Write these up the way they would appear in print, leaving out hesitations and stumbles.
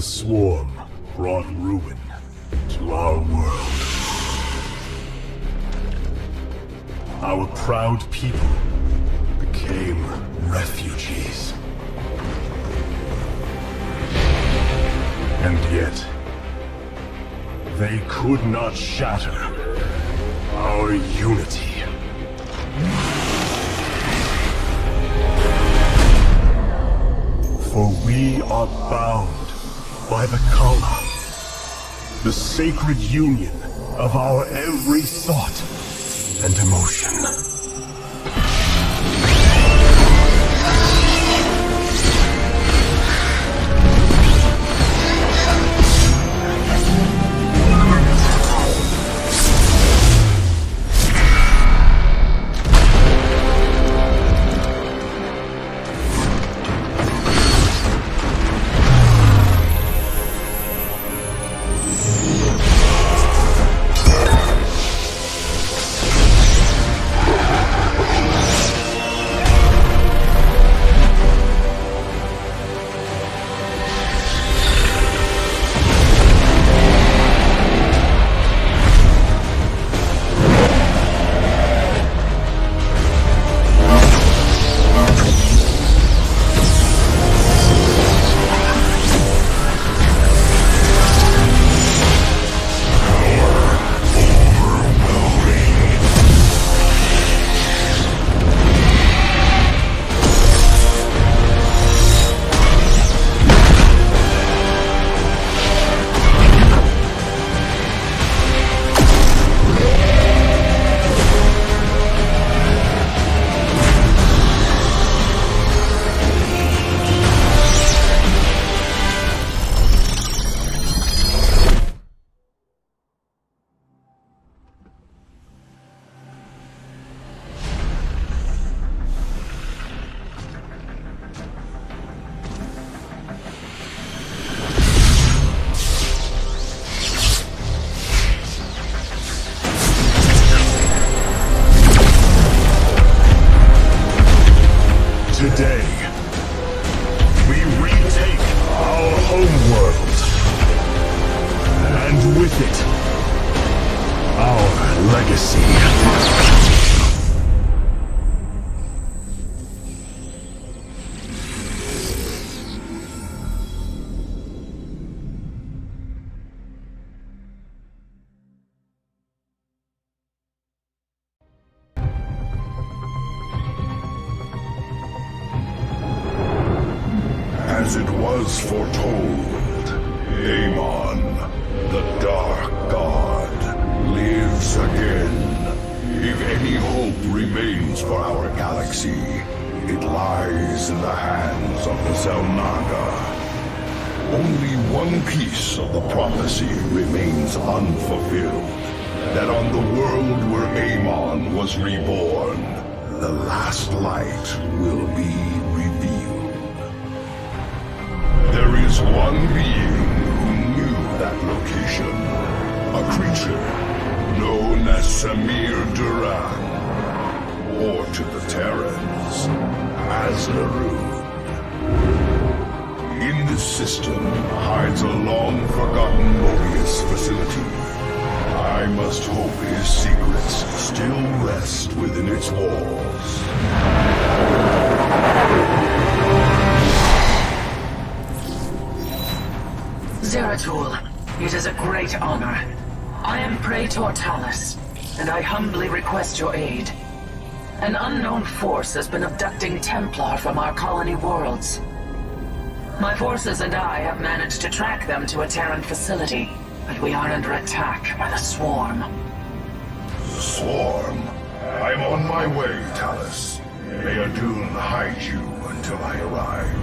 swarm brought ruin to our world. Our proud people became refugees. And yet, they could not shatter our unity. For we are bound by the Kala, the sacred union of our every thought and emotion. Today, we retake our homeworld, and with it, our legacy. As it was foretold, Amon, the Dark God, lives again. If any hope remains for our galaxy, it lies in the hands of the Zelnaga. Only one piece of the prophecy remains unfulfilled. That on the world where Amon was reborn, the last light will be revealed. There is one being who knew that location. A creature known as Samir Duran, or to the Terrans, as Narun. In this system hides a long-forgotten Mobius facility. I must hope his secrets still rest within its walls. Zeratul, it is a great honor. I am Praetor Talus, and I humbly request your aid. An unknown force has been abducting Templar from our colony worlds. My forces and I have managed to track them to a Terran facility, but we are under attack by the Swarm. The Swarm? I'm on my way, Talus. May Adun hide you until I arrive.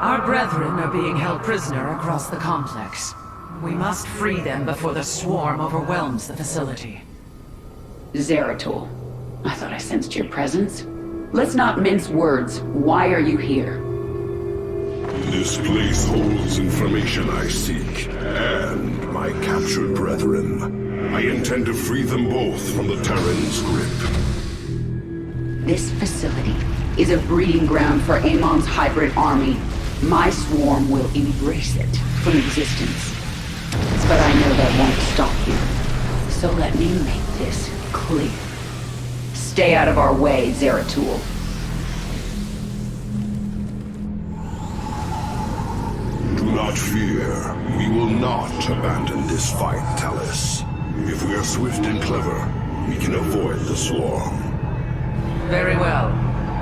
Our brethren are being held prisoner across the complex. We must free them before the Swarm overwhelms the facility. Zeratul, I thought I sensed your presence. Let's not mince words. Why are you here? This place holds information I seek, and my captured brethren. I intend to free them both from the Terran's grip. This facility is a breeding ground for Amon's hybrid army. My swarm will erase it from existence. But I know that won't stop you. So let me make this clear. Stay out of our way, Zeratul. Do not fear. We will not abandon this fight, Talus. If we are swift and clever, we can avoid the swarm. Very well.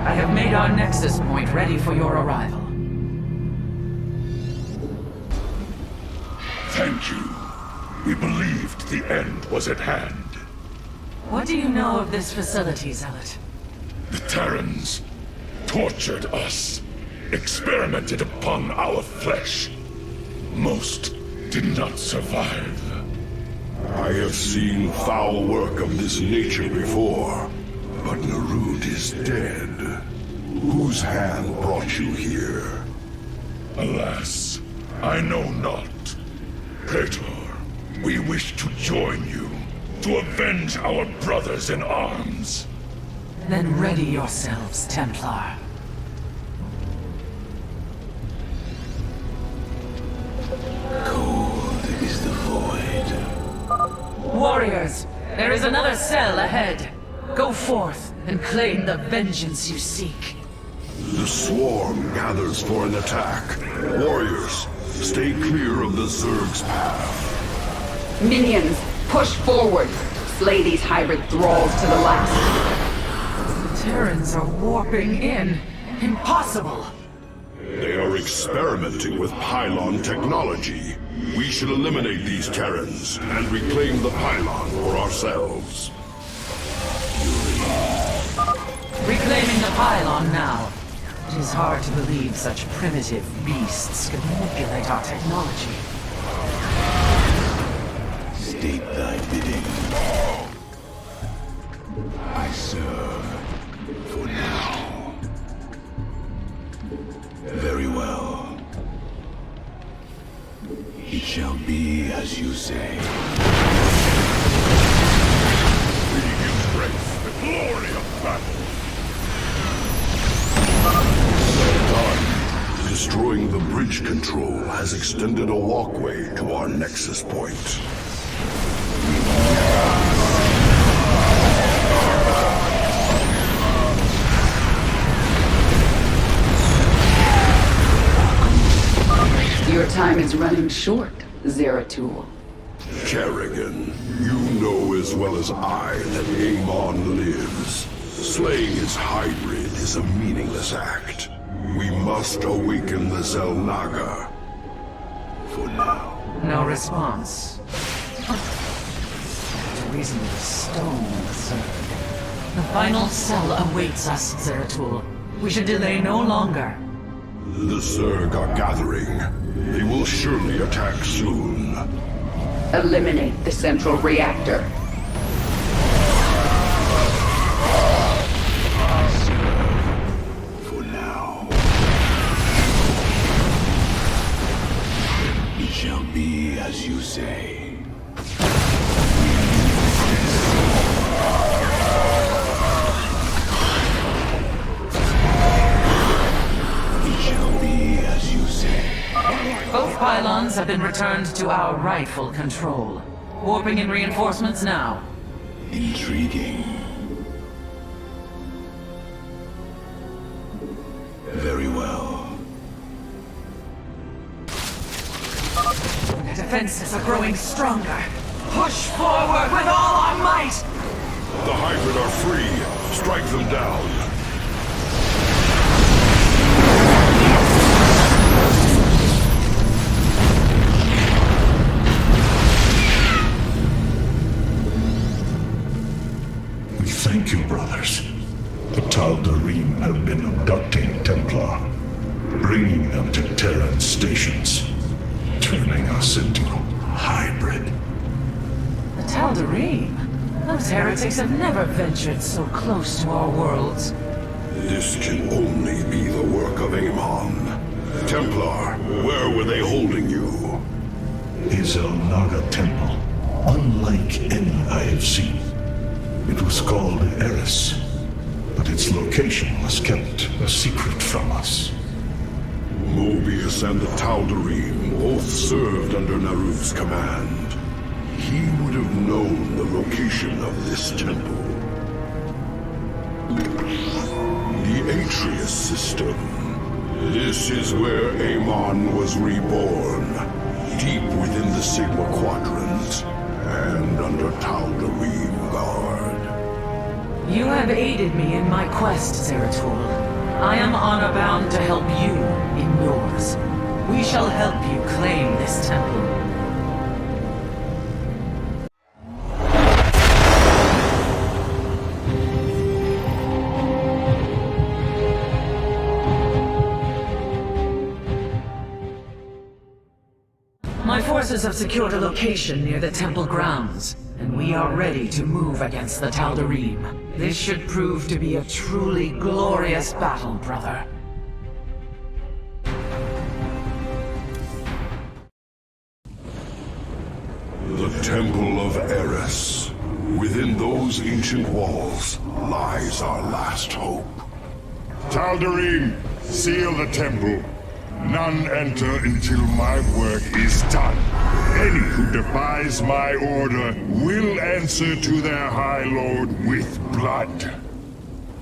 I have made our nexus point ready for your arrival. Thank you. We believed the end was at hand. What do you know of this facility, Zealot? The Terrans tortured us, experimented upon our flesh. Most did not survive. I have seen foul work of this nature before, but Narud is dead. Whose hand brought you here? Alas, I know not. Praetor, we wish to join you, to avenge our brothers in arms. Then ready yourselves, Templar. Cold is the void. Warriors, there is another cell ahead. Go forth and claim the vengeance you seek. The swarm gathers for an attack. Warriors, stay clear of the Zerg's path. Minions, push forward. Slay these hybrid thralls to the last. The Terrans are warping in. Impossible! They are experimenting with pylon technology. We should eliminate these Terrans and reclaim the pylon for ourselves. Reclaiming the pylon now. It is hard to believe such primitive beasts could manipulate our technology. State thy bidding. I serve for now. Very well. It shall be as you say. We embrace the glory of battle. Destroying the bridge control has extended a walkway to our nexus point. Your time is running short, Zeratul. Kerrigan, you know as well as I that Amon lives. Slaying his hybrid is a meaningless act. We must awaken the Zelnaga. For now. No response. To reason with stone the Zerg. The final cell awaits us, Zeratul. We should delay no longer. The Zerg are gathering. They will surely attack soon. Eliminate the central reactor. For now. It shall be as you say. Both pylons have been returned to our rightful control. Warping in reinforcements now. Intriguing. Very well. The defenses are growing stronger. Push forward with all our might! The hybrid are free. Strike them down. Thank you, brothers. The Tal'Darim have been abducting Templar, bringing them to Terran stations, turning us into hybrid. The Tal'Darim? Those heretics have never ventured so close to our worlds. This can only be the work of Amon. Templar, where were they holding you? A Zelnaga temple, unlike any I have seen. It was called Eris. but its location was kept a secret from us. Mobius and the Tal'Darim both served under Naruv's command. He would have known the location of this temple. The Atreus system. This is where Amon was reborn, deep within the Sigma Quadrant, and under Tal'Darim guard. You have aided me in my quest, Zeratul. I am honor-bound to help you in yours. We shall help you claim this temple. My forces have secured a location near the temple grounds, and we are ready to move against the Tal'Darim. This should prove to be a truly glorious battle, brother. The Temple of Eris. Within those ancient walls lies our last hope. Tal'Darim, seal the temple. None enter until my work is done. Any who defies my order will answer to their High Lord with blood.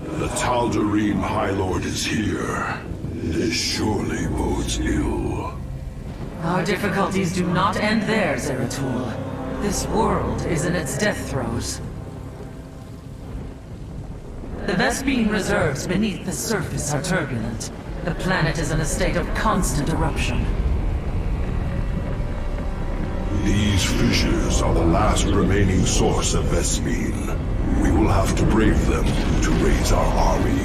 The Tal'Darim High Lord is here. This surely bodes ill. Our difficulties do not end there, Zeratul. This world is in its death throes. The Vespene reserves beneath the surface are turbulent. The planet is in a state of constant eruption. These fissures are the last remaining source of Vespene. We will have to brave them to raise our army.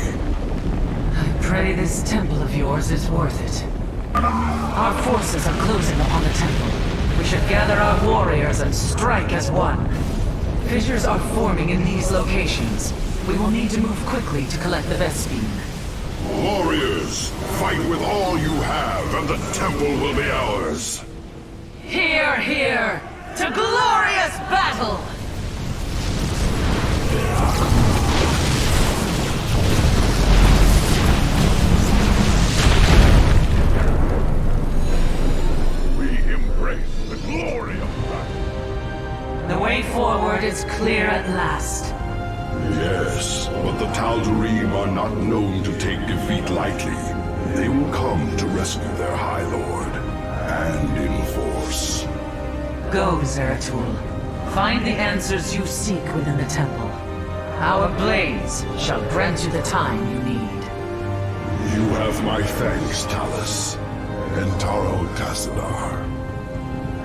I pray this temple of yours is worth it. Our forces are closing upon the temple. We should gather our warriors and strike as one. Fissures are forming in these locations. We will need to move quickly to collect the Vespene. Warriors, fight with all you have, and the temple will be ours. Hear, hear! To glorious battle! We embrace the glory of battle. The way forward is clear at last. Yes, but the Tal'Darim are not known to take defeat lightly. They will come to rescue their High Lord, and in force. Go, Zeratul. Find the answers you seek within the temple. Our blades shall grant you the time you need. You have my thanks, Talus. Entaro Tassadar.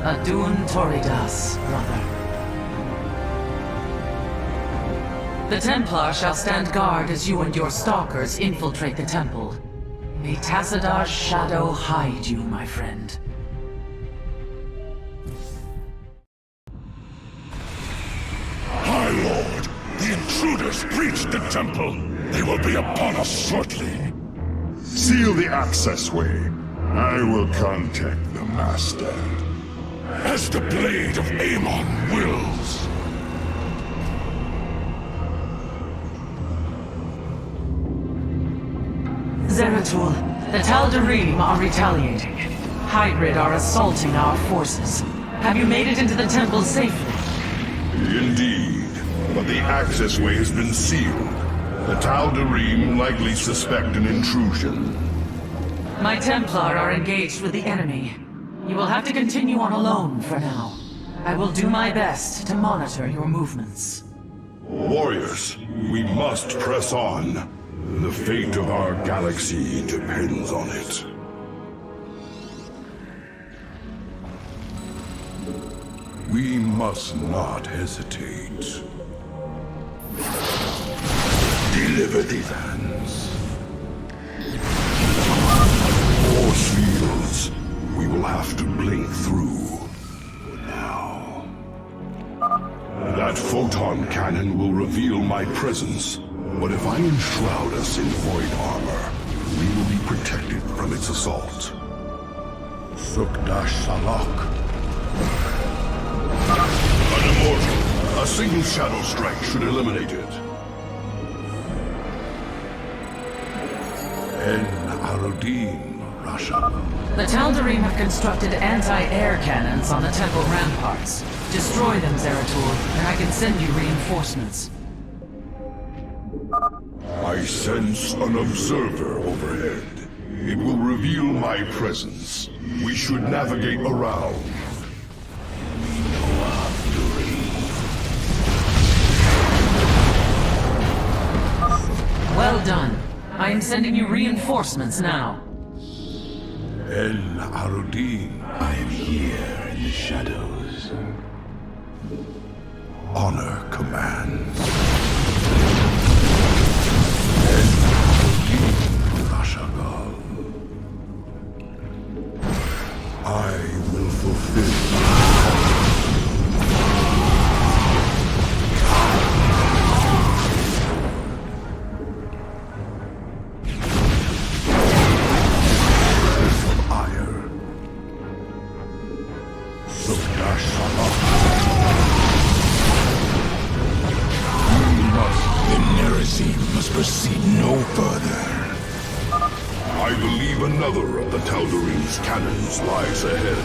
Adun Toridas, brother. The Templar shall stand guard as you and your stalkers infiltrate the temple. May Tassadar's shadow hide you, my friend. High Lord, the intruders breached the temple. They will be upon us shortly. Seal the access way. I will contact the Master. As the blade of Amon wills. Zeratul, the Tal'Darim are retaliating. Hybrid are assaulting our forces. Have you made it into the temple safely? Indeed, but the access way has been sealed. The Tal'Darim likely suspect an intrusion. My Templar are engaged with the enemy. You will have to continue on alone for now. I will do my best to monitor your movements. Warriors, we must press on. The fate of our galaxy depends on it. We must not hesitate. Deliver these hands. Force fields. We will have to blink through. Now. That photon cannon will reveal my presence. But if I enshroud us in void armor, we will be protected from its assault. Sukdash Salak. An immortal. A single shadow strike should eliminate it. En Arudin, Russia. The Tal'Darim have constructed anti-air cannons on the temple ramparts. Destroy them, Zeratul, and I can send you reinforcements. I sense an observer overhead. It will reveal my presence. We should navigate around. Well done. I am sending you reinforcements now. En Arudin, I am here in the shadows. honor commands. I will fulfill. Must proceed no further. I believe another of the Tal'Darim's cannons lies ahead.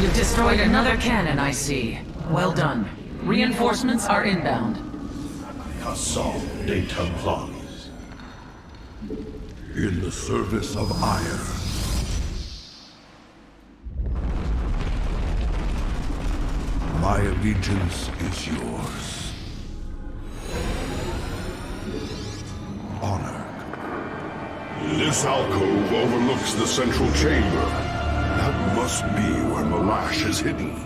You've destroyed another cannon, I see. Well done. Reinforcements are inbound. Assault des Templars. In the service of Ire. My allegiance is yours. Honor. This alcove overlooks the central chamber. That must be where Malash is hidden.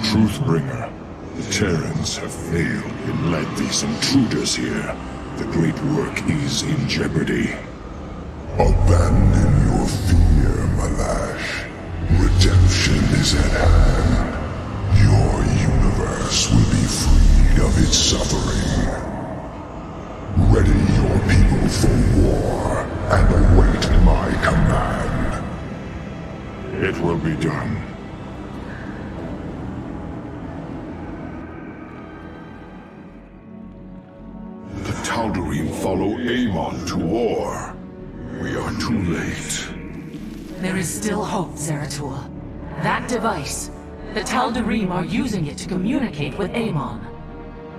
Truthbringer, the Terrans have failed and led these intruders here. The great work is in jeopardy. Abandon your fear, Malash. Redemption is at hand. Your universe will be freed of its suffering. Ready your people for war and await my command. It will be done. The Tal'Darim follow Amon to war. We are too late. There is still hope, Zeratul. That device, the Tal'Darim are using it to communicate with Amon.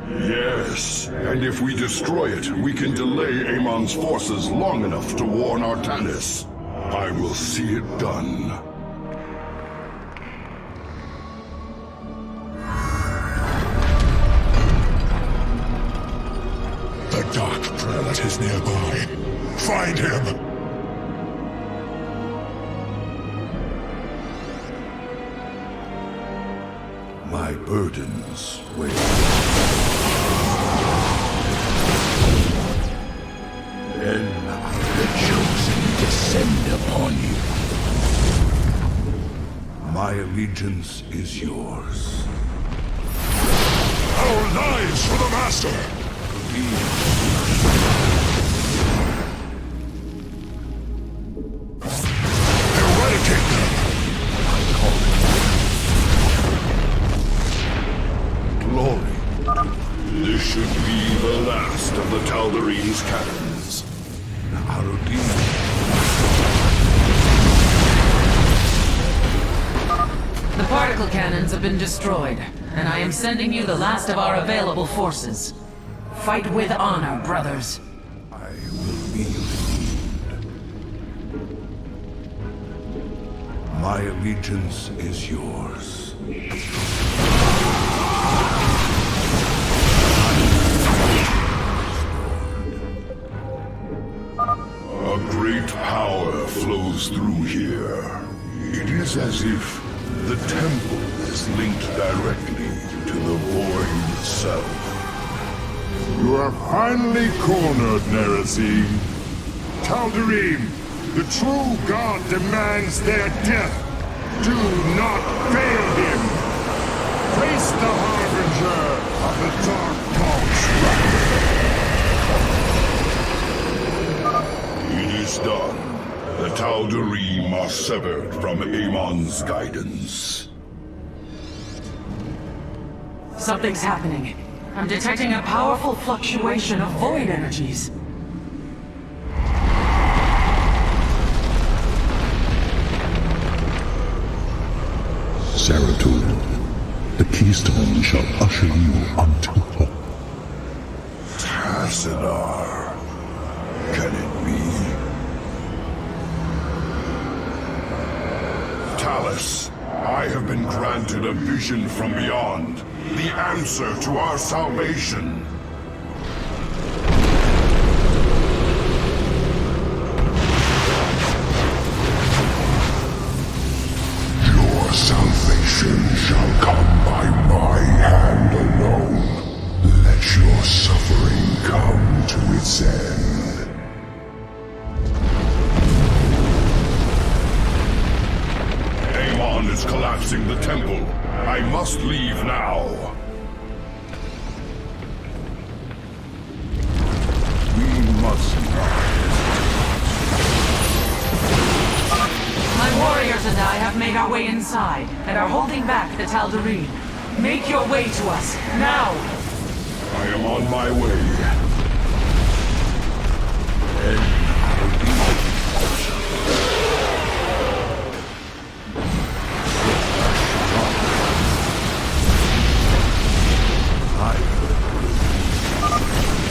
Yes, and if we destroy it, we can delay Amon's forces long enough to warn Artanis. I will see it done. The Dark Prelate is nearby. Find him! My burdens weigh. Then The chosen descend upon you. my allegiance is yours. Our lives for the Master! Eradicate them! Glory. This should be the last of the Tal'Darim's cannons. Arudin. The particle cannons have been destroyed, and I am sending you the last of our available forces. Fight with honor, brothers. I will be redeemed. My allegiance is yours. A great power flows through here. It is as if the temple is linked directly to the void itself. You are finally cornered, Nerazine. Tal'Darim, The true God demands their death. Do not fail him. Face the harbinger of the Dark God's wrath. It is done. The Tal'Darim are severed from Amon's guidance. Something's happening. I'm detecting a powerful fluctuation of void energies. Zeratul, the keystone shall usher you unto hope. Tassadar. Can it be? Talus, I have been granted a vision from beyond. The answer to our salvation. Your salvation shall come by my hand alone. Let your suffering come to its end. Amon is collapsing the temple. I must leave now. We must not. My warriors and I have made our way inside, and are holding back the Tal'Darim. Make your way to us, now! I am on my way.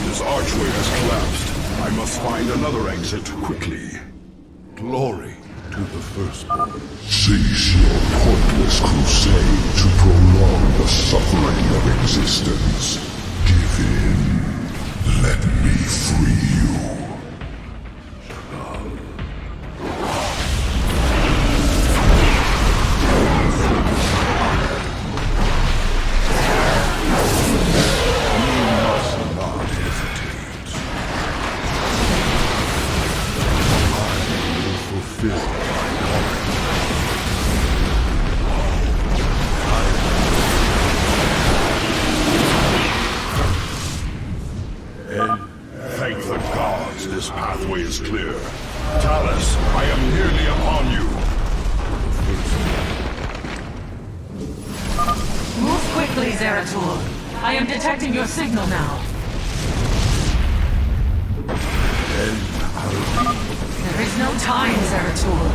This archway has collapsed. I must find another exit quickly. Glory to the firstborn. Cease your pointless crusade to prolong the suffering of existence. Give in. Let me free you. Thank the gods, this pathway is clear. Talus, I am nearly upon you. Move quickly, Zeratul. I am detecting your signal now. There is no time, Zeratul.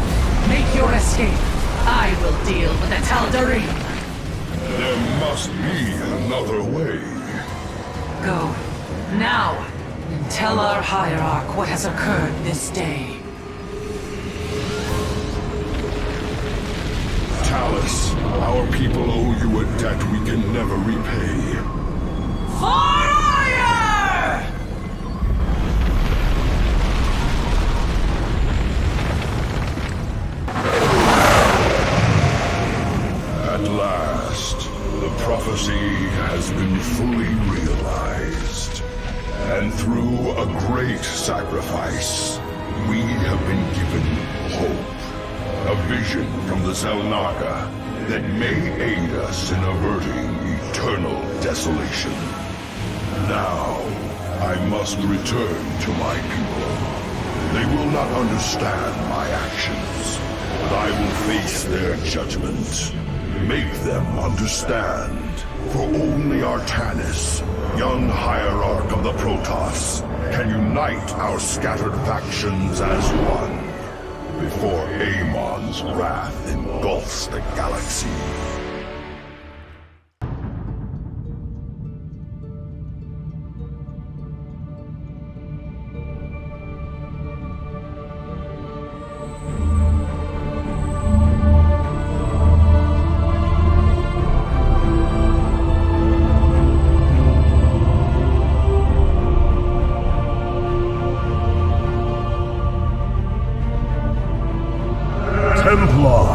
Make your escape. I will deal with the Tal'Darim. There must be another way. Go. Now. And tell our hierarch what has occurred this day. Talus, our people owe you a debt we can never repay. Fire! At last, the prophecy has been fully realized. And through a great sacrifice, we have been given hope. A vision from the Zelnaga that may aid us in averting eternal desolation. Now, I must return to my people. They will not understand my actions, but I will face their judgment. Make them understand. For only Artanis, young hierarch of the Protoss, can unite our scattered factions as one, before Amon's wrath engulfs the galaxy. Templar.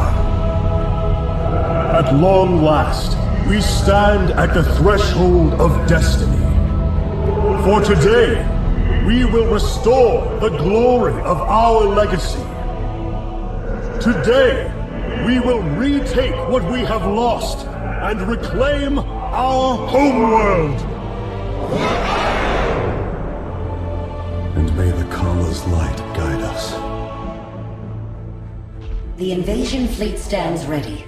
At long last, we stand at the threshold of destiny. For today, we will restore the glory of our legacy Today, we will retake what we have lost and reclaim our homeworld. And may the Kala's light guide us. The invasion fleet stands ready.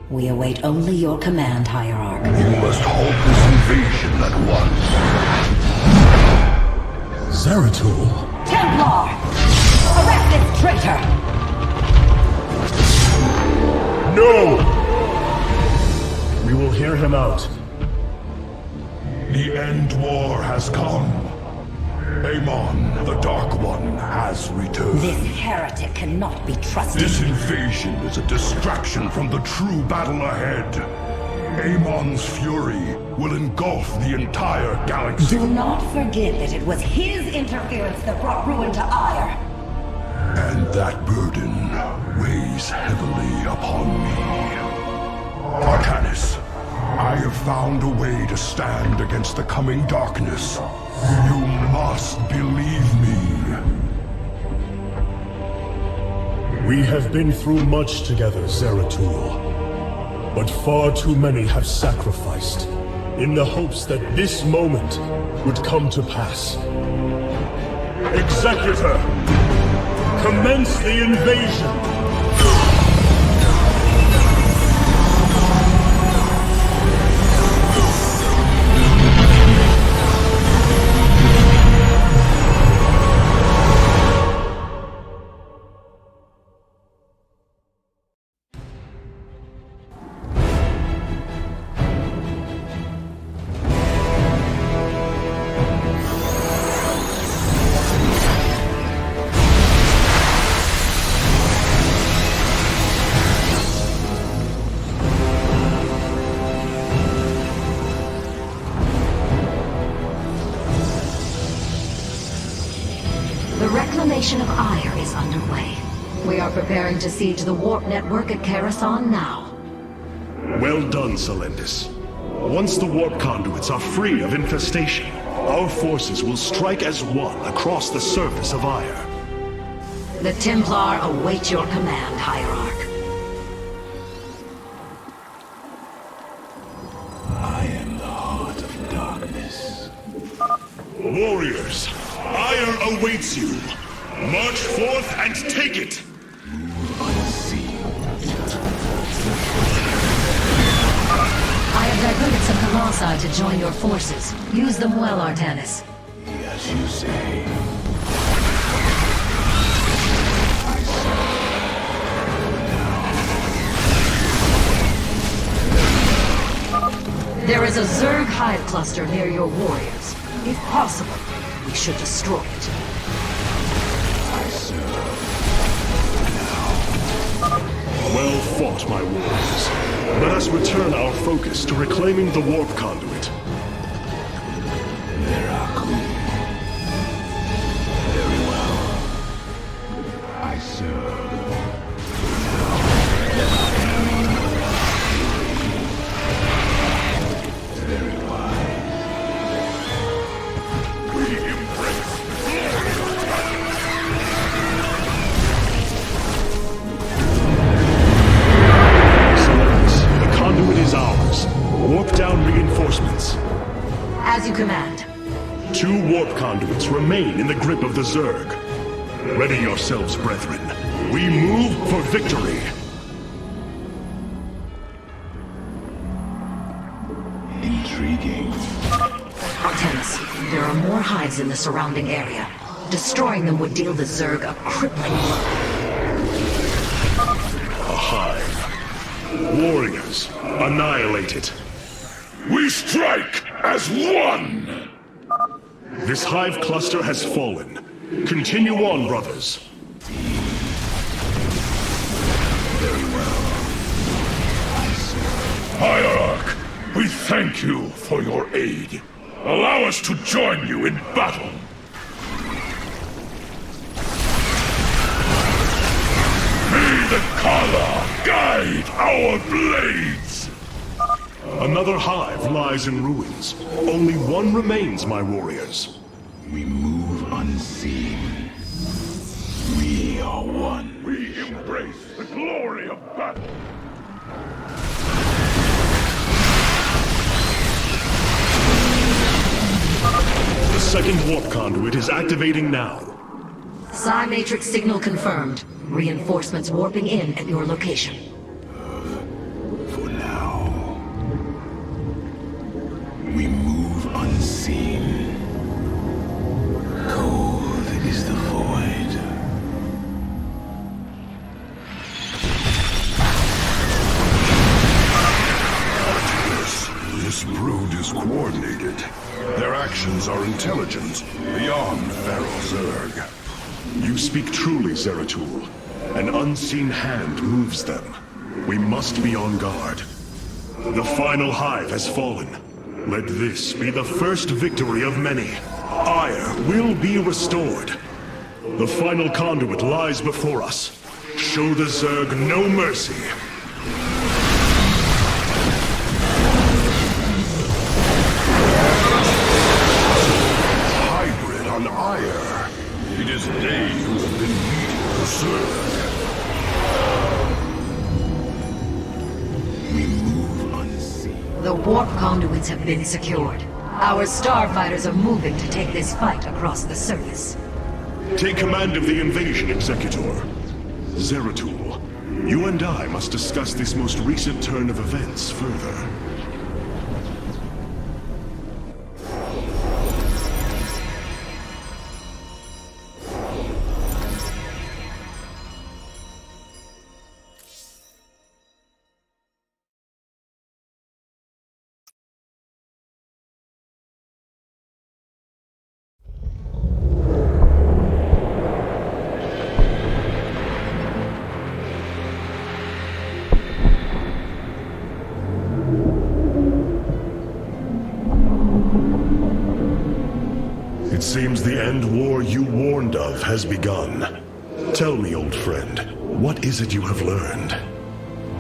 We await only your command, Hierarch. You must halt this invasion at once. Zeratul. Templar! Arrest this traitor! No! We will hear him out. The end war has come. Amon, the Dark One, has returned. This heretic cannot be trusted. This invasion is a distraction from the true battle ahead. Amon's fury will engulf the entire galaxy. Do not forget that it was his interference that brought ruin to Ire. And that burden weighs heavily upon me. Arcanus, I have found a way to stand against the coming darkness. You must believe me. We have been through much together, Zeratul. But far too many have sacrificed in the hopes that this moment would come to pass. Executor, commence the invasion! The reclamation of Ire is underway. We are preparing to siege the warp network at Karasan now. Well done, Selendis. Once the warp conduits are free of infestation, our forces will strike as one across the surface of Ire. The Templar await your command, Hierarch. I am the heart of darkness. Warriors, Ire awaits you. March forth and take it! I have diverted some Colossi to join your forces. Use them well, Artanis. As you say. There is a Zerg hive cluster near your warriors. If possible, we should destroy it. Well fought, my warriors. Let us return our focus to reclaiming the warp conduit. Very well. I serve. Very wise. We embrace. Selendis, the conduit is ours. Warp down reinforcements. As you command. 2 warp conduits remain in the grip of the Zerg. Ready yourselves, brethren. We move for victory. Intriguing. Artanis, there are more hives in the surrounding area. Destroying them would deal the Zerg a crippling blow. A hive. Warriors, annihilate it. We strike as one! This hive cluster has fallen. Continue on, brothers. Very well. I serve. Hierarch, we thank you for your aid. Allow us to join you in battle. May the Kala guide our blades! Another hive lies in ruins. Only one remains, my warriors. We move unseen. We are one. We embrace the glory of battle. The second warp conduit is activating now. Psi Matrix signal confirmed. Reinforcements warping in at your location. For now, we move unseen. Cold is the void. This brood is coordinated. Their actions are intelligent, beyond Feral Zerg. You speak truly, Zeratul. An unseen hand moves them. We must be on guard. The final hive has fallen. Let this be the first victory of many. Ire will be restored. The final conduit lies before us. Show the Zerg no mercy. Hybrid on Ire. It is they who have been leading the Zerg. We move unseen. The warp conduits have been secured. Our starfighters are moving to take this fight across the surface. Take command of the invasion, Executor. Zeratul, you and I must discuss this most recent turn of events further. It seems the end war you warned of has begun. Tell me, old friend, what is it you have learned?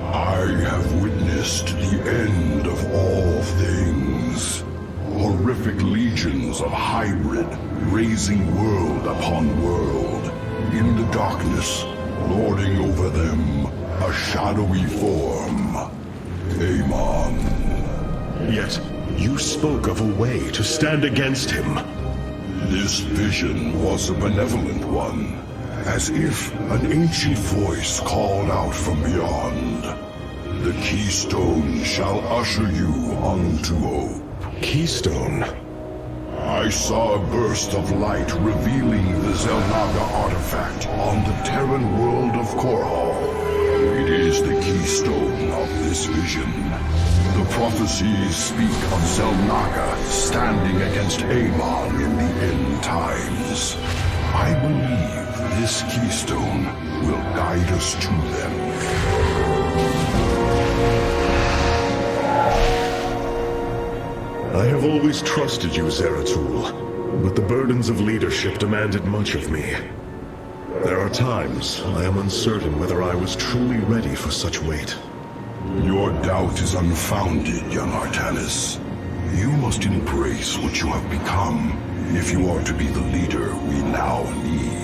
I have witnessed the end of all things. Horrific legions of hybrid, raising world upon world. In the darkness, lording over them, a shadowy form. Amon. Yet, you spoke of a way to stand against him. This vision was a benevolent one, as if an ancient voice called out from beyond. The keystone shall usher you unto hope. Keystone? I saw a burst of light revealing the Zelnaga artifact on the Terran world of Korhal. It is the keystone of this vision. The prophecies speak of Zelnaga standing against Amon in the end times. I believe this keystone will guide us to them. I have always trusted you, Zeratul, but the burdens of leadership demanded much of me. There are times I am uncertain whether I was truly ready for such weight. Your doubt is unfounded, young Artanis. You must embrace what you have become if you are to be the leader we now need.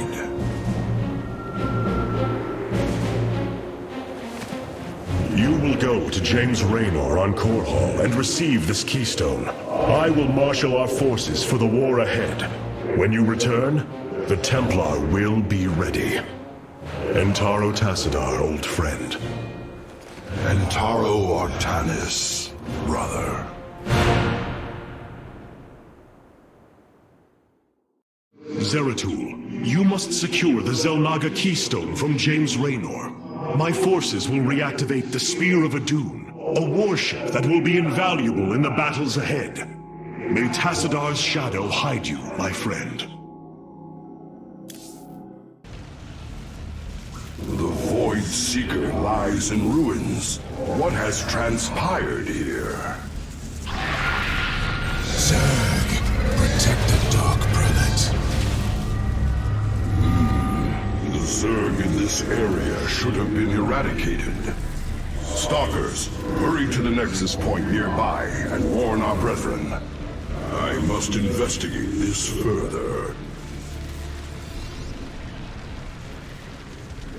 You will go to James Raynor on Korhal and receive this keystone. I will marshal our forces for the war ahead. When you return, the Templar will be ready. Entaro Tassadar, old friend. Entaro Artanis, brother. Zeratul, you must secure the Zelnaga keystone from James Raynor. My forces will reactivate the Spear of Adun, a warship that will be invaluable in the battles ahead. May Tassadar's shadow hide you, my friend. The Void Seeker lies in ruins. What has transpired here? Zerg, protect the Dark Prelate. The Zerg in this area should have been eradicated. Stalkers, hurry to the Nexus point nearby and warn our brethren. I must investigate this further.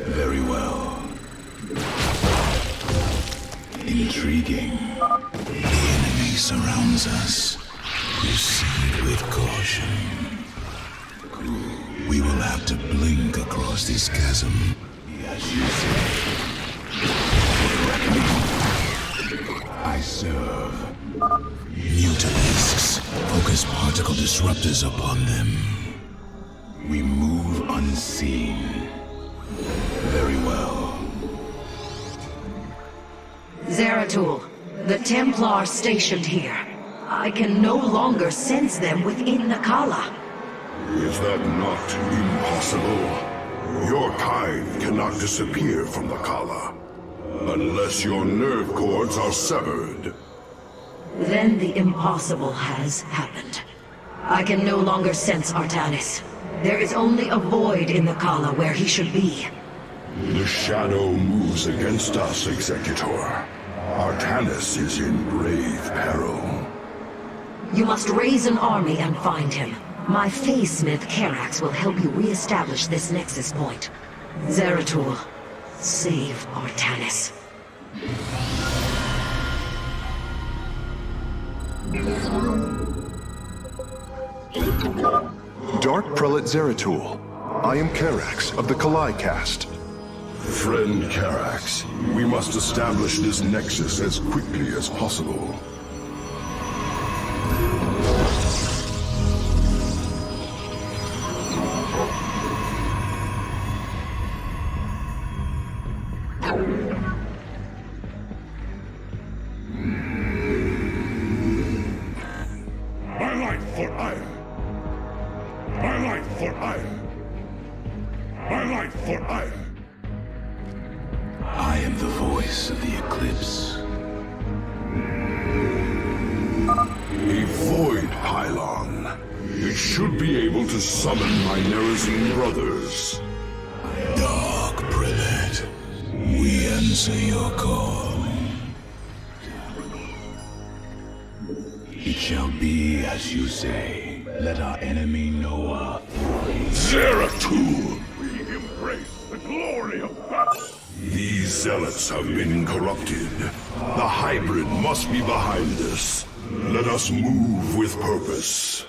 Very well. Intriguing. The enemy surrounds us. Proceed with caution. We will have to blink across this chasm. As you say. I serve. Mutalisks. Focus particle disruptors upon them. We move unseen. Very well. Zeratul, the Templar stationed here. I can no longer sense them within the Kala. Is that not impossible? Your kind cannot disappear from the Kala, unless your nerve cords are severed. Then the impossible has happened. I can no longer sense Artanis. There is only a void in the Kala where he should be. The shadow moves against us, Executor. Artanis is in grave peril. You must raise an army and find him. My Phase-Smith Karax will help you re-establish this nexus point. Zeratul, save Artanis. Dark Prelate Zeratul. I am Karax of the Kalai caste. Friend Karax, we must establish this nexus as quickly as possible. My life for Ire. My life for Ire. My life for Ire. I am the voice of the eclipse. A void pylon. It should be able to summon my Nerazine brothers. Dark Prelate, we answer your call. It shall be as you say. Let our enemy know our fury. Zeratul! We embrace the glory of battle. These zealots have been corrupted. The hybrid must be behind this. Let us move with purpose.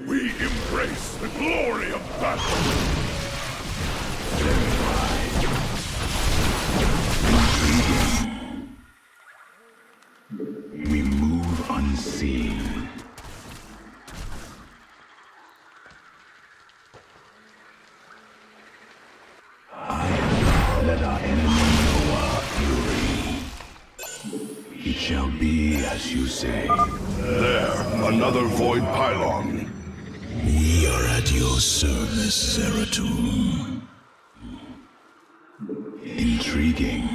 We embrace the glory of battle. We move unseen. Let our enemy know our fury. It shall be as you say. There, another void pylon. We are at your service, Zeratul. Intriguing.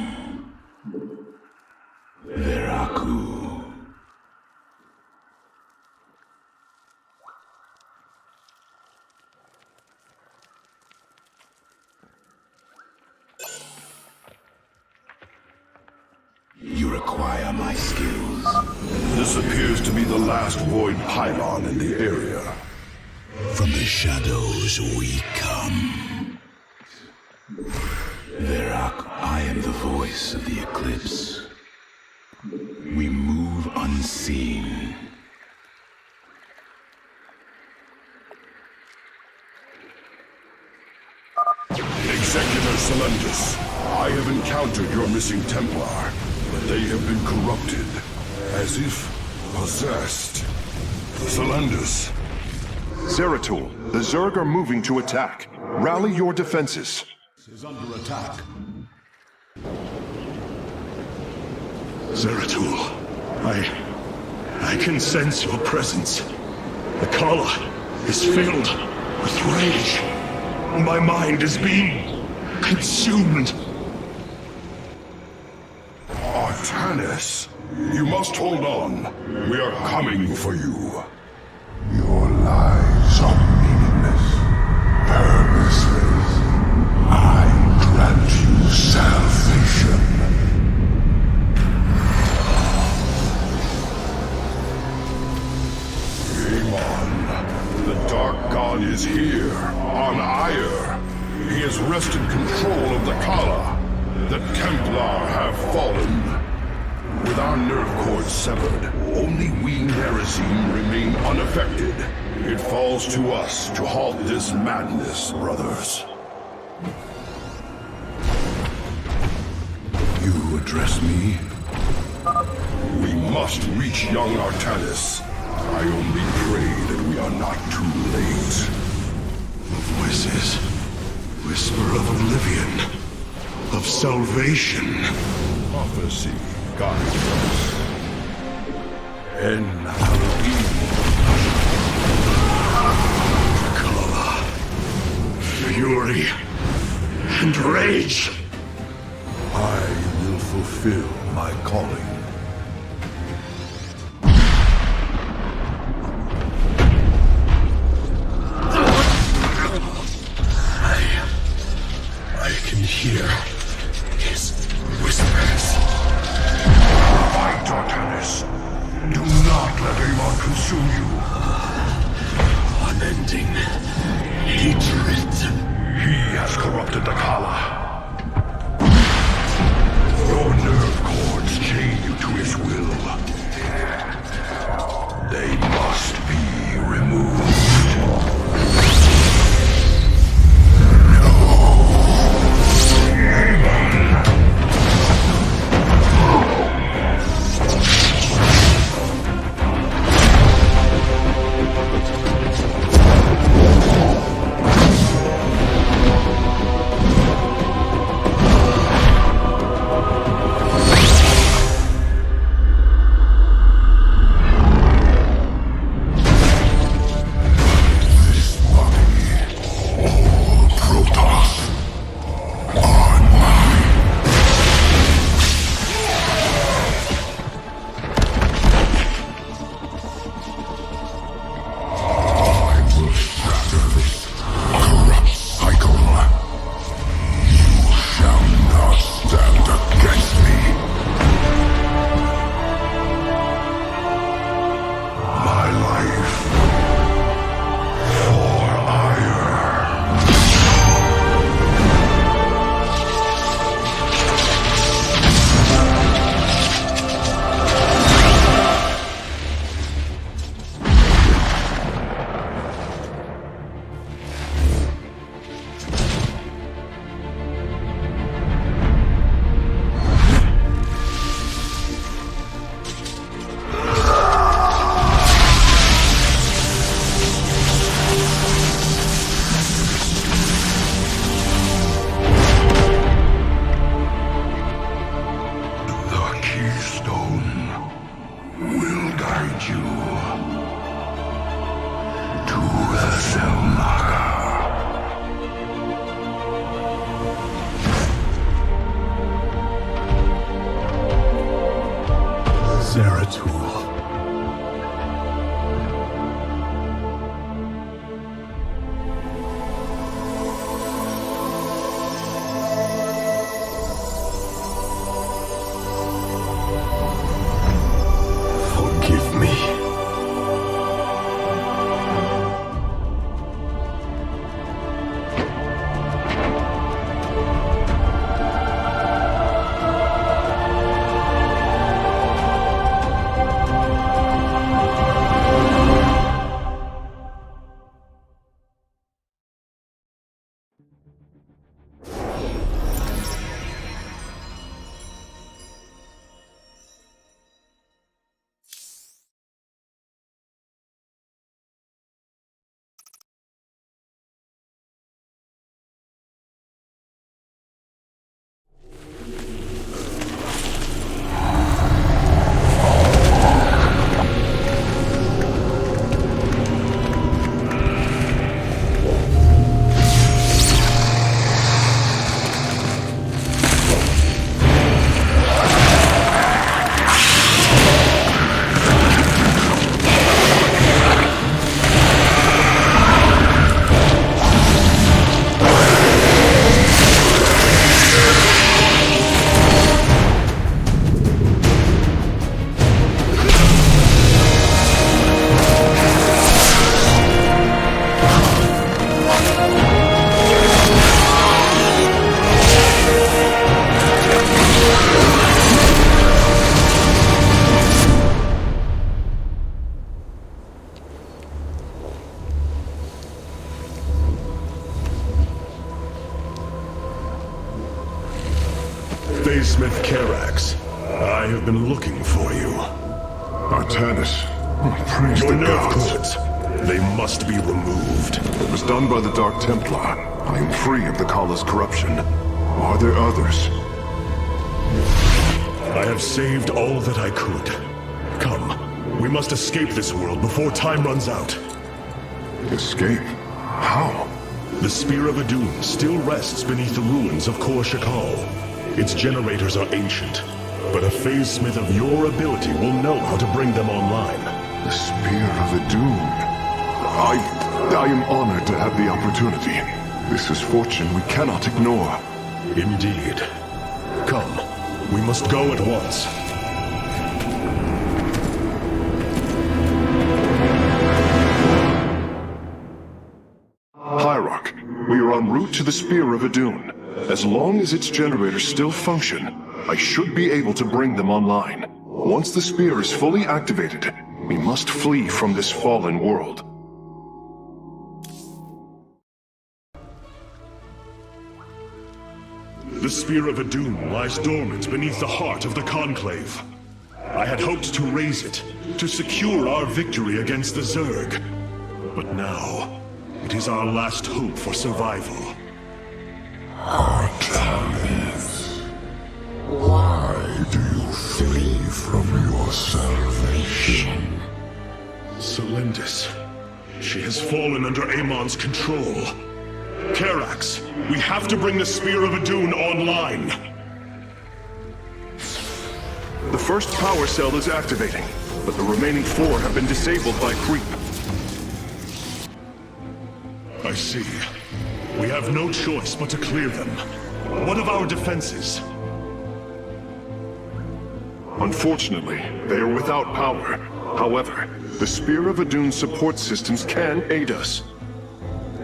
Veraku. You require my skills. This appears to be the last void pylon in the area. From the shadows we come. Verak, I am the voice of the eclipse. We move unseen. Executor Celendus, I have encountered your missing Templar, but they have been corrupted, as if possessed. Celendus. Zeratul, the Zerg are moving to attack. Rally your defenses. Is under attack. Zeratul, I can sense your presence. The Kala is filled with rage. My mind is being consumed. Artanis, you must hold on. We are coming for you. Your lives are meaningless, purposeless. I grant you salvation. Amon, the Dark God is here, on Ire. He has wrested control of the Kala. The Templar have fallen. With our nerve cords severed, only we Nerazim remain unaffected. It falls to us to halt this madness, brothers. You address me? We must reach young Artanis. I only pray that we are not too late. The voices. Whisper of oblivion. Of salvation. Prophecy guides us. And now we... Kala. Fury. And rage. I will fulfill my calling. I can hear his whispers. Fight, Artanis. Do not let Amon consume you. Unending hatred. He has corrupted the Kala. Your nerve cords chain you to his will. They must be removed. Zeratul. Forgive me. Phasesmith Karax, I have been looking for you. Artanis, praise Your the nerve gods. cords, they must be removed. It was done by the Dark Templar. I am free of the Kala's corruption. Are there others? I have saved all that I could. Come, we must escape this world before time runs out. Escape? How? The Spear of Adun still rests beneath the ruins of Kor Shakal. Its generators are ancient, but a Phasesmith of your ability will know how to bring them online. The Spear of Adun. I am honored to have the opportunity. This is fortune we cannot ignore. Indeed. Come, we must go at once. Hierarch, we are en route to the Spear of Adun. As long as its generators still function, I should be able to bring them online. Once the spear is fully activated, we must flee from this fallen world. The Spear of Adun lies dormant beneath the heart of the Conclave. I had hoped to raise it, to secure our victory against the Zerg. But now, it is our last hope for survival. Artanis, why do you flee from your salvation? Celendis. She has fallen under Amon's control. Karax, we have to bring the Spear of Adun online. The first power cell is activating, but the remaining 4 have been disabled by creep. I see. We have no choice but to clear them. What of our defenses? Unfortunately, they are without power. However, the Spear of Adun support systems can aid us.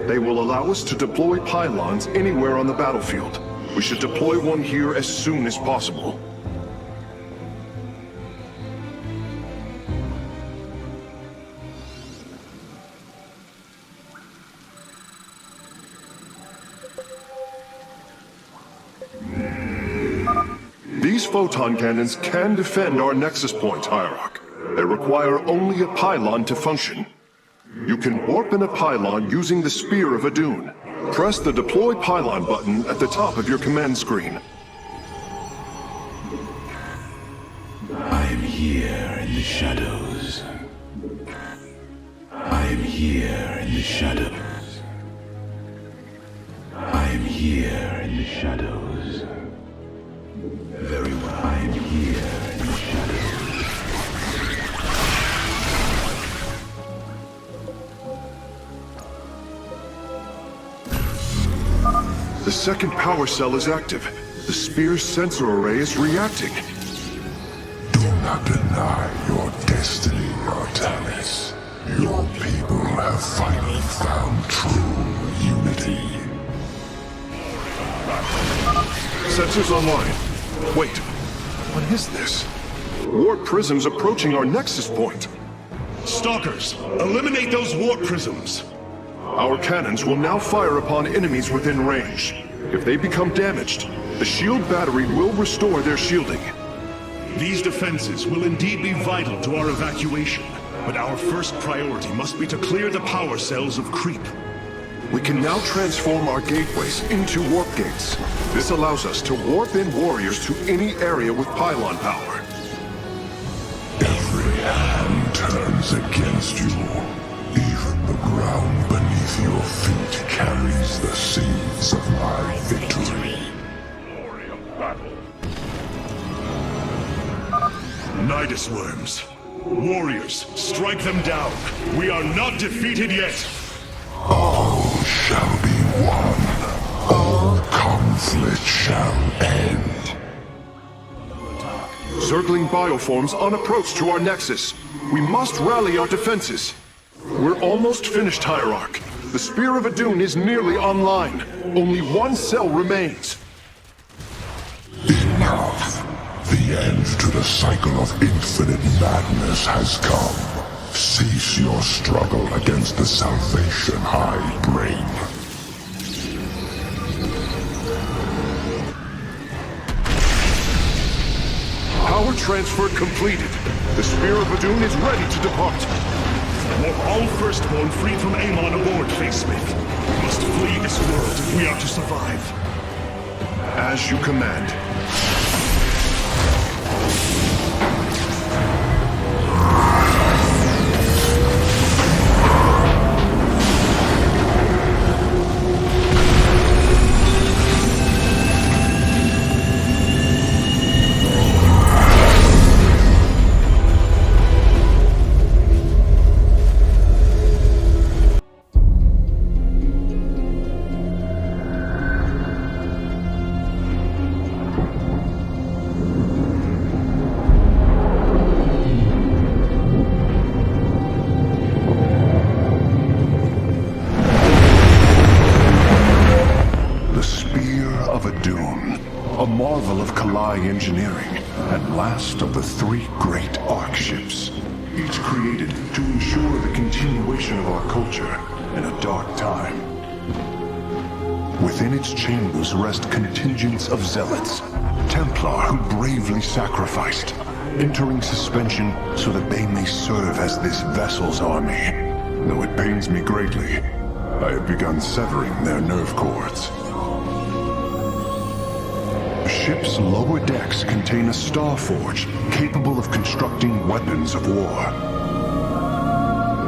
They will allow us to deploy pylons anywhere on the battlefield. We should deploy one here as soon as possible. These photon cannons can defend our nexus point, Hierarch. They require only a pylon to function. You can warp in a pylon using the Spear of Adun. Press the Deploy Pylon button at the top of your command screen. I am here in the shadows. I am here in the shadows. I am here in the shadows. Very well, I am here in the shadows. The second power cell is active. The Spear's sensor array is reacting. Do not deny your destiny, Artanis. Your people have finally found true unity. Sensors online. Wait, what is this? Warp prisms approaching our nexus point. Stalkers, eliminate those warp prisms! Our cannons will now fire upon enemies within range. If they become damaged, the shield battery will restore their shielding. These defenses will indeed be vital to our evacuation, but our first priority must be to clear the power cells of creep. We can now transform our gateways into warp gates. This allows us to warp in warriors to any area with pylon power. Every hand turns against you. Even the ground beneath your feet carries the seeds of my victory. Nidus worms. Warriors, strike them down. We are not defeated yet. All shall be one. All conflict shall end. Circling bioforms on approach to our nexus. We must rally our defenses. We're almost finished, Hierarch. The Spear of Adun is nearly online. Only one cell remains. Enough. The end to the cycle of infinite madness has come. Cease your struggle against the salvation I bring. transfer completed. The Spear of Adun is ready to depart. Warp all Firstborn freed from Amon aboard, Facesmith. We must flee this world if we are to survive. As you command. Engineering, and last of the 3 great Ark ships, each created to ensure the continuation of our culture in a dark time. Within its chambers rest contingents of zealots, Templar who bravely sacrificed, entering suspension so that they may serve as this vessel's army. Though it pains me greatly, I have begun severing their nerve cords. The ship's lower decks contain a star forge capable of constructing weapons of war.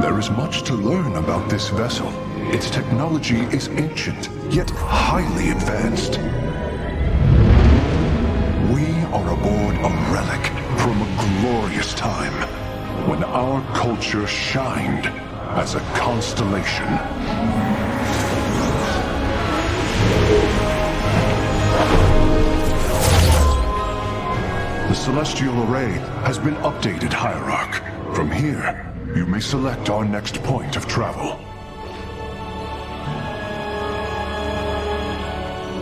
There is much to learn about this vessel. Its technology is ancient, yet highly advanced. We are aboard a relic from a glorious time when our culture shined as a constellation. The Celestial Array has been updated, Hierarch. From here, you may select our next point of travel.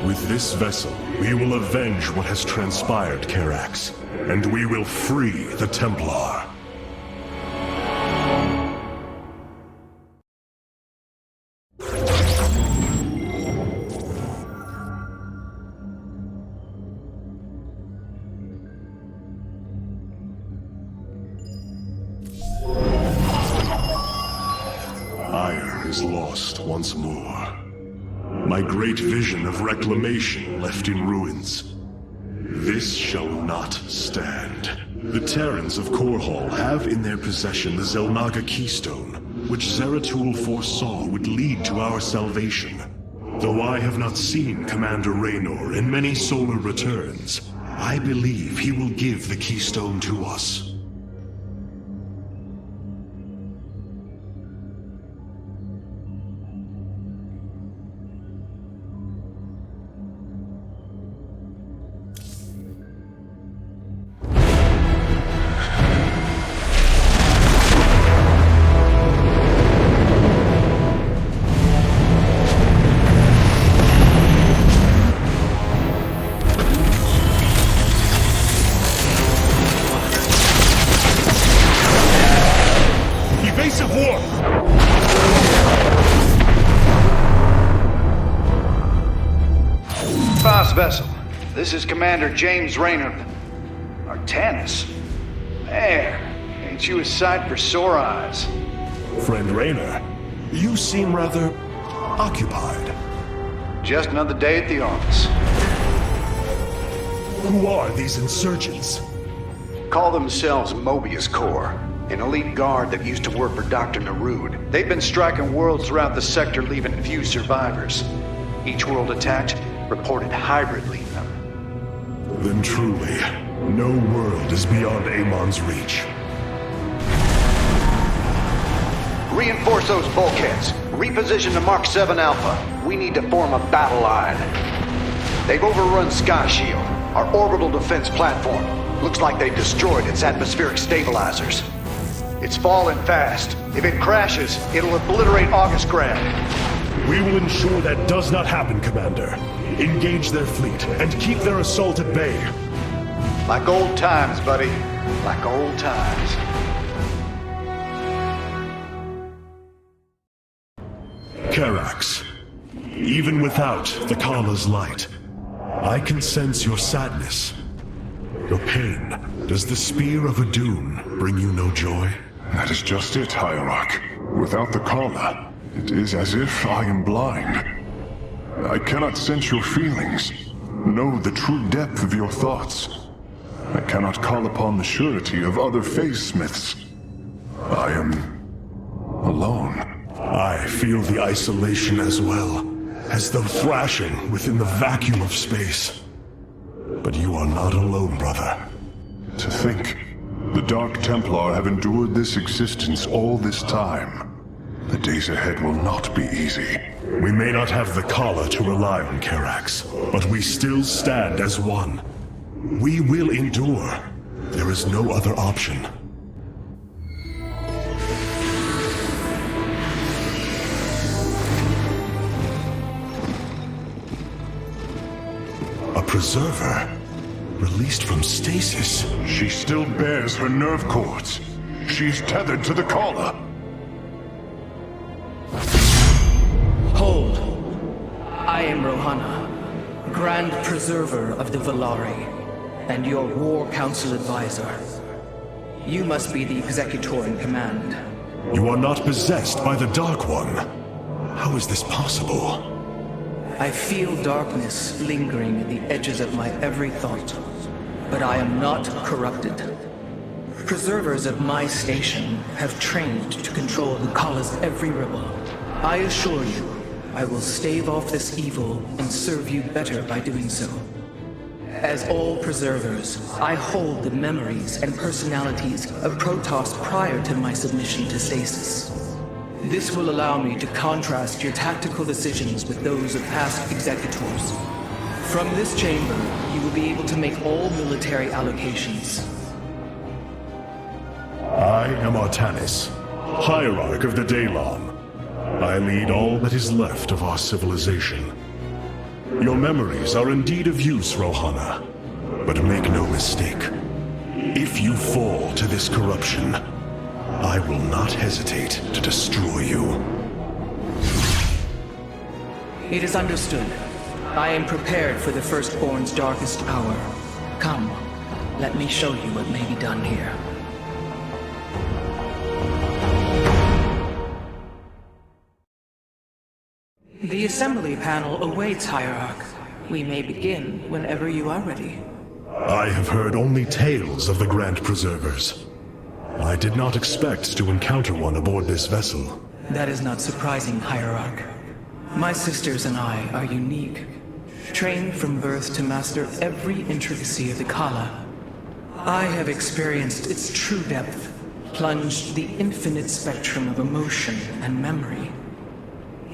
With this vessel, we will avenge what has transpired, Karax, and we will free the Templar. Ire is lost once more. My great vision of reclamation left in ruins. This shall not stand. The Terrans of Korhal have in their possession the Zelnaga Keystone, which Zeratul foresaw would lead to our salvation. Though I have not seen Commander Raynor in many solar returns, I believe he will give the Keystone to us. Vessel. This is Commander James Raynor. Artanis? Man, ain't you a sight for sore eyes? Friend Raynor, you seem rather occupied. Just another day at the office. Who are these insurgents? Call themselves Mobius Corps, an elite guard that used to work for Dr. Narud. They've been striking worlds throughout the sector, leaving few survivors. Each world attacked reported hybrid leaving them. Then truly, no world is beyond Amon's reach. Reinforce those bulkheads. Reposition to Mark 7 Alpha. We need to form a battle line. They've overrun Sky Shield, our orbital defense platform. Looks like they've destroyed its atmospheric stabilizers. It's falling fast. If it crashes, it'll obliterate August Grad. We will ensure that does not happen, Commander. Engage their fleet and keep their assault at bay. Like old times, buddy. Like old times. Karax, even without the Kala's light, I can sense your sadness. Your pain. Does the spear of Adun bring you no joy? That is just it, Hierarch. Without the collar, it is as if I am blind. I cannot sense your feelings, know the true depth of your thoughts. I cannot call upon the surety of other phase-smiths. I am alone. I feel the isolation as well, as though thrashing within the vacuum of space. But you are not alone, brother. To think, the Dark Templar have endured this existence all this time. The days ahead will not be easy. We may not have the collar to rely on, Karax, but we still stand as one. We will endure. There is no other option. A preserver? Released from stasis? She still bears her nerve cords. She's tethered to the collar. Hold. I am Rohana, Grand Preserver of the Valari, and your War Council advisor. You must be the executor in command. You are not possessed by the Dark One. How is this possible? I feel darkness lingering at the edges of my every thought, but I am not corrupted. Preservers of my station have trained to control the Kala's every ripple. I assure you, I will stave off this evil and serve you better by doing so. As all preservers, I hold the memories and personalities of Protoss prior to my submission to stasis. This will allow me to contrast your tactical decisions with those of past executors. From this chamber, you will be able to make all military allocations. I am Artanis, Hierarch of the Daylon. I lead all that is left of our civilization. Your memories are indeed of use, Rohana. But make no mistake. If you fall to this corruption, I will not hesitate to destroy you. It is understood. I am prepared for the Firstborn's darkest hour. Come, let me show you what may be done here. The assembly panel awaits, Hierarch. We may begin whenever you are ready. I have heard only tales of the Grand Preservers. I did not expect to encounter one aboard this vessel. That is not surprising, Hierarch. My sisters and I are unique, trained from birth to master every intricacy of the Kala. I have experienced its true depth, plunged the infinite spectrum of emotion and memory.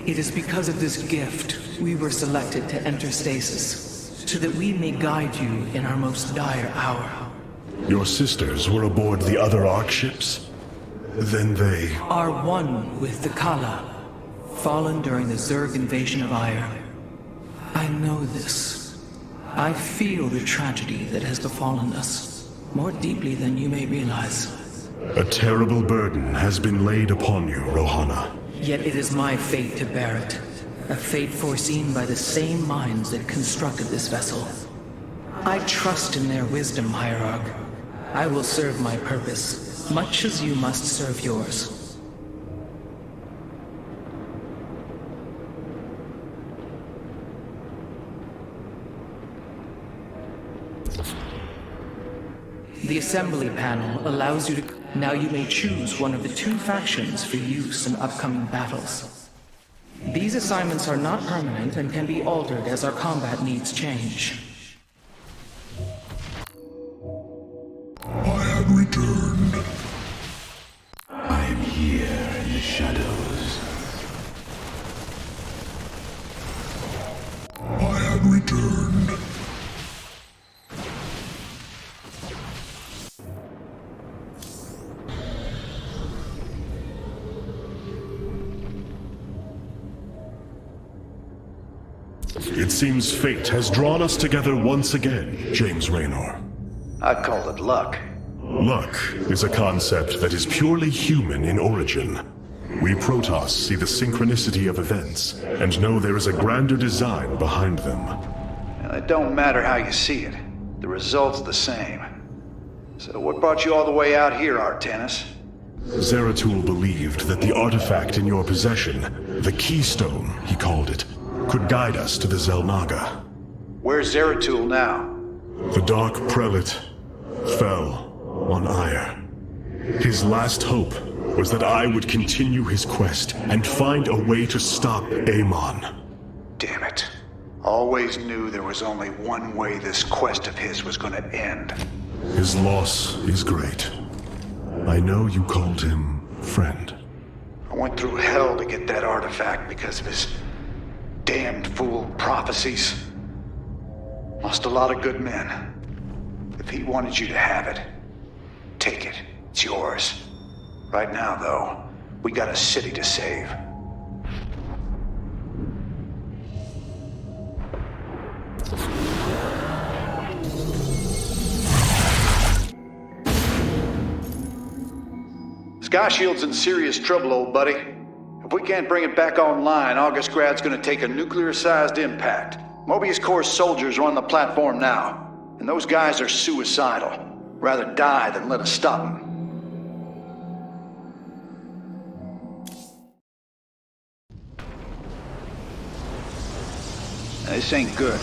It is because of this gift we were selected to enter stasis, so that we may guide you in our most dire hour. Your sisters were aboard the other Ark ships? Then they are one with the Kala, fallen during the Zerg invasion of Ire. I know this. I feel the tragedy that has befallen us, more deeply than you may realize. A terrible burden has been laid upon you, Rohana. Yet it is my fate to bear it. A fate foreseen by the same minds that constructed this vessel. I trust in their wisdom, Hierarch. I will serve my purpose, much as you must serve yours. The assembly panel allows you to... Now you may choose one of the two factions for use in upcoming battles. These assignments are not permanent and can be altered as our combat needs change. I have returned. I am here in the shadows. I have returned. It seems fate has drawn us together once again, James Raynor. I'd call it luck. Luck is a concept that is purely human in origin. We Protoss see the synchronicity of events, and know there is a grander design behind them. It don't matter how you see it. The result's the same. So what brought you all the way out here, Artanis? Zeratul believed that the artifact in your possession, the Keystone, he called it, could guide us to the Xel'Naga. Where's Zeratul now? The Dark Prelate fell on Ire. His last hope was that I would continue his quest and find a way to stop Amon. Damn it. Always knew there was only one way this quest of his was gonna end. His loss is great. I know you called him friend. I went through hell to get that artifact because of his damned fool prophecies. Lost a lot of good men. If he wanted you to have it, take it. It's yours. Right now, though, we got a city to save. Sky Shield's in serious trouble, old buddy. If we can't bring it back online, Augustgrad's gonna take a nuclear-sized impact. Mobius Corps soldiers are on the platform now, and those guys are suicidal. Rather die than let us stop them. This ain't good.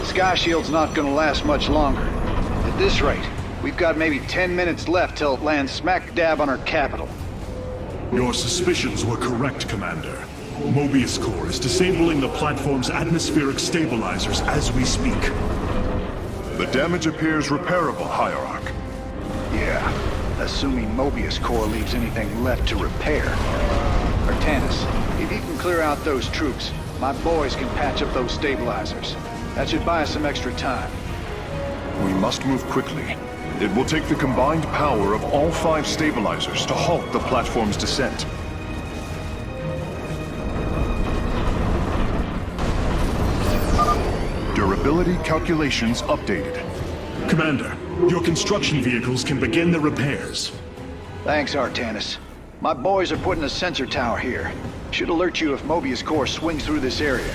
Sky Shield's not gonna last much longer. At this rate, we've got maybe 10 minutes left till it lands smack dab on our capital. Your suspicions were correct, Commander. Mobius Corps is disabling the platform's atmospheric stabilizers as we speak. The damage appears repairable, Hierarch. Yeah, assuming Mobius Corps leaves anything left to repair. Artanis, if you can clear out those troops, my boys can patch up those stabilizers. That should buy us some extra time. We must move quickly. It will take the combined power of all 5 stabilizers to halt the platform's descent. Durability calculations updated. Commander, your construction vehicles can begin the repairs. Thanks, Artanis. My boys are putting a sensor tower here. Should alert you if Mobius Corps swings through this area.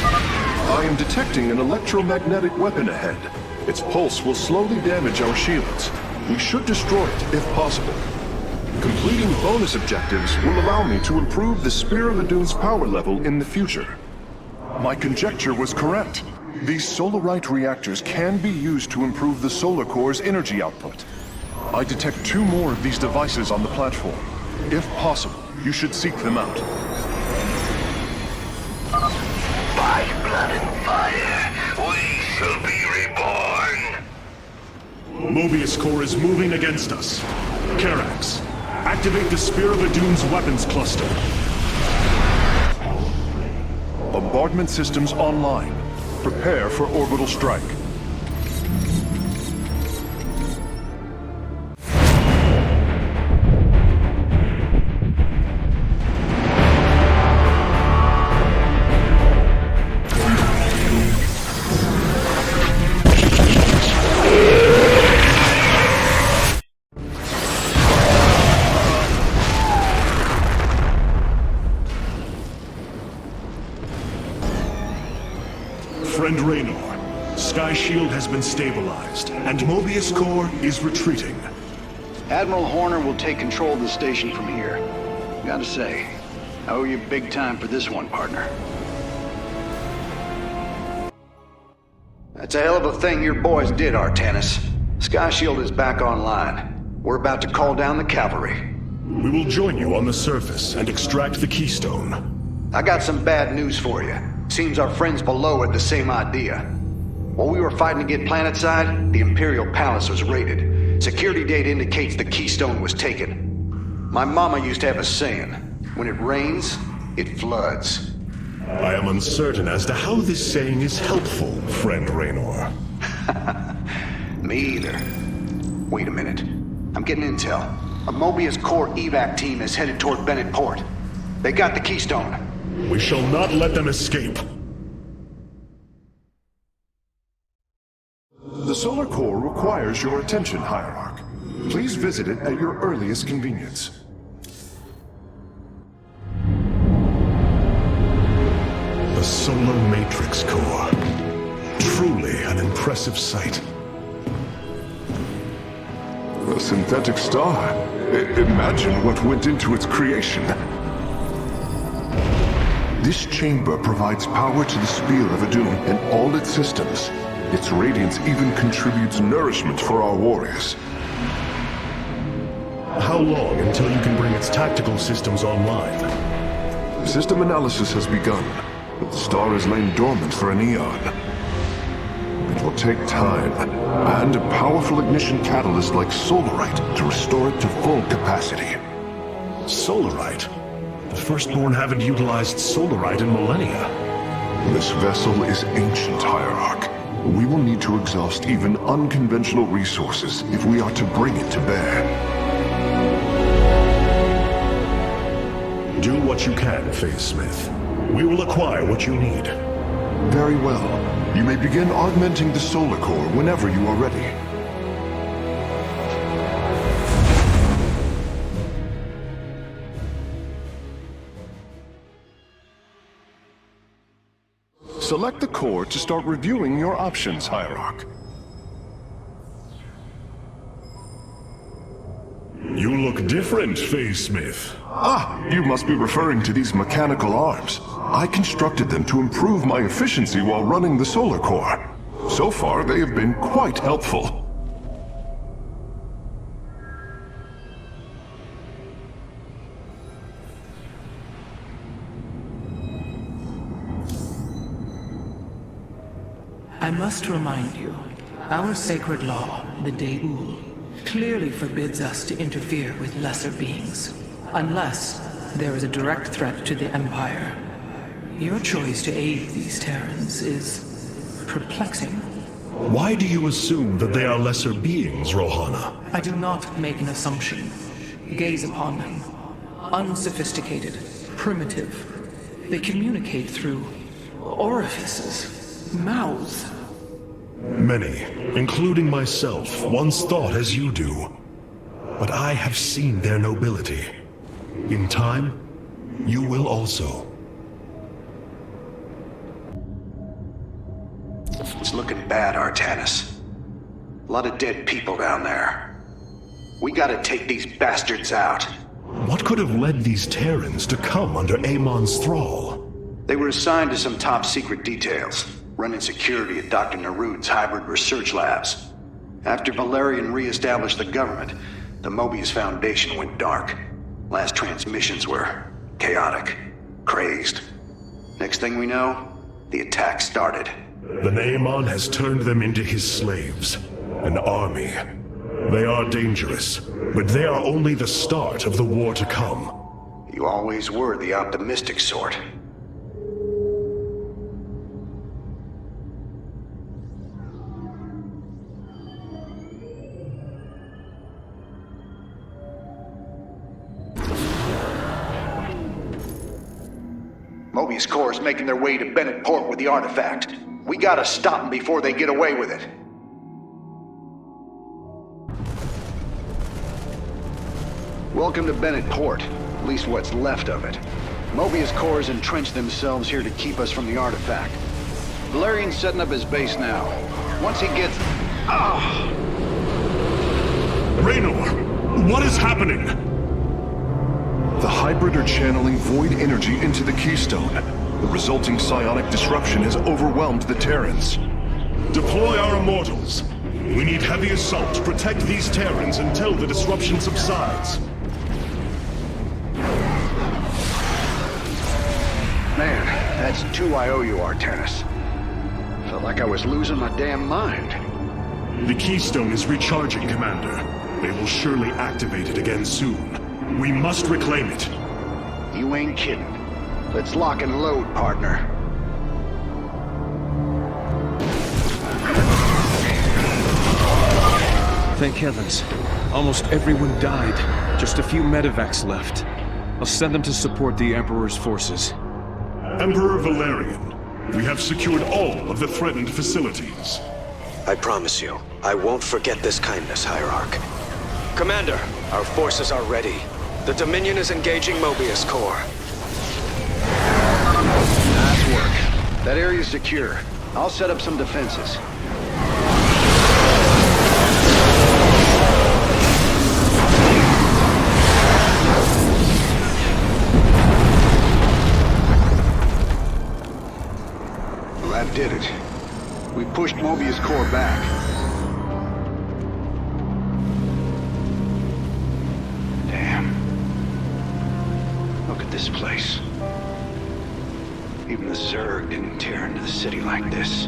I am detecting an electromagnetic weapon ahead. Its pulse will slowly damage our shields. We should destroy it if possible. Completing bonus objectives will allow me to improve the Spear of Adune's power level in the future. My conjecture was correct. These Solarite reactors can be used to improve the Solar Core's energy output. I detect 2 more of these devices on the platform. If possible, you should seek them out. By blood and fire, we shall be reborn! Mobius Corps is moving against us. Karax, activate the Spear of Adune's weapons cluster. Bombardment systems online. Prepare for orbital strike. Friend Raynor, Sky Shield has been stabilized, and Mobius Corps is retreating. Admiral Horner will take control of the station from here. Gotta say, I owe you big time for this one, partner. That's a hell of a thing your boys did, Artanis. Sky Shield is back online. We're about to call down the cavalry. We will join you on the surface and extract the Keystone. I got some bad news for you. Seems our friends below had the same idea. While we were fighting to get planetside, the Imperial Palace was raided. Security data indicates the Keystone was taken. My mama used to have a saying, when it rains, it floods. I am uncertain as to how this saying is helpful, Friend Raynor. Me either. Wait a minute. I'm getting intel. A Mobius Corps evac team is headed toward Bennett Port. They got the Keystone. We shall not let them escape. The Solar Core requires your attention, Hierarch. Please visit it at your earliest convenience. The Solar Matrix Core. Truly an impressive sight. A synthetic star. Imagine what went into its creation. This chamber provides power to the Spear of Adun and all its systems. Its radiance even contributes nourishment for our warriors. How long until you can bring its tactical systems online? System analysis has begun, but the star has lain dormant for an eon. It will take time, and a powerful ignition catalyst like Solarite to restore it to full capacity. Solarite? The Firstborn haven't utilized Solarite in millennia. This vessel is ancient, Hierarch. We will need to exhaust even unconventional resources if we are to bring it to bear. Do what you can, Phase Smith. We will acquire what you need. Very well. You may begin augmenting the solar core whenever you are ready. Select the core to start reviewing your options, Hierarch. You look different, Phase Smith. Ah, you must be referring to these mechanical arms. I constructed them to improve my efficiency while running the solar core. So far, they have been quite helpful. I must remind you, our sacred law, the Deul, clearly forbids us to interfere with lesser beings, unless there is a direct threat to the Empire. Your choice to aid these Terrans is perplexing. Why do you assume that they are lesser beings, Rohana? I do not make an assumption. Gaze upon them. Unsophisticated, primitive. They communicate through orifices, mouths. Many, including myself, once thought as you do. But I have seen their nobility. In time, you will also. It's looking bad, Artanis. A lot of dead people down there. We gotta take these bastards out. What could have led these Terrans to come under Amon's thrall? They were assigned to some top-secret details, running security at Dr. Narud's hybrid research labs. After Valerian re-established the government, the Mobius Foundation went dark. Last transmissions were chaotic, crazed. Next thing we know, the attack started. Then Amon has turned them into his slaves, an army. They are dangerous, but they are only the start of the war to come. You always were the optimistic sort. Mobius Corps is making their way to Bennett Port with the artifact. We gotta stop them before they get away with it. Welcome to Bennett Port, at least what's left of it. Mobius Corps has entrenched themselves here to keep us from the artifact. Valerian's setting up his base now. Once he gets... Raynor, what is happening? The hybrid are channeling void energy into the Keystone. The resulting psionic disruption has overwhelmed the Terrans. Deploy our immortals. We need heavy assault to protect these Terrans until the disruption subsides. Man, that's 2 I owe you, Artanis. Felt like I was losing my damn mind. The Keystone is recharging, Commander. They will surely activate it again soon. We must reclaim it. You ain't kidding. Let's lock and load, partner. Thank heavens. Almost everyone died. Just a few medevacs left. I'll send them to support the Emperor's forces. Emperor Valerian, we have secured all of the threatened facilities. I promise you, I won't forget this kindness, Hierarch. Commander, our forces are ready. The Dominion is engaging Mobius Corps. Nice work. That area's secure. I'll set up some defenses. did it. We pushed Mobius core back. Damn. Look at this place. Even the Zerg didn't tear into the city like this.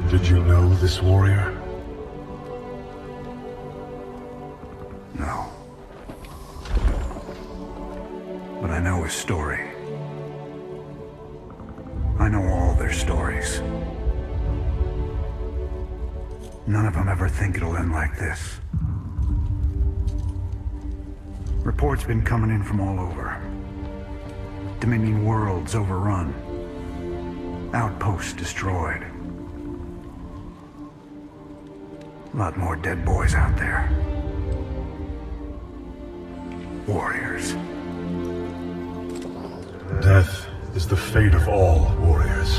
Did you know this warrior? No. But I know his story. I know all their stories. None of them ever think it'll end like this. Reports been coming in from all over. Dominion worlds overrun. Outposts destroyed. A lot more dead boys out there. Warriors. Death is the fate of all warriors.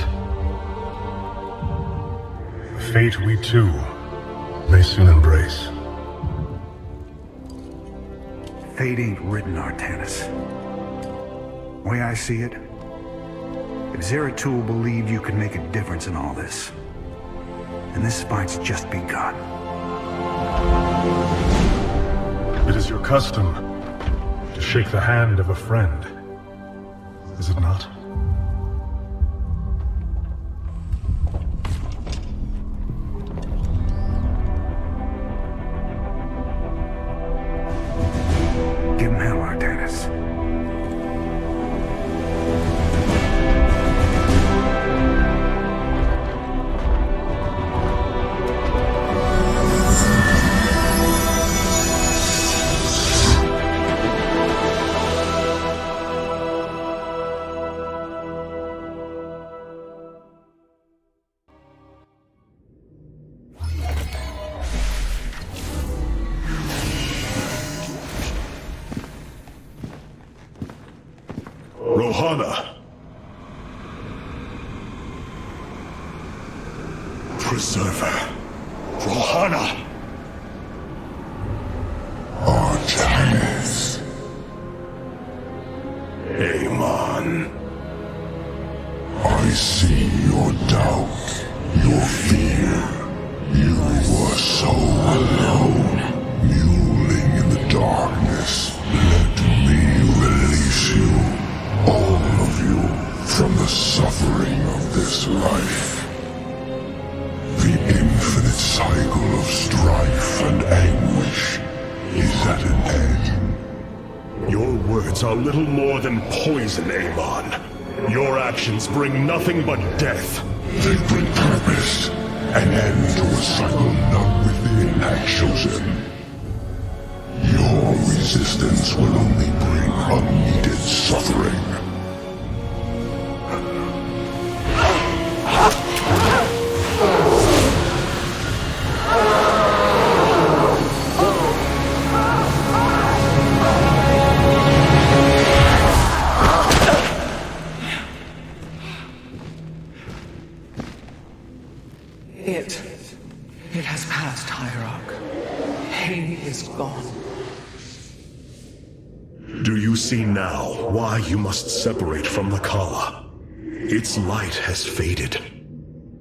A fate we too may soon embrace. Fate ain't written, Artanis. Way I see it, if Zeratul believed you could make a difference in all this, and this fight's just begun. It is your custom to shake the hand of a friend, is it not? Give him hell, Artanis. Rohana! Preserver! Rohana! Artanis. Amon. I see your doubt, your fear. You were so alone, mewling in the darkness. Let me release you, all of you, from the suffering of this life. The infinite cycle of strife and anguish is at an end. Your words are little more than poison, Amon. Your actions bring nothing but death. They bring purpose, an end to a cycle none within had chosen. Your resistance will only bring unneeded suffering. It has passed, Hierarch. Pain is gone. see now why you must separate from the Kala. Its light has faded.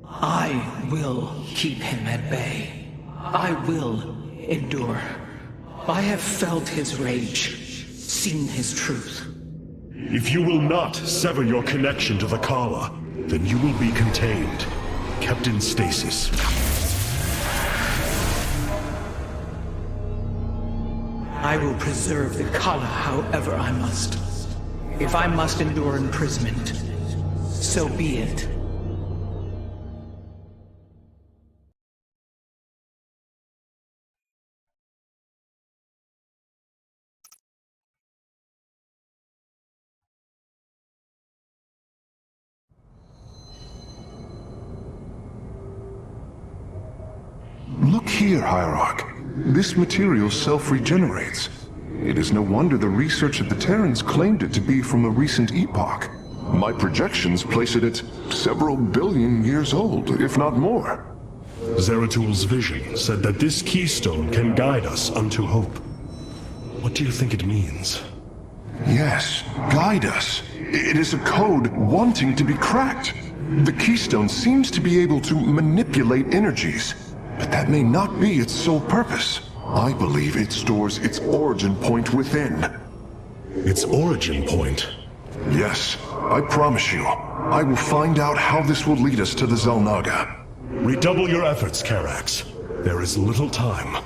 I will keep him at bay. I will endure. I have felt his rage, seen his truth. If you will not sever your connection to the Kala, then you will be contained, kept in stasis. I will preserve the Kala however I must. If I must endure imprisonment, so be it. Look here, Hierarch. This material self-regenerates. It is no wonder the research of the Terrans claimed it to be from a recent epoch. My projections place it at several billion years old, if not more. Zeratul's vision said that this keystone can guide us unto hope. What do you think it means? Yes, guide us. It is a code wanting to be cracked. The keystone seems to be able to manipulate energies, but that may not be its sole purpose. I believe it stores its origin point within. Its origin point? Yes, I promise you. I will find out how this will lead us to the Xel'Naga. Redouble your efforts, Karax. There is little time.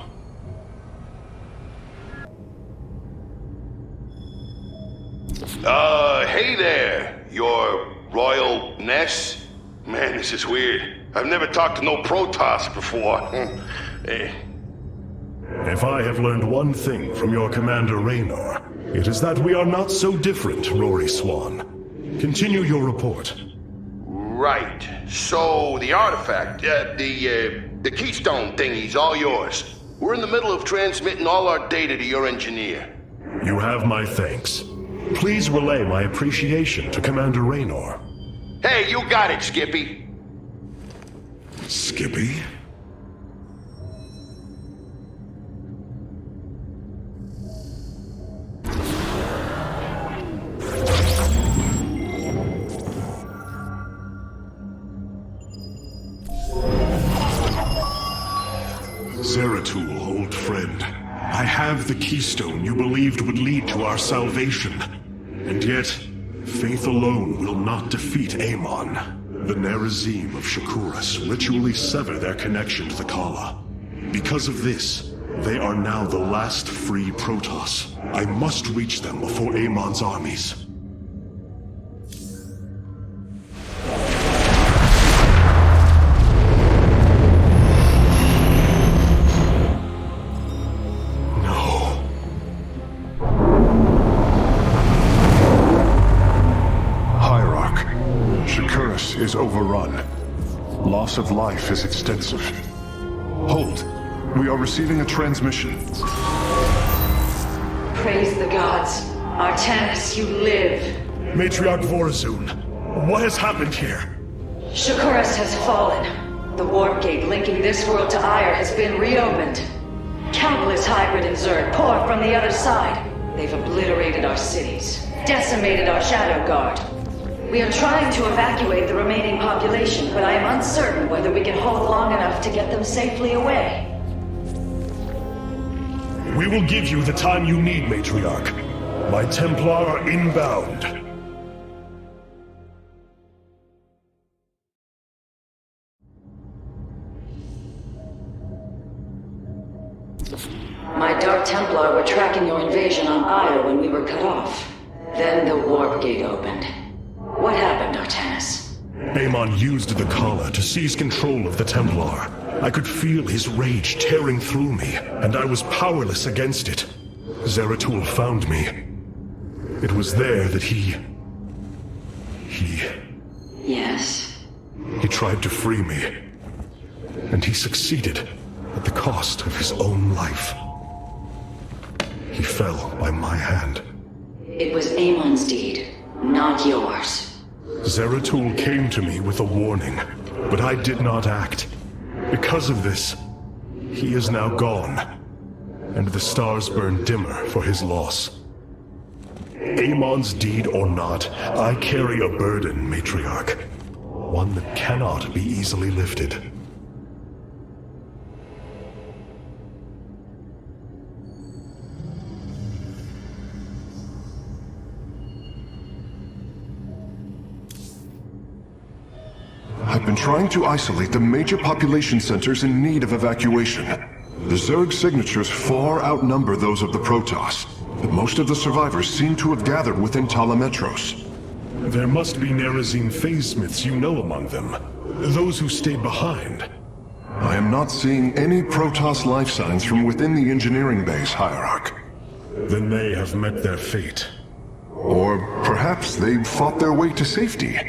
Hey there, your Royal Ness? Man, this is weird. I've never talked to no Protoss before. If I have learned one thing from your Commander Raynor, it is that we are not so different, Rory Swan. Continue your report. Right. So, the artifact, the keystone thingy's all yours. We're in the middle of transmitting all our data to your engineer. You have my thanks. Please relay my appreciation to Commander Raynor. Hey, you got it, Skippy. Skippy? Zeratul, old friend. I have the keystone you believed would lead to our salvation. And yet, faith alone will not defeat Amon. The Nerazim of Shakuras ritually sever their connection to the Kala. Because of this, they are now the last free Protoss. I must reach them before Amon's armies. Is overrun. Loss of life is extensive. Hold. We are receiving a transmission. Praise the gods. Artanis, you live. Matriarch Vorazun, what has happened here? Shakuras has fallen. The warp gate linking this world to Ire has been reopened. Countless hybrid and Zerg pour from the other side. They've obliterated our cities, decimated our Shadow Guard. We are trying to evacuate the remaining population, but I am uncertain whether we can hold long enough to get them safely away. We will give you the time you need, Matriarch. My Templar are inbound. My Dark Templar were tracking your invasion on Ire when we were cut off. Then the warp gate opened. What happened, Artanis? Amon used the Kala to seize control of the Templar. I could feel his rage tearing through me, and I was powerless against it. Zeratul found me. It was there that he... Yes? He tried to free me. And he succeeded, at the cost of his own life. He fell by my hand. It was Amon's deed, not yours. Zeratul came to me with a warning, but I did not act. Because of this, he is now gone, and the stars burn dimmer for his loss. Amon's deed or not, I carry a burden, Matriarch. One that cannot be easily lifted. I've been trying to isolate the major population centers in need of evacuation. The Zerg signatures far outnumber those of the Protoss, but most of the survivors seem to have gathered within Talametros. There must be Nerazine phase-smiths you know among them. Those who stayed behind. I am not seeing any Protoss life signs from within the engineering base, Hierarch. Then they have met their fate. Or perhaps they fought their way to safety.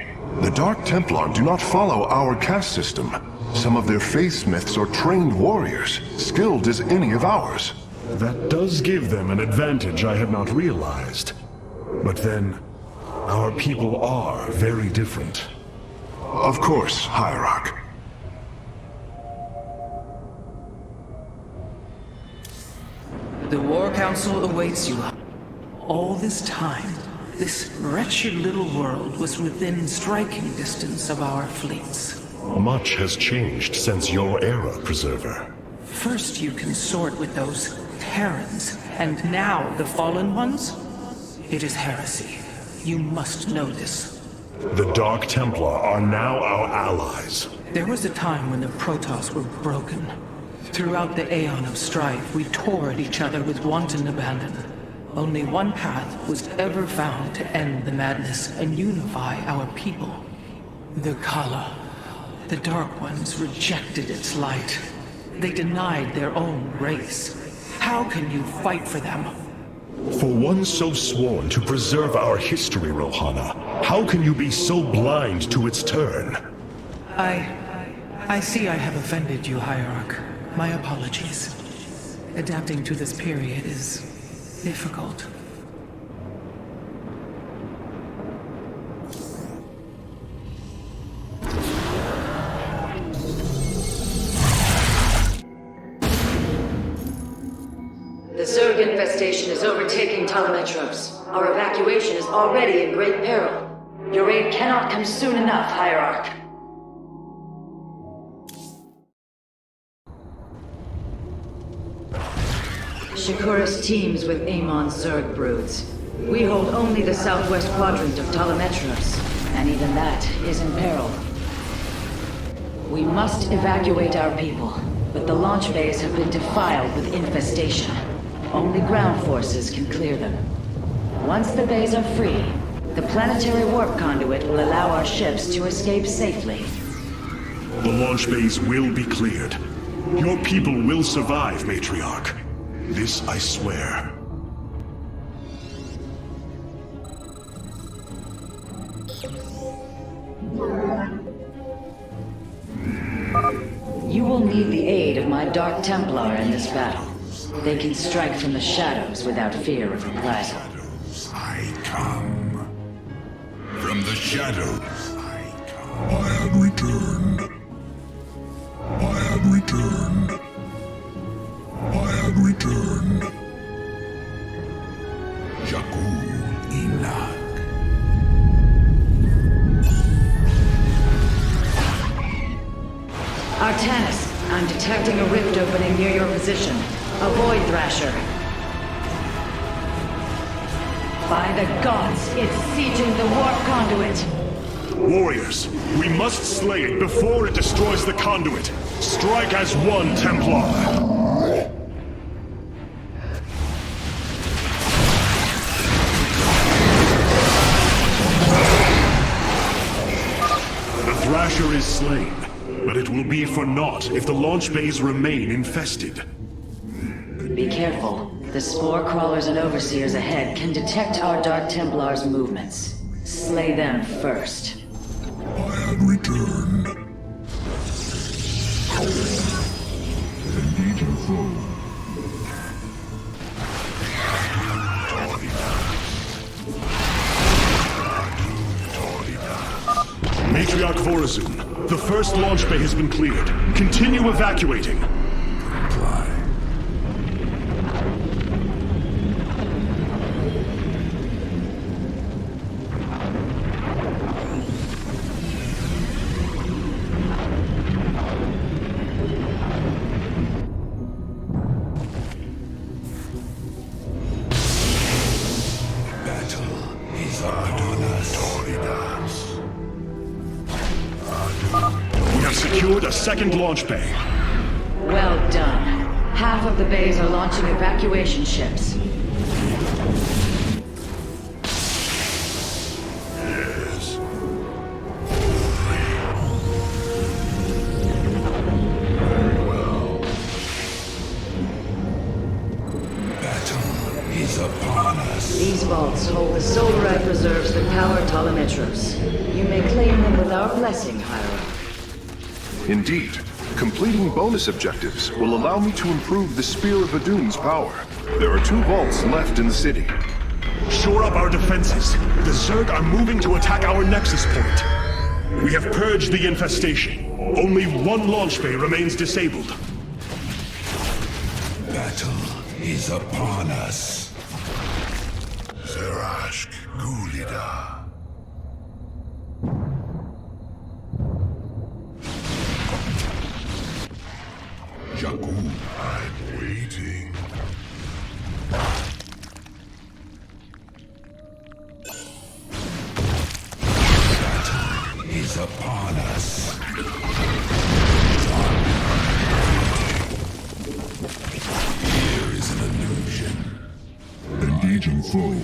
The Dark Templar do not follow our caste system. Some of their phase-smiths are trained warriors, skilled as any of ours. That does give them an advantage I had not realized. But then, our people are very different. Of course, Hierarch. The War Council awaits you. All this time, this wretched little world was within striking distance of our fleets. Much has changed since your era, Preserver. First you consort with those Terrans, and now the Fallen Ones? It is heresy. You must know this. The Dark Templar are now our allies. There was a time when the Protoss were broken. Throughout the Aeon of Strife, we tore at each other with wanton abandon. Only one path was ever found to end the madness and unify our people. The Kala. The Dark Ones rejected its light. They denied their own race. How can you fight for them? For one so sworn to preserve our history, Rohana, how can you be so blind to its turn? I see I have offended you, Hierarch. My apologies. Adapting to this period is difficult. The Zerg infestation is overtaking Talametros. Our evacuation is already in great peril. Your aid cannot come soon enough, Hierarch. Shakuras teams with Amon's Zerg broods. We hold only the southwest quadrant of Talametros, and even that is in peril. We must evacuate our people, but the launch bays have been defiled with infestation. Only ground forces can clear them. Once the bays are free, the planetary warp conduit will allow our ships to escape safely. The launch bays will be cleared. Your people will survive, Matriarch. This I swear. You will need the aid of my Dark Templar in this battle. They can strike from the shadows without fear of reprisal. I come. From the shadows, I come. I have returned. I have returned. I have returned. Jakul Inak. Artanis, I'm detecting a rift opening near your position. Avoid Thrasher. By the gods, it's sieging the warp conduit. Warriors, we must slay it before it destroys the conduit. Strike as one, Templar. The Thrasher is slain, but it will be for naught if the launch bays remain infested. Be careful. The spore crawlers and overseers ahead can detect our Dark Templar's movements. Slay them first. I have returned. Matriarch Vorazun, the first launch bay has been cleared. Continue evacuating. is upon us. We have secured a second launch bay. Well done. Half of the bays are launching evacuation ships. Yes. Very well. Battle is upon us. These vaults hold the solarite reserves that power Telemetros. You may claim them with our blessing, Hierarch. Indeed. Completing bonus objectives will allow me to improve the Spear of Adun's power. There are 2 vaults left in the city. Shore up our defenses. The Zerg are moving to attack our nexus point. We have purged the infestation. Only 1 launch bay remains disabled. Battle is upon us. Zerashk Gulida. Jakku, I'm waiting. Battle is upon us. Here is an illusion. Engaging foe.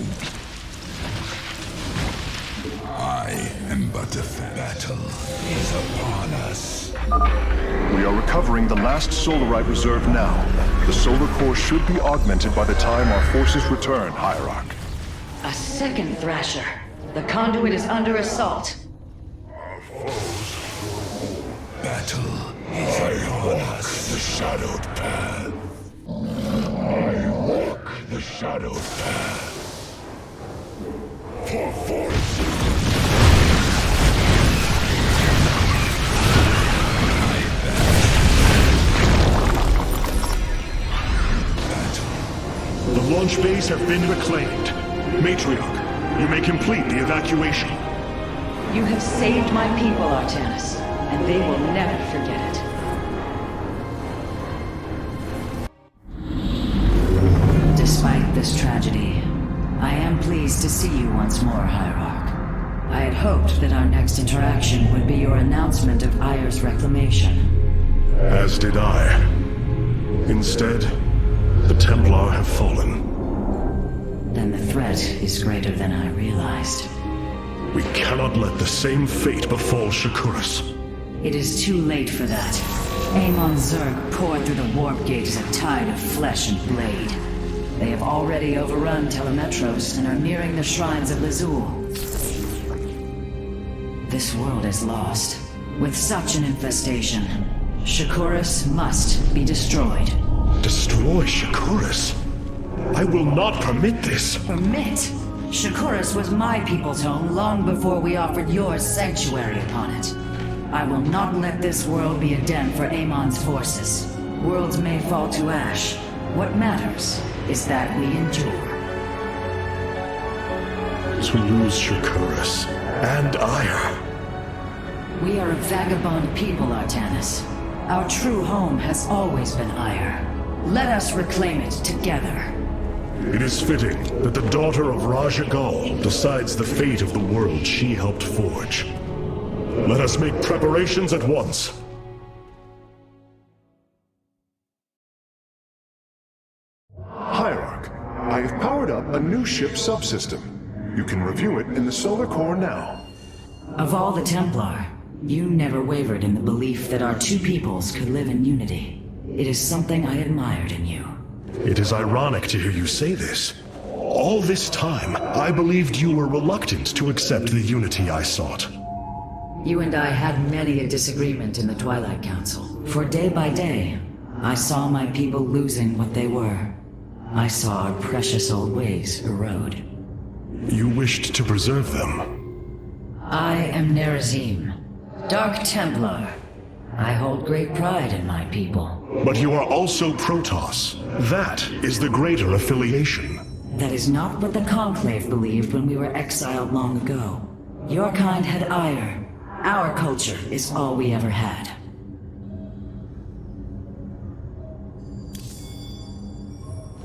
I am but a battle is upon us. We are recovering the last Solarite reserve now. The solar core should be augmented by the time our forces return, Hierarch. A second Thrasher. The conduit is under assault. Our foes. Battle is upon us. The shadowed path. I walk the shadowed path. For force. The launch bays have been reclaimed. Matriarch, you may complete the evacuation. You have saved my people, Artanis, and they will never forget it. Despite this tragedy, I am pleased to see you once more, Hierarch. I had hoped that our next interaction would be your announcement of Ayer's reclamation. As did I. Instead, the Templar have fallen. Then the threat is greater than I realized. We cannot let the same fate befall Shakuras. It is too late for that. Amon Zerg poured through the warp gate as a tide of flesh and blade. They have already overrun Telemetros and are nearing the shrines of Lazul. This world is lost. With such an infestation, Shakuras must be destroyed. Destroy Shakuras? I will not permit this. Permit? Shakuras was my people's home long before we offered yours sanctuary upon it. I will not let this world be a den for Amon's forces. Worlds may fall to ash. What matters is that we endure. To lose Shakuras and Ayer. We are a vagabond people, Artanis. Our true home has always been Ayer. Let us reclaim it together. It is fitting that the daughter of Raja Gal decides the fate of the world she helped forge. Let us make preparations at once. Hierarch, I have powered up a new ship subsystem. You can review it in the solar core now. Of all the Templar, you never wavered in the belief that our two peoples could live in unity. It is something I admired in you. It is ironic to hear you say this. All this time, I believed you were reluctant to accept the unity I sought. You and I had many a disagreement in the Twilight Council. For day by day, I saw my people losing what they were. I saw our precious old ways erode. You wished to preserve them. I am Nerazim, Dark Templar. I hold great pride in my people. But you are also Protoss. That is the greater affiliation. That is not what the Conclave believed when we were exiled long ago. Your kind had ire. Our culture is all we ever had.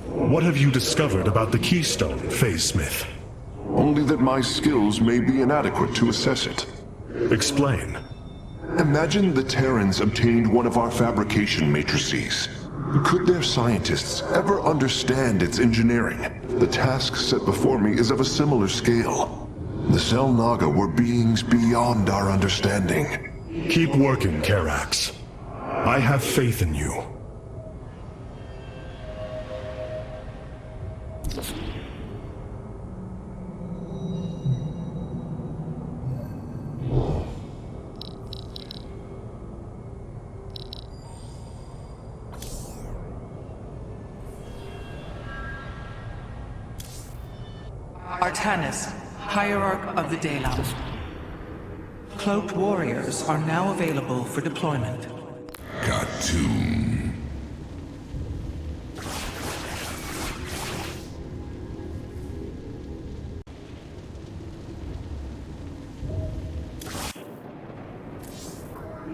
What have you discovered about the Keystone, Phase Smith? only that my skills may be inadequate to assess it. Explain. Imagine the Terrans obtained one of our fabrication matrices. Could their scientists ever understand its engineering? The task set before me is of a similar scale. The Xel'Naga were beings beyond our understanding. Keep working, Karax. I have faith in you. Artanis, Hierarch of the Daylight. Cloaked warriors are now available for deployment. Khartoum.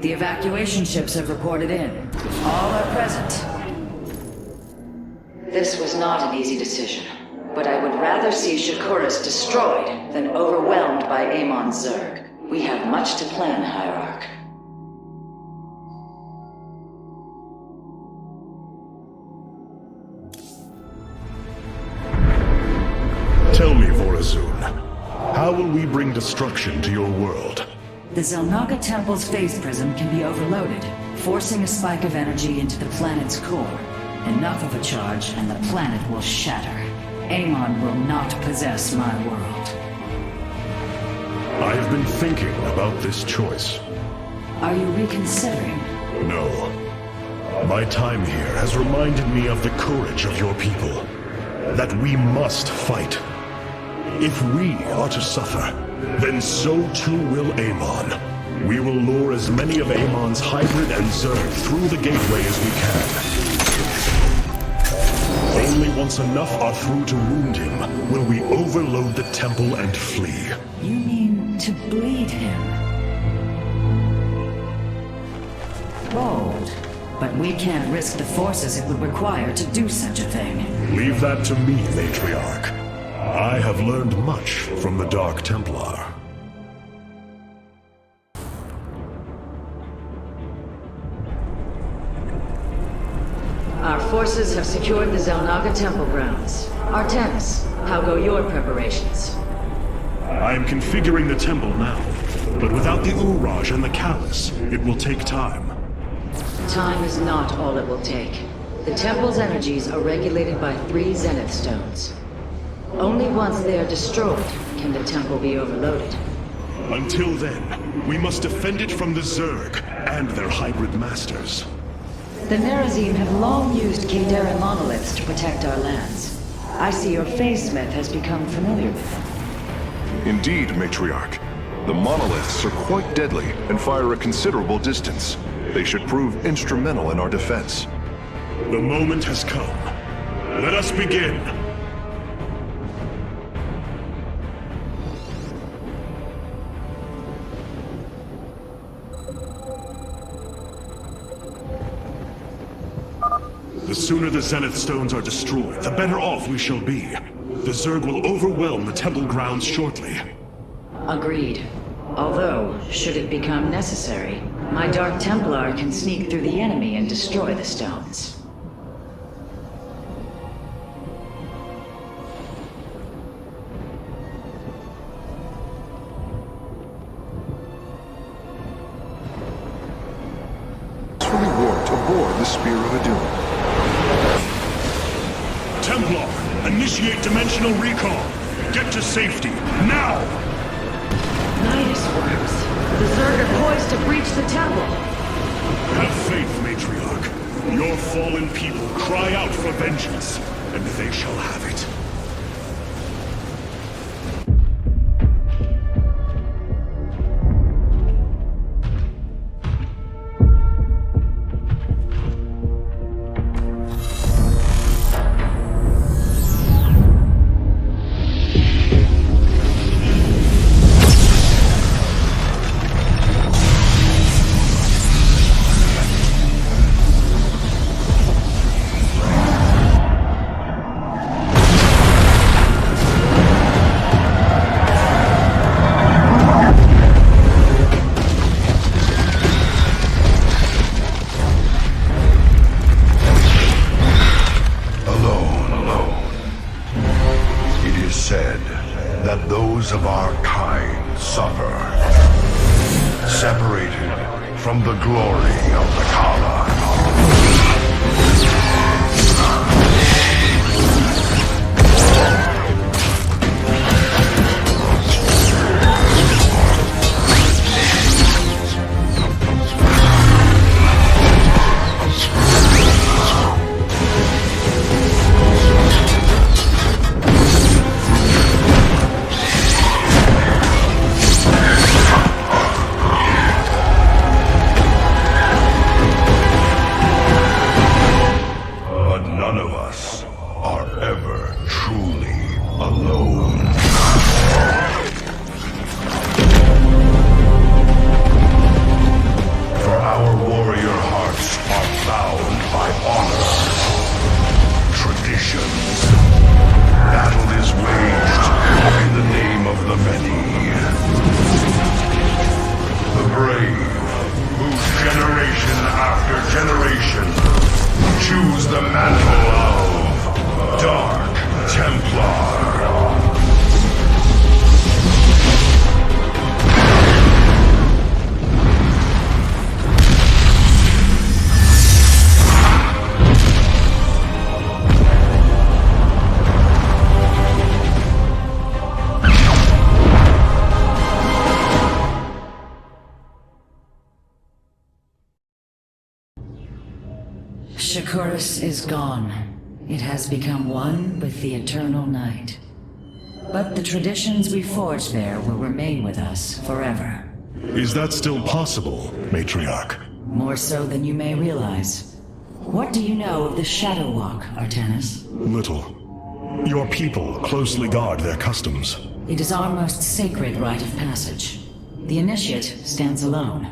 The evacuation ships have reported in. All are present. This was not an easy decision, but I would rather see Shakuras destroyed than overwhelmed by Amon Zerg. We have much to plan, Hierarch. Tell me, Vorazun, how will we bring destruction to your world? The Xel'Naga Temple's phase prism can be overloaded, forcing a spike of energy into the planet's core. Enough of a charge and the planet will shatter. Amon will not possess my world. I have been thinking about this choice. Are you reconsidering? No. My time here has reminded me of the courage of your people. That we must fight. If we are to suffer, then so too will Amon. We will lure as many of Amon's hybrid and Zerg through the gateway as we can. Only once enough are through to wound him will we overload the temple and flee. You mean to bleed him? Bold. But we can't risk the forces it would require to do such a thing. Leave that to me, Matriarch. I have learned much from the Dark Templar. Our forces have secured the Xel'Naga Temple grounds. Artanis, how go your preparations? I am configuring the temple now, but without the Uraj and the Callus, it will take time. Time is not all it will take. The temple's energies are regulated by 3 Zenith Stones. Only once they are destroyed can the temple be overloaded. Until then, we must defend it from the Zerg and their hybrid masters. The Nerazim have long used Kadaran monoliths to protect our lands. I see your Phasesmith has become familiar with them. Indeed, Matriarch. The monoliths are quite deadly and fire a considerable distance. They should prove instrumental in our defense. The moment has come. Let us begin! The sooner the Zenith Stones are destroyed, the better off we shall be. The Zerg will overwhelm the temple grounds shortly. Agreed. Although, should it become necessary, my Dark Templar can sneak through the enemy and destroy the stones. Fully warped aboard the Spear of Adun. Templar, initiate dimensional recall. Get to safety, now! Nidus worms. The Zerg are poised to breach the temple. Have faith, Matriarch. Your fallen people cry out for vengeance, and they shall have it. those of our kind suffer, separated from the glory of the Kala. Shakuris is gone. It has become one with the eternal night. But the traditions we forged there will remain with us forever. Is that still possible, Matriarch? More so than you may realize. What do you know of the Shadow Walk, Artanis? Little. Your people closely guard their customs. It is our most sacred rite of passage. The Initiate stands alone.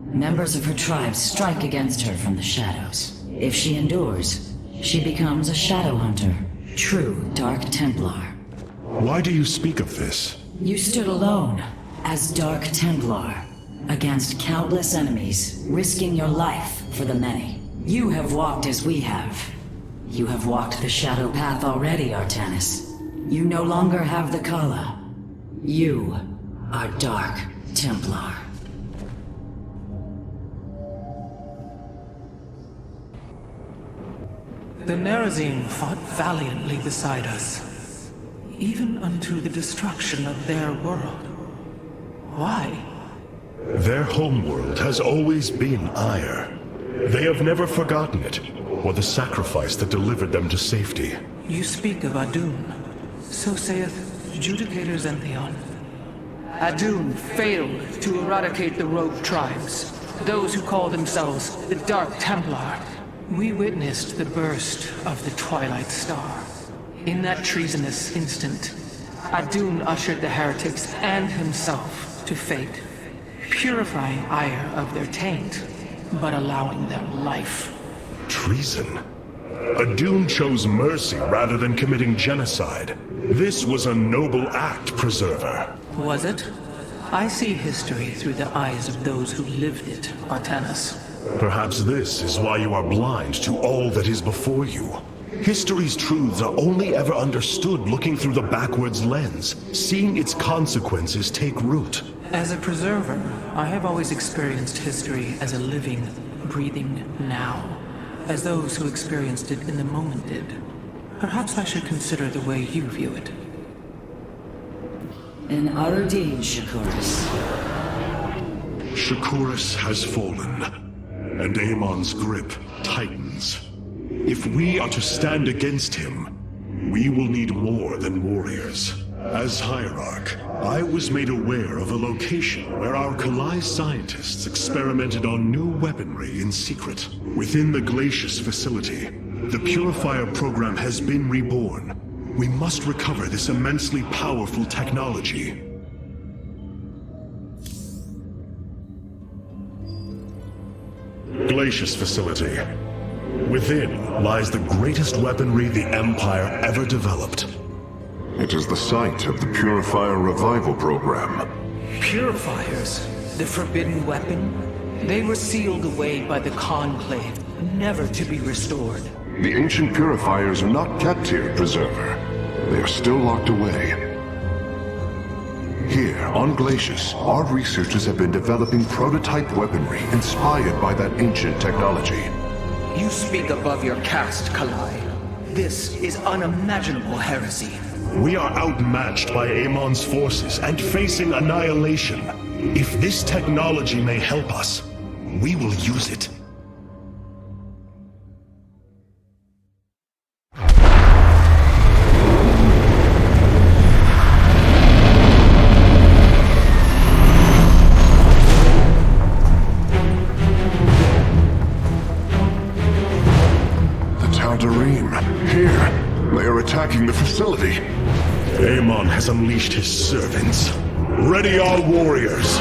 Members of her tribe strike against her from the shadows. If she endures, she becomes a Shadow Hunter, true Dark Templar. Why do you speak of this? You stood alone, as Dark Templar, against countless enemies, risking your life for the many. You have walked as we have. You have walked the Shadow Path already, Artanis. You no longer have the Kala. You are Dark Templar. The Nerazim fought valiantly beside us, even unto the destruction of their world. Why? Their homeworld has always been Ire. They have never forgotten it, or the sacrifice that delivered them to safety. You speak of Adun. So saith Judicator Zentheon. Adun failed to eradicate the rogue tribes, those who call themselves the Dark Templar. We witnessed the burst of the Twilight Star. In that treasonous instant, Adun ushered the heretics and himself to fate, purifying Ire of their taint, but allowing them life. Treason? Adun chose mercy rather than committing genocide. This was a noble act, Preserver. Was it? I see history through the eyes of those who lived it, Artanis. Perhaps this is why you are blind to all that is before you. History's truths are only ever understood looking through the backwards lens, seeing its consequences take root. As a preserver, I have always experienced history as a living, breathing now, as those who experienced it in the moment did. Perhaps I should consider the way you view it. In Arudin, Shakuris. Shakuris has fallen, and Amon's grip tightens. If we are to stand against him, we will need more than warriors. As Hierarch, I was made aware of a location where our Kalai scientists experimented on new weaponry in secret. Within the Glacius facility, the Purifier program has been reborn. We must recover this immensely powerful technology. Glacius facility. Within lies the greatest weaponry the Empire ever developed. It is the site of the Purifier Revival Program. Purifiers? The forbidden weapon? They were sealed away by the Conclave, never to be restored. The ancient Purifiers are not kept here, Preserver. They are still locked away. Here, on Glacius, our researchers have been developing prototype weaponry inspired by that ancient technology. You speak above your caste, Kalai. This is unimaginable heresy. We are outmatched by Amon's forces and facing annihilation. If this technology may help us, we will use it. Here, they are attacking the facility. Amon has unleashed his servants. Ready our warriors!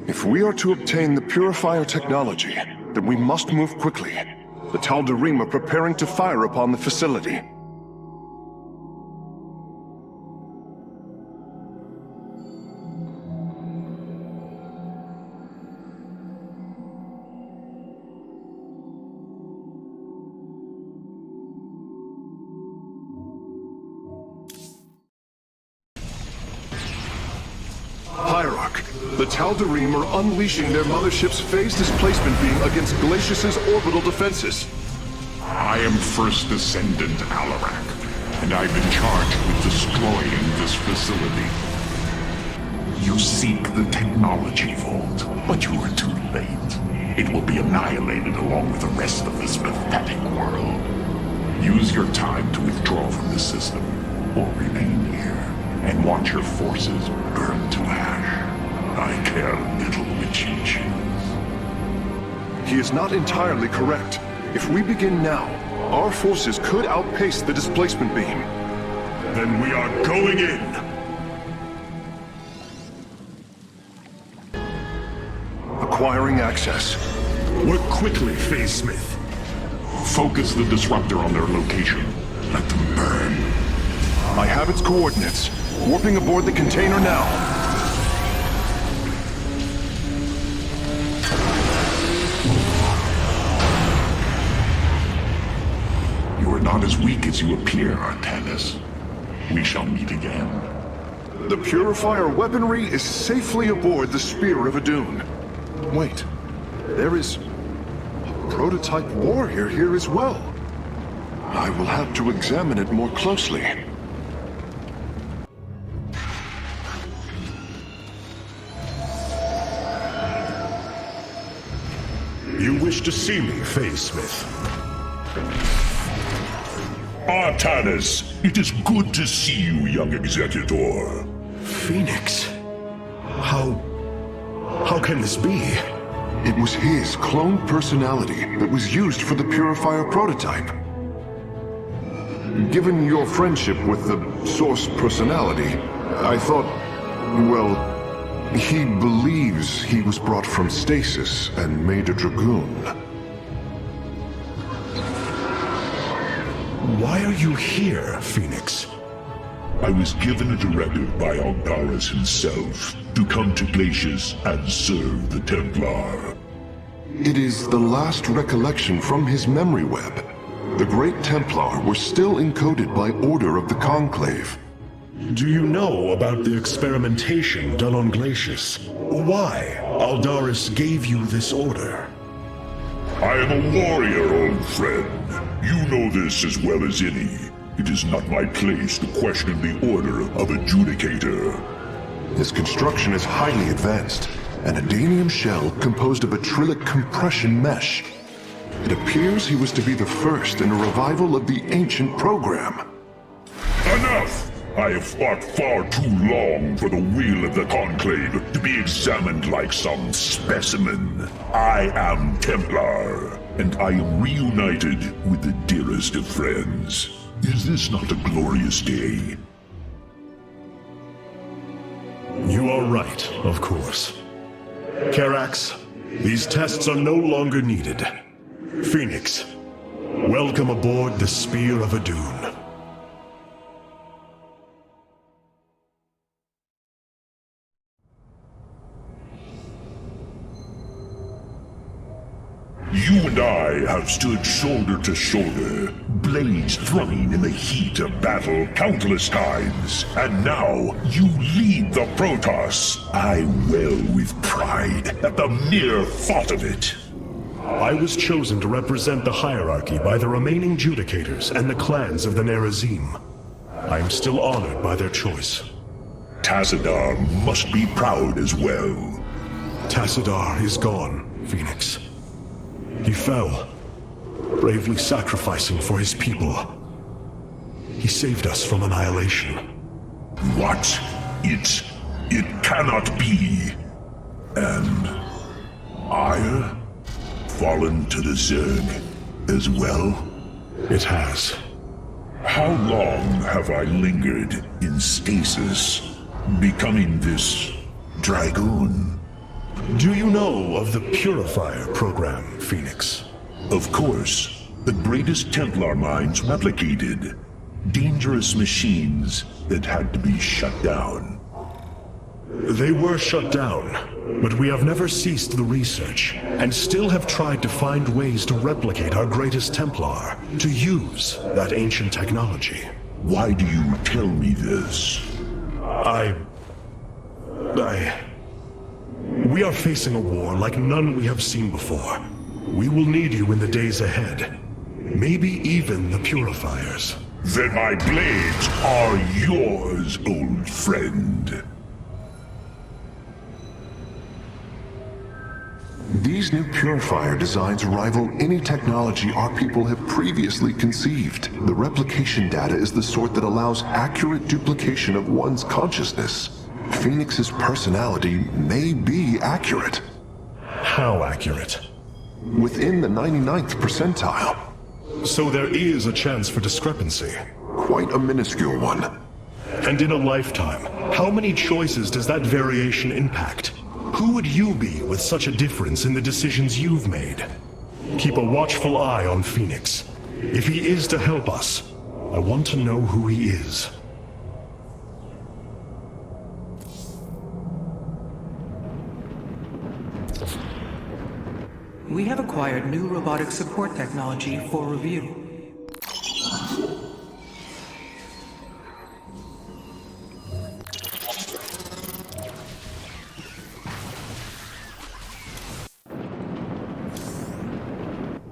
If we are to obtain the Purifier technology, then we must move quickly. The Tal'Darim are preparing to fire upon the facility. Hierarch, the Tal'Darim are unleashing their mothership's phase displacement beam against Glacius's orbital defenses. I am First Descendant Alarak, and I've been charged with destroying this facility. You seek the technology vault, but you are too late. It will be annihilated along with the rest of this pathetic world. Use your time to withdraw from the system, or remain here, and watch your forces burn to ash. I care little which you choose. He is not entirely correct. If we begin now, our forces could outpace the displacement beam. Then we are going in! Acquiring access. Work quickly, Phase Smith. Focus the disruptor on their location. Let them burn. I have its coordinates. Warping aboard the container now. You are not as weak as you appear, Artanis. We shall meet again. The Purifier weaponry is safely aboard the Spear of Adun. Wait, there is a prototype warrior here as well. I will have to examine it more closely. You wish to see me, Phase Smith? Artanis, it is good to see you, young Executor. Phoenix? How can this be? It was his cloned personality that was used for the Purifier prototype. Given your friendship with the Source personality, I thought, well, he believes he was brought from stasis and made a Dragoon. Why are you here, Phoenix? I was given a directive by Aldaris himself to come to Glacius and serve the Templar. It is the last recollection from his memory web. The Great Templar were still encoded by order of the Conclave. Do you know about the experimentation done on Glacius? Why Aldaris gave you this order? I am a warrior, old friend. You know this as well as any. It is not my place to question the order of Adjudicator. His construction is highly advanced, an Adanium shell composed of a trillic compression mesh. It appears he was to be the first in a revival of the ancient program. Enough! I have fought far too long for the will of the Conclave to be examined like some specimen. I am Templar, and I am reunited with the dearest of friends. Is this not a glorious day? You are right, of course. Karax, these tests are no longer needed. Phoenix, welcome aboard the Spear of Adun. You and I have stood shoulder to shoulder, blades thrumming in the heat of battle countless times. And now you lead the Protoss. I wail with pride at the mere thought of it. I was chosen to represent the hierarchy by the remaining Judicators and the clans of the Nerazim. I am still honored by their choice. Tassadar must be proud as well. Tassadar is gone, Phoenix. He fell, bravely sacrificing for his people. He saved us from annihilation. What? It cannot be. And Ire? Fallen to the Zerg as well? It has. How long have I lingered in stasis, becoming this Dragoon? Do you know of the Purifier program, Phoenix? Of course. The greatest Templar minds replicated. Dangerous machines that had to be shut down. They were shut down, but we have never ceased the research, and still have tried to find ways to replicate our greatest Templar, to use that ancient technology. Why do you tell me this? We are facing a war like none we have seen before. We will need you in the days ahead. Maybe even the Purifiers. Then my blades are yours, old friend. These new purifier designs rival any technology our people have previously conceived. The replication data is the sort that allows accurate duplication of one's consciousness. Phoenix's personality may be accurate. How accurate? Within the 99th percentile. So there is a chance for discrepancy. Quite a minuscule one. And in a lifetime, how many choices does that variation impact? Who would you be with such a difference in the decisions you've made? Keep a watchful eye on Phoenix. If he is to help us, I want to know who he is. We have acquired new robotic support technology for review.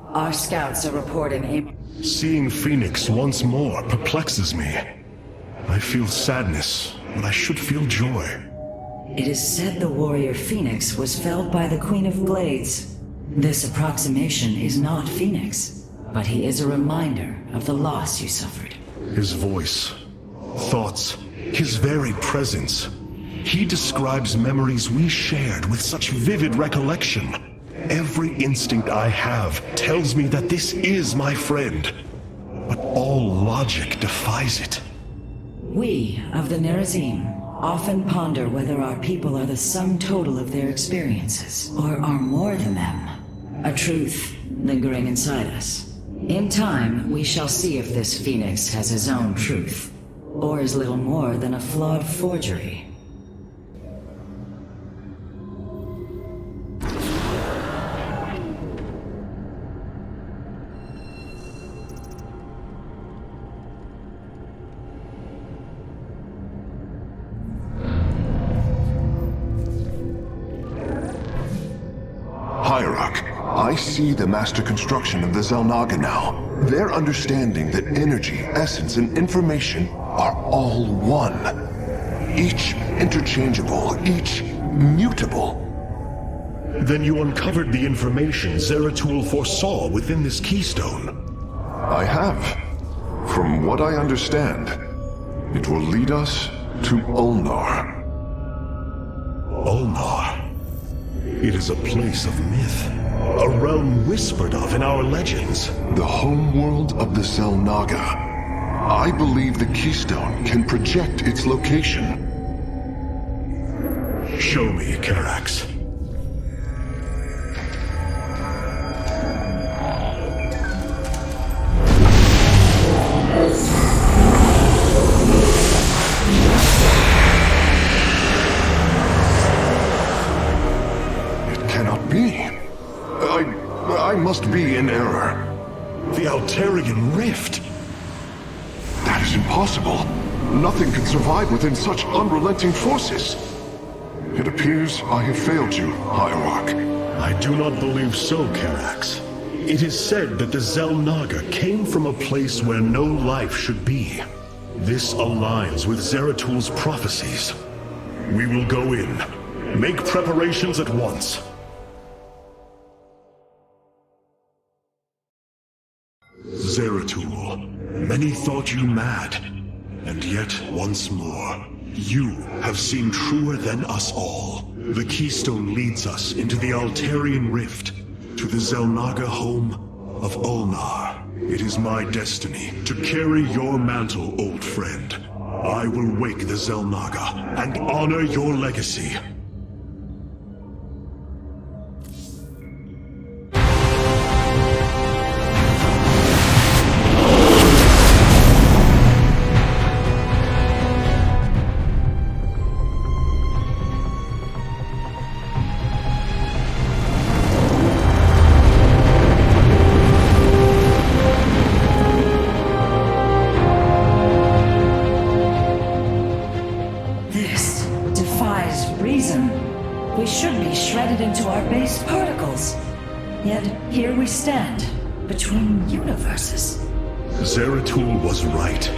Our scouts are reporting Seeing Phoenix once more perplexes me. I feel sadness, but I should feel joy. It is said the warrior Phoenix was felled by the Queen of Blades. This approximation is not Phoenix, but he is a reminder of the loss you suffered. His voice, thoughts, his very presence. He describes memories we shared with such vivid recollection. Every instinct I have tells me that this is my friend, but all logic defies it. We of the Nerazim often ponder whether our people are the sum total of their experiences, or are more than them. A truth lingering inside us. In time, we shall see if this Phoenix has his own truth, or is little more than a flawed forgery. Hierarch, I see the master construction of the Xel'Naga now. Their understanding that energy, essence, and information are all one. Each interchangeable, each mutable. Then you uncovered the information Zeratul foresaw within this keystone. I have. From what I understand, it will lead us to Ulnar. Ulnar. It is a place of myth. A realm whispered of in our legends. The homeworld of the Xel'Naga. I believe the keystone can project its location. Show me, Karax. It cannot be. I must be in error. The Altarian Rift! That is impossible. Nothing can survive within such unrelenting forces. It appears I have failed you, Hierarch. I do not believe so, Karax. It is said that the Xel'Naga came from a place where no life should be. This aligns with Zeratul's prophecies. We will go in. Make preparations at once. Zeratul, many thought you mad. And yet, once more, you have seemed truer than us all. The Keystone leads us into the Altarian Rift, to the Xel'Naga home of Ulnar. It is my destiny to carry your mantle, old friend. I will wake the Xel'Naga and honor your legacy. Between universes. Zeratul was right.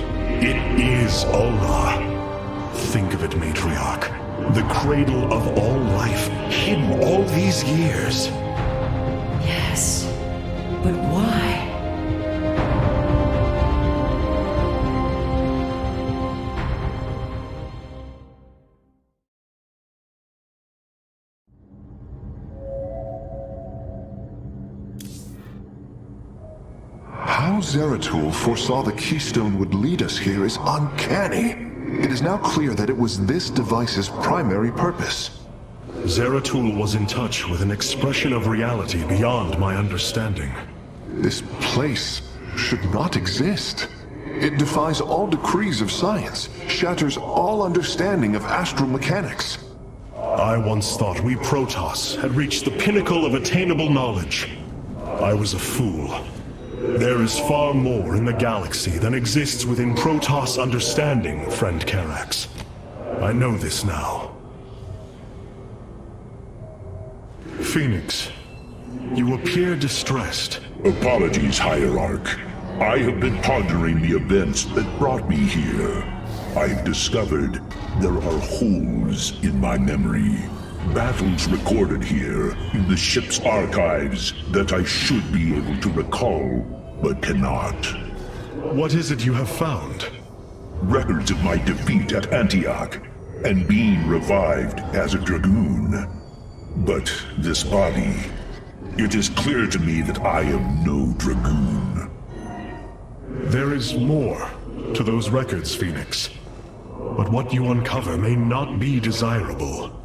It is Ulnar. Think of it, Matriarch. The cradle of all life, hidden all these years. Yes, but why? How Zeratul foresaw the Keystone would lead us here is uncanny. It is now clear that it was this device's primary purpose. Zeratul was in touch with an expression of reality beyond my understanding. This place should not exist. It defies all decrees of science, shatters all understanding of astral mechanics. I once thought we Protoss had reached the pinnacle of attainable knowledge. I was a fool. There is far more in the galaxy than exists within Protoss understanding, friend Karax. I know this now. Phoenix, you appear distressed. Apologies, Hierarch. I have been pondering the events that brought me here. I've discovered there are holes in my memory. Battles recorded here in the ship's archives that I should be able to recall, but cannot. What is it you have found? Records of my defeat at Antioch, and being revived as a Dragoon. But this body, it is clear to me that I am no Dragoon. There is more to those records, Phoenix. But what you uncover may not be desirable.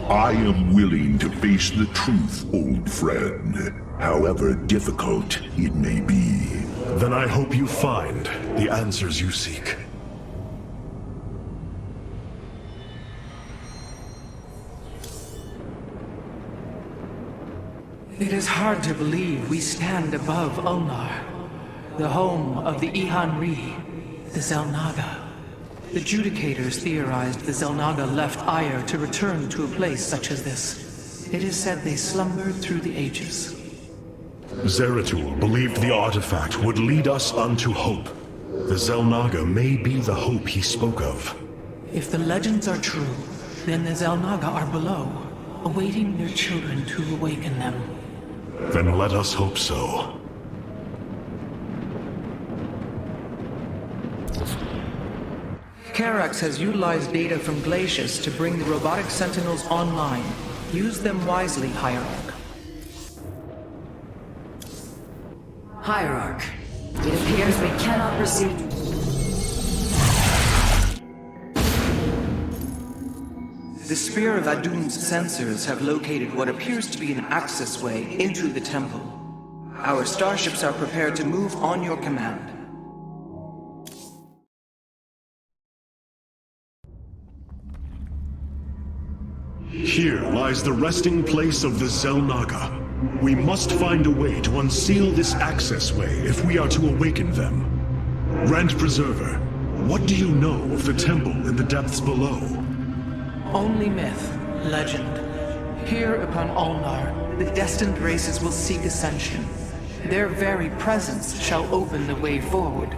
I am willing to face the truth, old friend, however difficult it may be. Then I hope you find the answers you seek. It is hard to believe we stand above Ulnar, the home of the Ihan-Ri, the Xel'Naga. The Judicators theorized the Xel'Naga left Aiur to return to a place such as this. It is said they slumbered through the ages. Zeratul believed the artifact would lead us unto hope. The Xel'Naga may be the hope he spoke of. If the legends are true, then the Xel'Naga are below, awaiting their children to awaken them. Then let us hope so. Karax has utilized data from Glacius to bring the robotic sentinels online. Use them wisely, Hierarch. Hierarch, it appears we cannot proceed. The Spear of Adun's sensors have located what appears to be an access way into the temple. Our starships are prepared to move on your command. Here lies the resting place of the Xel'Naga. We must find a way to unseal this access way if we are to awaken them. Grand Preserver, what do you know of the temple in the depths below? Only myth, legend. Here upon Ulnar, the destined races will seek ascension. Their very presence shall open the way forward.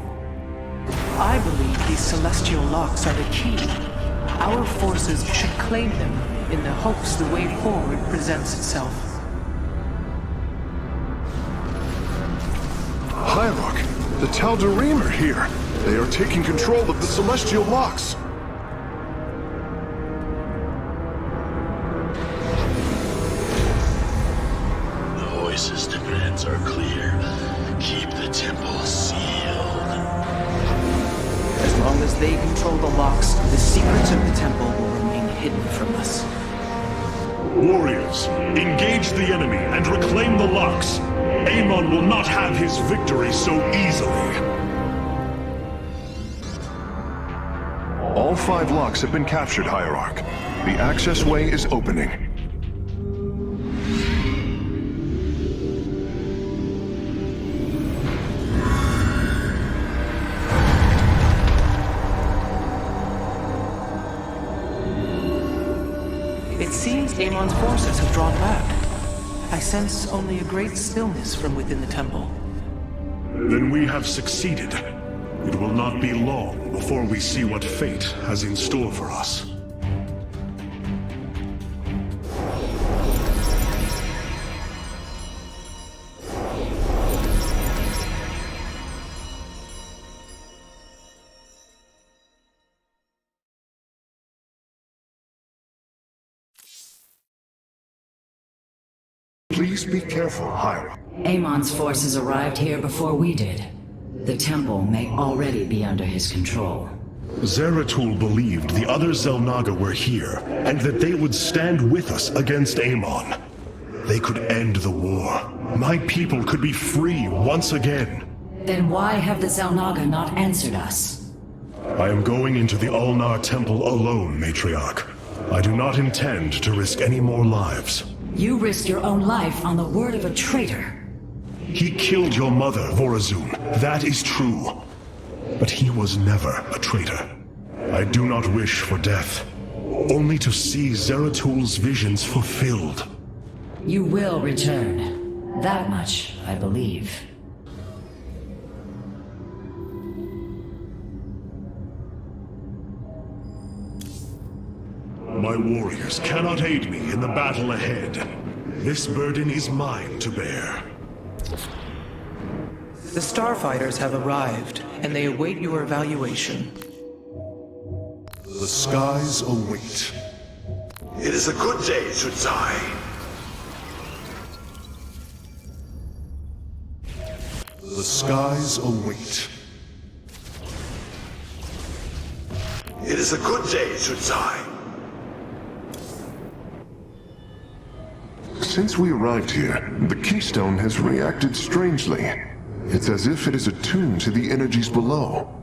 I believe these celestial locks are the key. Our forces should claim them in the hopes the way forward presents itself. Hierarch, the Tal'Darim are here. They are taking control of the celestial locks. The voices' demands are clear. Keep the temple sealed. As long as they control the locks, the secrets of the temple will remain hidden from us. Warriors, engage the enemy and reclaim the locks. Amon will not have his victory so easily. All 5 locks have been captured, Hierarch. The access way is opening. It seems Amon's forces have drawn back. I sense only a great stillness from within the temple. Then we have succeeded. It will not be long before we see what fate has in store for us. Please be careful, Hierarch. Amon's forces arrived here before we did. The temple may already be under his control. Zeratul believed the other Xel'Naga were here, and that they would stand with us against Amon. They could end the war. My people could be free once again. Then why have the Xel'Naga not answered us? I am going into the Ulnar Temple alone, Matriarch. I do not intend to risk any more lives. You risked your own life on the word of a traitor. He killed your mother, Vorazun. That is true. But he was never a traitor. I do not wish for death. Only to see Zeratul's visions fulfilled. You will return. That much, I believe. My warriors cannot aid me in the battle ahead. This burden is mine to bear. The Starfighters have arrived, and they await your evaluation. The skies await. It is a good day, Sudzai. The skies await. It is a good day, Sudzai. Since we arrived here, the Keystone has reacted strangely. It's as if it is attuned to the energies below.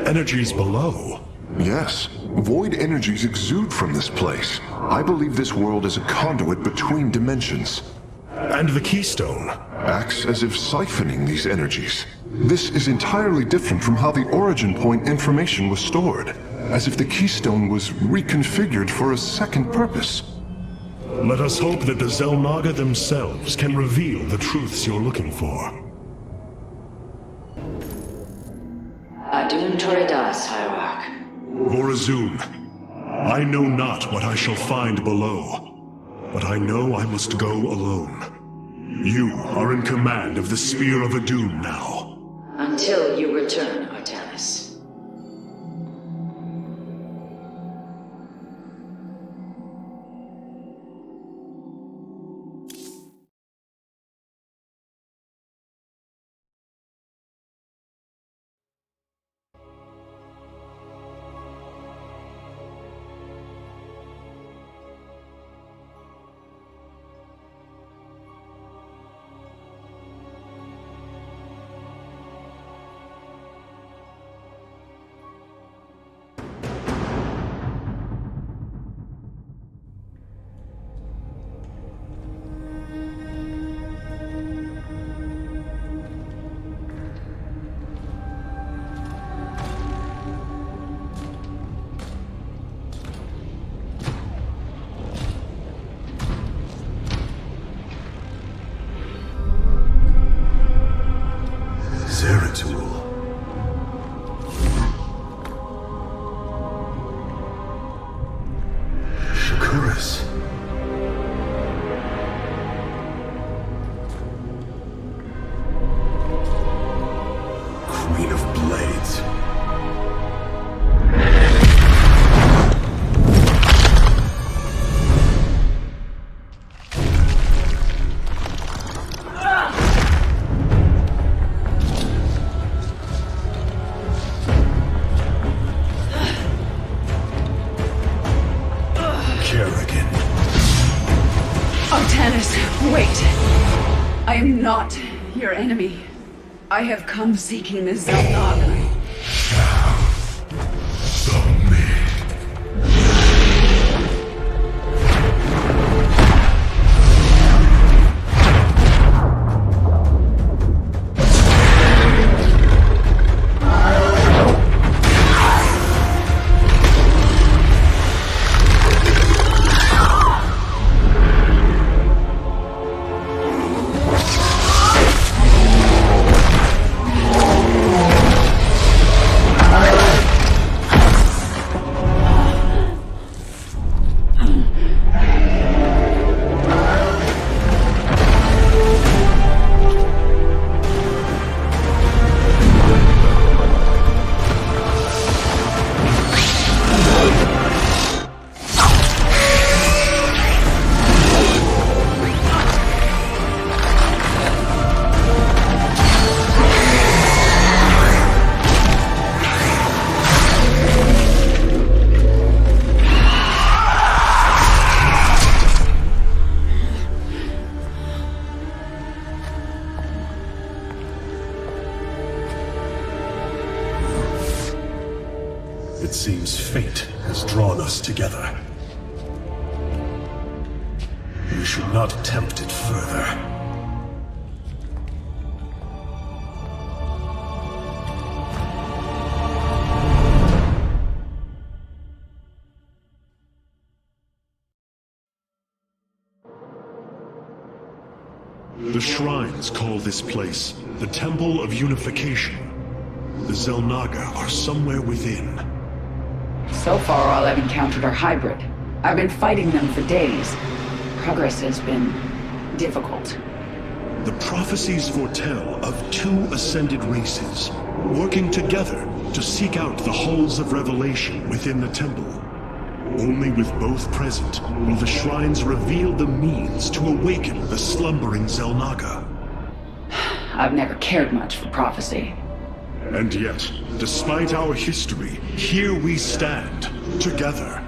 Energies below? Yes. Void energies exude from this place. I believe this world is a conduit between dimensions. And the Keystone? Acts as if siphoning these energies. This is entirely different from how the origin point information was stored. As if the Keystone was reconfigured for a second purpose. Let us hope that the Xel'Naga themselves can reveal the truths you're looking for. Adun Toridas, Hierarch. Vorazun, I know not what I shall find below, but I know I must go alone. You are in command of the Spear of Adun now. Until you return, Artanis. Artanis, wait! I am not your enemy. I have come seeking the Zelnaga. It seems fate has drawn us together. We should not tempt it further. The shrines call this place the Temple of Unification. The Zelnaga are somewhere within. So far, all I've encountered are hybrid. I've been fighting them for days. Progress has been difficult. The prophecies foretell of two ascended races, working together to seek out the halls of revelation within the temple. Only with both present will the shrines reveal the means to awaken the slumbering Zelnaga. I've never cared much for prophecy. And yet, despite our history, here we stand, together.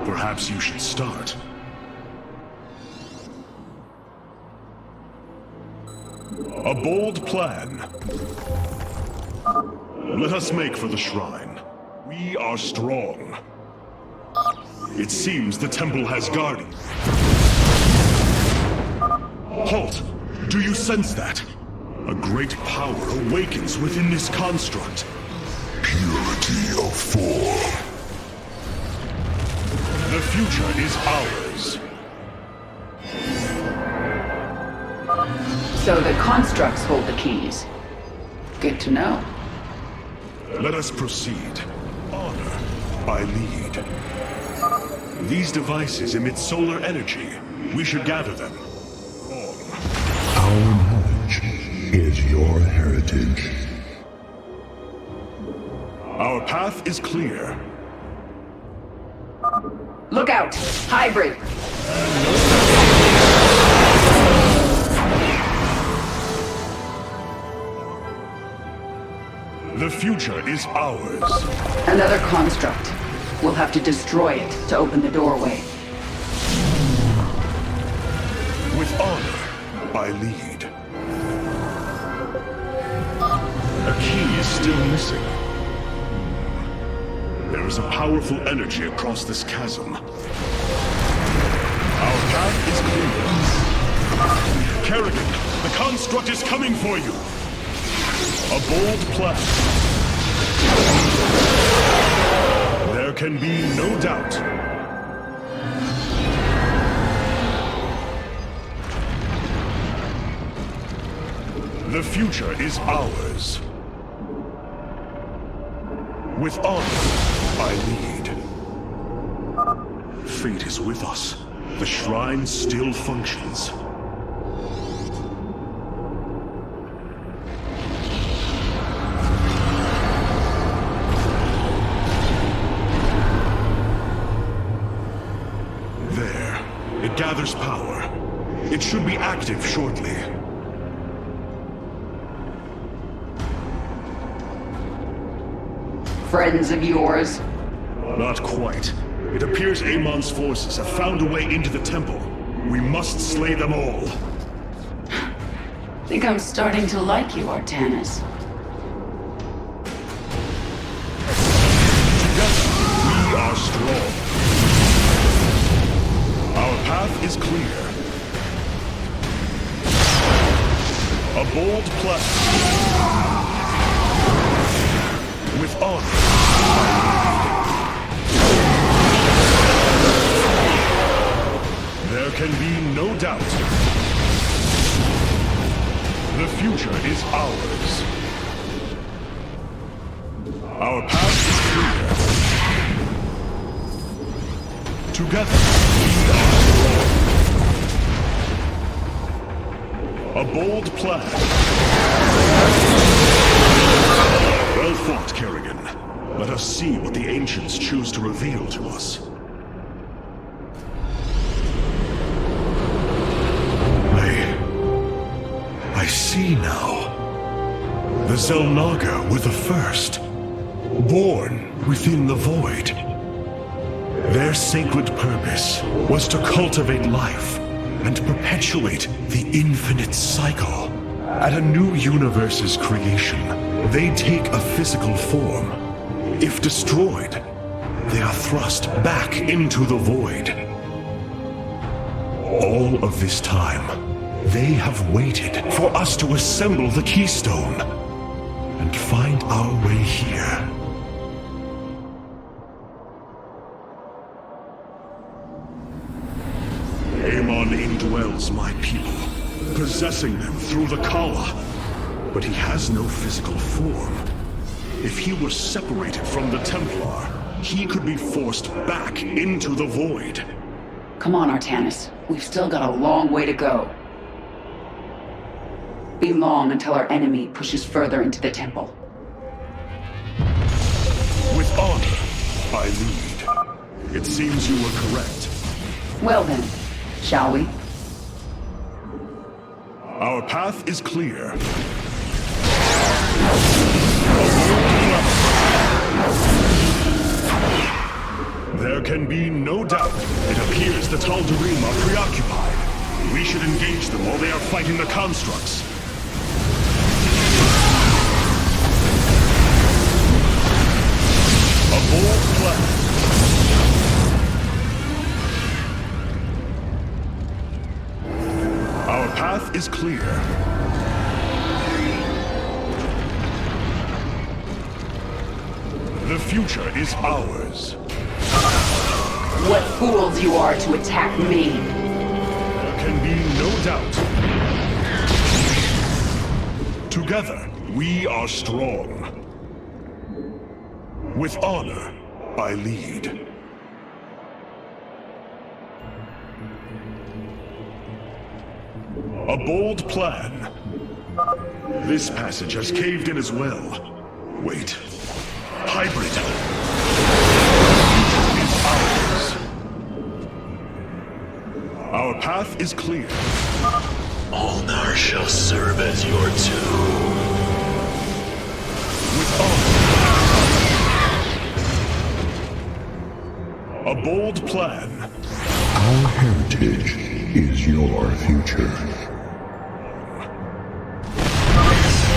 Perhaps you should start. A bold plan. Let us make for the shrine. We are strong. It seems the temple has guardians. Halt! Do you sense that? A great power awakens within this construct. Purity of form. The future is ours. So the constructs hold the keys. Good to know. Let us proceed. Honor, I lead. These devices emit solar energy. We should gather them. Our knowledge is your heritage. Our path is clear. Look out! Hybrid! The future is ours. Another construct. We'll have to destroy it to open the doorway. With honor, I lead. A key is still missing. There is a powerful energy across this chasm. Our path is clear. Kerrigan, the construct is coming for you. A bold plan. There can be no doubt. The future is ours. With honor, I lead. Fate is with us. The shrine still functions. There. It gathers power. It should be active shortly. Friends of yours? Not quite. It appears Amon's forces have found a way into the temple. We must slay them all. Think I'm starting to like you, Artanis. Together, we are strong. Our path is clear. A bold plan. With honor. There can be no doubt. The future is ours. Our path is clear. Together, we are strong. A bold plan. Well fought, Kerrigan. Let us see what the ancients choose to reveal to us. I see now. The Zelnaga were the first, born within the void. Their sacred purpose was to cultivate life and perpetuate the infinite cycle. At a new universe's creation, they take a physical form. If destroyed, they are thrust back into the void. All of this time, they have waited for us to assemble the Keystone and find our way here. Amon indwells my people, possessing them through the Kala. But he has no physical form. If he were separated from the Templar, he could be forced back into the void. Come on, Artanis. We've still got a long way to go. Be long until our enemy pushes further into the temple. With honor, I lead. It seems you were correct. Well then, shall we? Our path is clear. There can be no doubt. It appears the Tal'Darim are preoccupied. We should engage them while they are fighting the constructs. A bold plan. Our path is clear. The future is ours. What fools you are to attack me! There can be no doubt. Together, we are strong. With honor, I lead. A bold plan. This passage has caved in as well. Wait. Hybrid. Is ours. Our path is clear. Ulnar shall serve as your tomb. With honor. A bold plan. Our heritage is your future.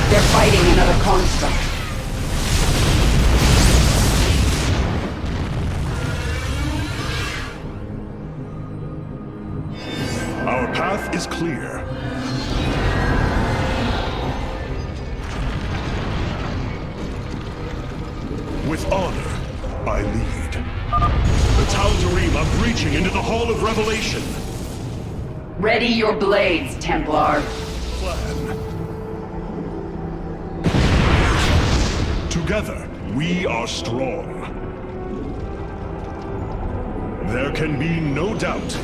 They're fighting another construct. Our path is clear. With honor, I lead. The Tal'Darim are breaching into the Hall of Revelation. Ready your blades, Templar. Plan. Together, we are strong. There can be no doubt.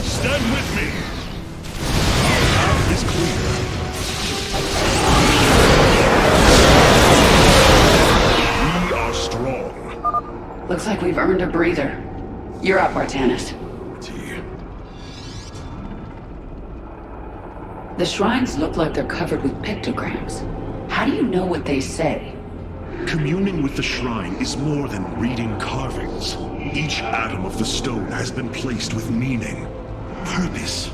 Stand with me! Our path is clear. We are strong. Looks like we've earned a breather. You're up, Artanis. The shrines look like they're covered with pictograms. How do you know what they say? Communing with the shrine is more than reading carvings. Each atom of the stone has been placed with meaning, purpose.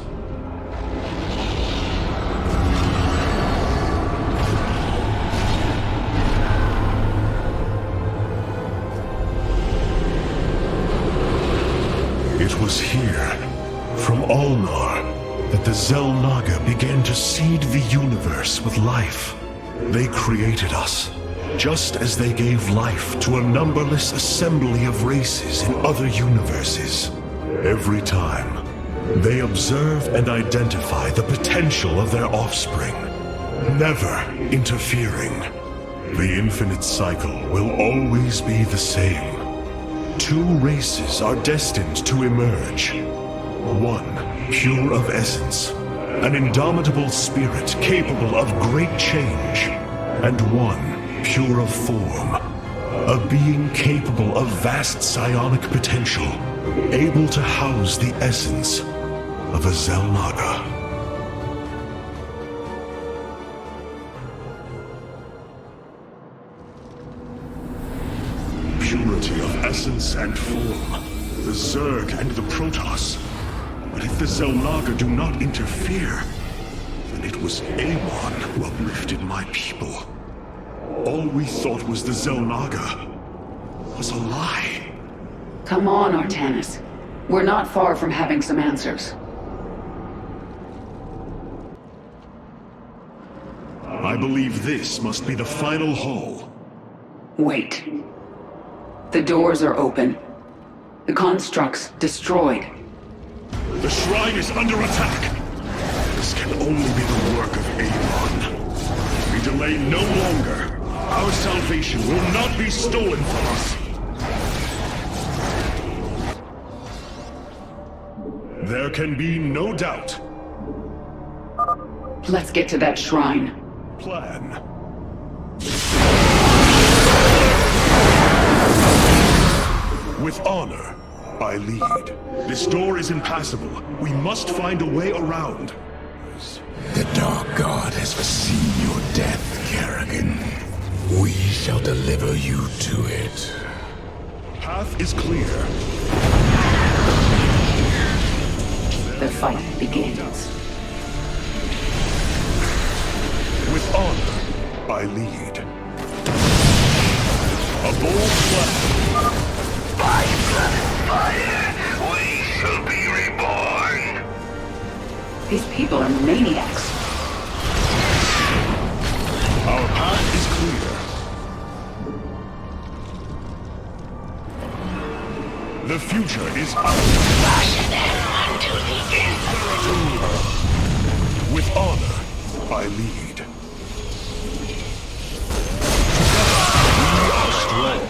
It was here, from Ulnar, that the Xel'Naga began to seed the universe with life. They created us, just as they gave life to a numberless assembly of races in other universes. Every time, they observe and identify the potential of their offspring, never interfering. The infinite cycle will always be the same. Two races are destined to emerge. One, pure of essence, an indomitable spirit capable of great change, and one, pure of form, a being capable of vast psionic potential, able to house the essence of a Xel'Naga. Purity of essence and form, the Zerg and the Protoss. But if the Xel'Naga do not interfere, then it was Amon who uplifted my people. All we thought was the Xel'Naga was a lie. Come on, Artanis. We're not far from having some answers. I believe this must be the final hall. Wait. The doors are open. The constructs destroyed. The shrine is under attack! This can only be the work of Amon. We delay no longer. Our salvation will not be stolen from us. There can be no doubt. Let's get to that shrine. Plan. With honor, I lead. This door is impassable. We must find a way around. The Dark God has foreseen your death, Kerrigan. We shall deliver you to it. Path is clear. The fight begins. With honor, I lead. A bold plan. By blood and fire, we shall be reborn! These people are maniacs. Our path is clear. The future is ours. Push them unto the end. With honor, I lead. We are strong.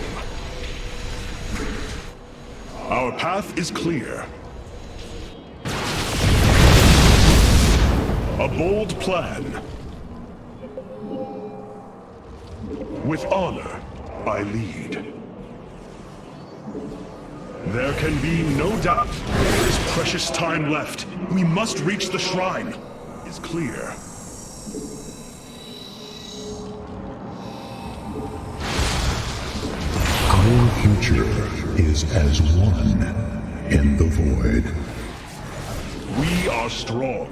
Our path is clear. A bold plan. With honor, I lead. There can be no doubt. There is precious time left. We must reach the shrine. It's clear. Our future is as one in the void. We are strong.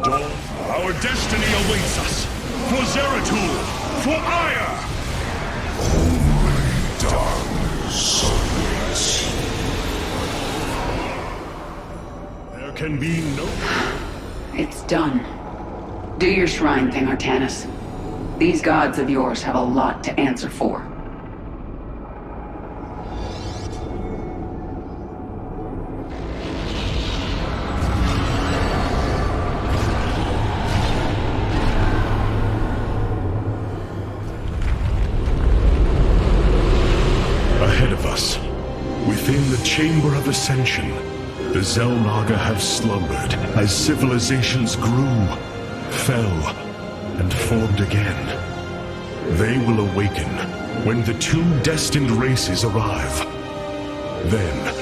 Dawn, our destiny awaits us. For Zeratul, for Aya! Only darkness awaits. There can be no... It's done. Do your shrine thing, Artanis. These gods of yours have a lot to answer for. Ahead of us, within the Chamber of Ascension, the Xel'Naga have slumbered as civilizations grew, fell, and formed again. They will awaken when the two destined races arrive. Then,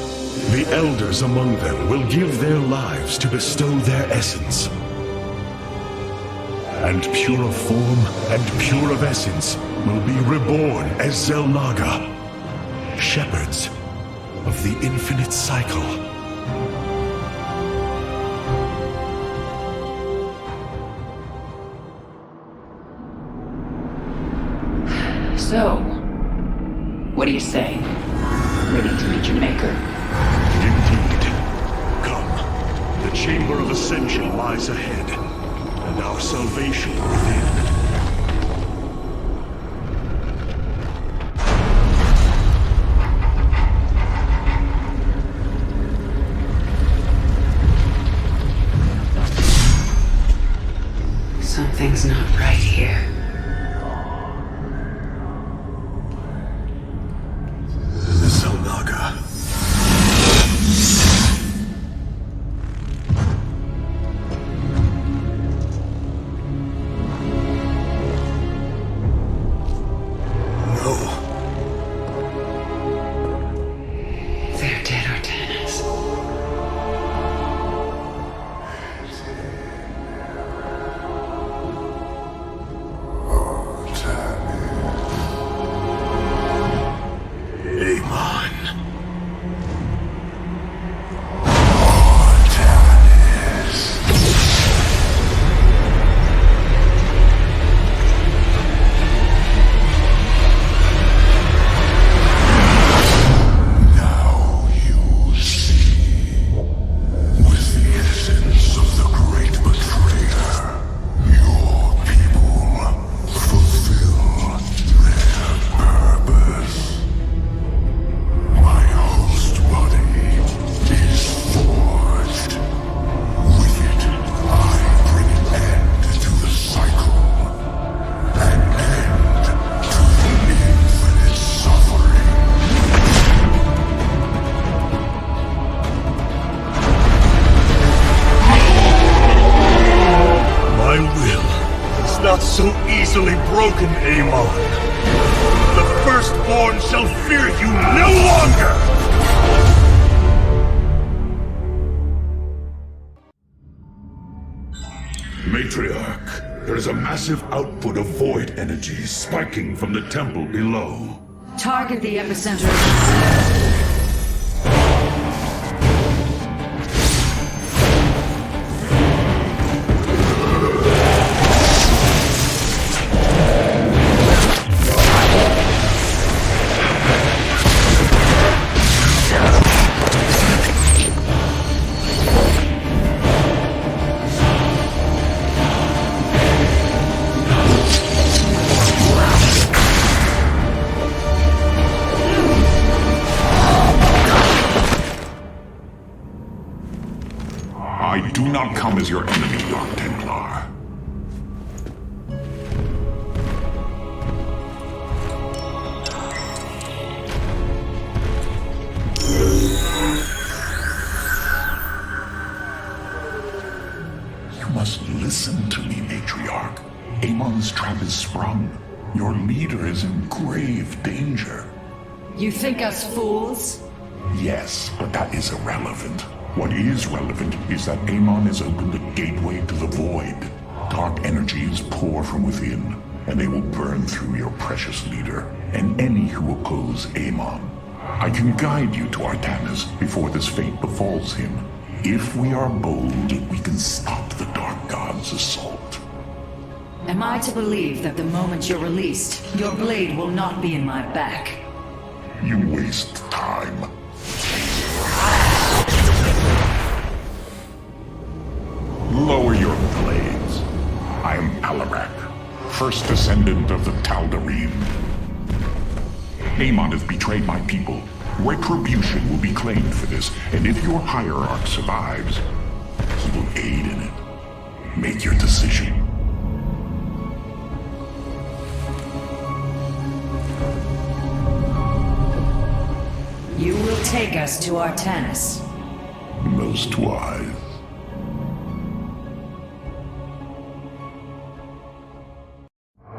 the elders among them will give their lives to bestow their essence. And pure of form and pure of essence, will be reborn as Xel'Naga, shepherds of the infinite cycle. So, what do you say? Ready to meet your maker? Indeed. Come. The Chamber of Ascension lies ahead, and our salvation within. Something's not right here. Xel'Naga. No. They're dead, Artanis. Not so easily broken, Amon. The Firstborn shall fear you no longer! Matriarch, there is a massive output of void energy spiking from the temple below. Target the epicenter. I do not come as your enemy, Dark Templar. You must listen to me, Matriarch. Amon's trap is sprung. Your leader is in grave danger. You think us fools? Yes, but that is irrelevant. What is relevant is that Amon has opened a gateway to the void. Dark energies pour from within, and they will burn through your precious leader, and any who oppose Amon. I can guide you to Artanis before this fate befalls him. If we are bold, we can stop the Dark God's assault. Am I to believe that the moment you're released, your blade will not be in my back? You waste time. Lower your blades. I am Alarak, first descendant of the Tal'Darim. Amon has betrayed my people. Retribution will be claimed for this, and if your hierarch survives, he will aid in it. Make your decision. You will take us to Artanis. Most wise.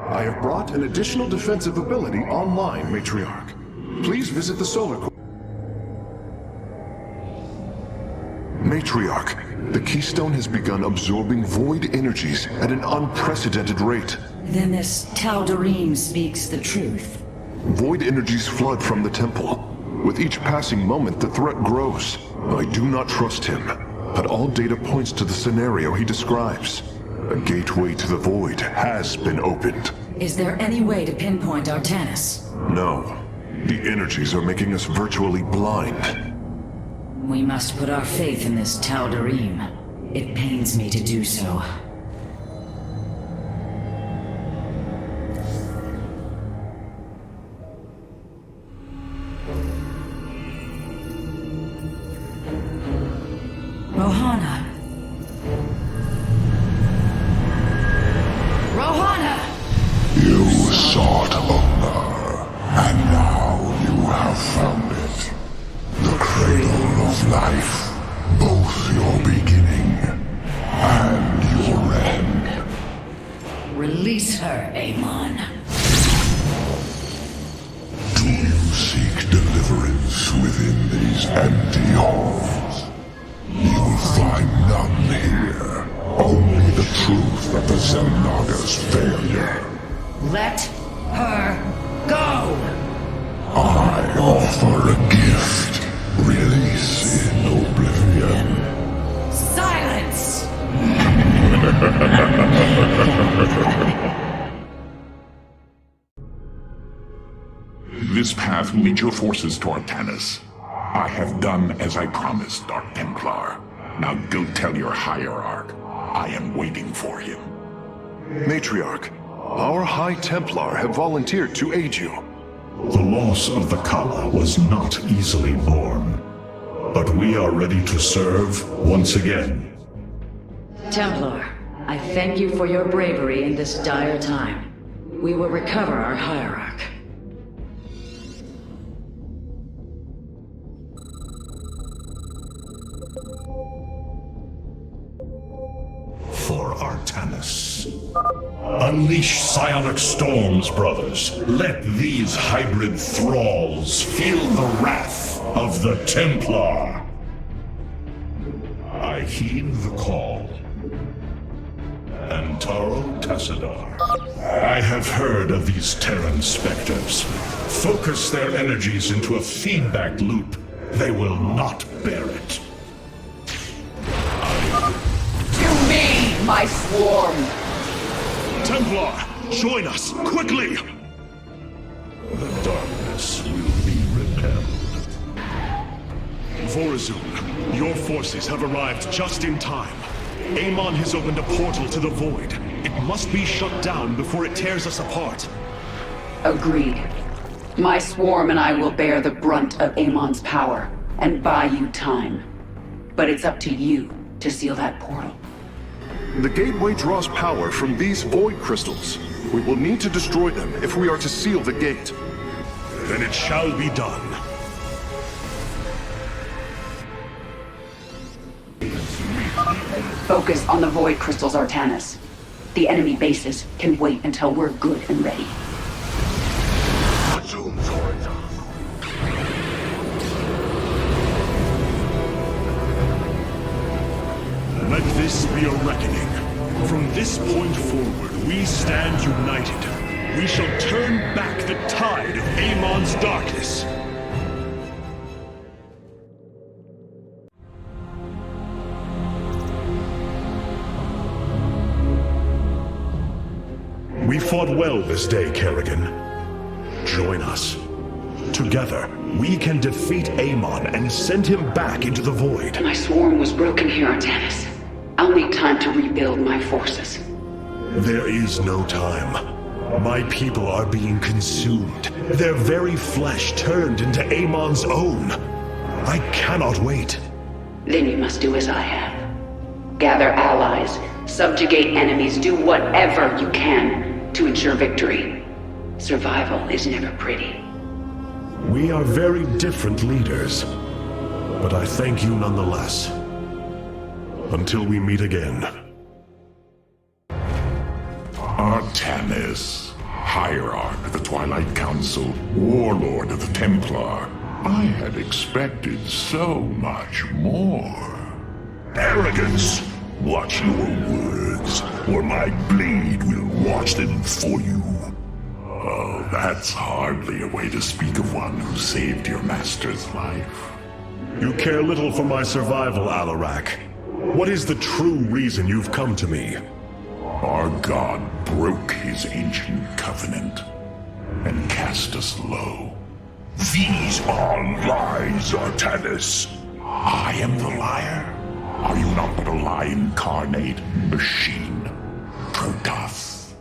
I have brought an additional defensive ability online, Matriarch. Please visit the solar core. Matriarch, the Keystone has begun absorbing void energies at an unprecedented rate. Then this Tal'Darim speaks the truth. Void energies flood from the temple. With each passing moment, the threat grows. I do not trust him, but all data points to the scenario he describes. A gateway to the void has been opened. Is there any way to pinpoint Artanis? No. The energies are making us virtually blind. We must put our faith in this Tal'Darim. It pains me to do so. Rohana. Rohana! You sought honor, and now you have found it. The cradle of life, both your beginning and your end. Release her, Amon. Do you seek deliverance within these empty halls? You will find none here. Only the truth of the Xel'Naga's failure. Let her go! I offer a gift. Release in oblivion. Silence! This path will lead your forces to Artanis. I have done as I promised, Dark Templar. Now go tell your hierarch. I am waiting for him. Matriarch, our High Templar have volunteered to aid you. The loss of the Kala was not easily borne, but we are ready to serve once again. Templar, I thank you for your bravery in this dire time. We will recover our hierarch. For Artanis. Unleash psionic storms, brothers. Let these hybrid thralls feel the wrath of the Templar. I heed the call. Antaro Tassadar. I have heard of these Terran specters. Focus their energies into a feedback loop. They will not bear it. To me, my swarm! Templar, join us, quickly! The darkness will be repelled. Vorazun, your forces have arrived just in time. Amon has opened a portal to the void. It must be shut down before it tears us apart. Agreed. My swarm and I will bear the brunt of Amon's power and buy you time. But it's up to you to seal that portal. The gateway draws power from these void crystals. We will need to destroy them if we are to seal the gate. Then it shall be done. Focus on the void crystals, Artanis. The enemy bases can wait until we're good and ready. Let this be a reckoning. From this point forward, we stand united. We shall turn back the tide of Amon's darkness. We fought well this day, Kerrigan. Join us. Together, we can defeat Amon and send him back into the void. My swarm was broken here, Artanis. I'll need time to rebuild my forces. There is no time. My people are being consumed. Their very flesh turned into Amon's own. I cannot wait. Then you must do as I have. Gather allies, subjugate enemies, do whatever you can to ensure victory. Survival is never pretty. We are very different leaders, but I thank you nonetheless. Until we meet again. Artanis, Hierarch of the Twilight Council, Warlord of the Templar. I had expected so much more. Arrogance! Watch your words, or my blade will watch them for you. Oh, that's hardly a way to speak of one who saved your master's life. You care little for my survival, Alarak. What is the true reason you've come to me? Our god broke his ancient covenant and cast us low. These are lies, Artanis. I am the liar. Are you not but a lie incarnate, machine, Protoss?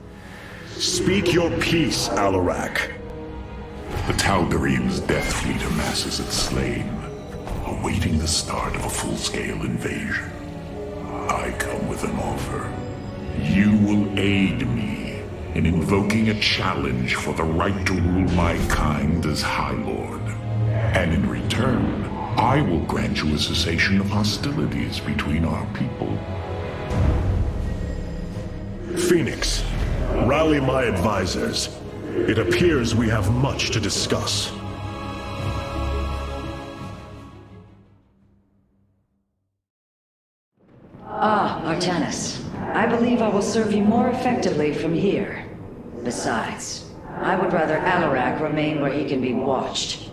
Speak your peace, Alarak. The Tal'Darim's death fleet amasses its slain, awaiting the start of a full-scale invasion. I come with an offer. You will aid me in invoking a challenge for the right to rule my kind as High Lord. And in return, I will grant you a cessation of hostilities between our people. Phoenix, rally my advisors. It appears we have much to discuss. Ah, Artanis. I believe I will serve you more effectively from here. Besides, I would rather Alarak remain where he can be watched.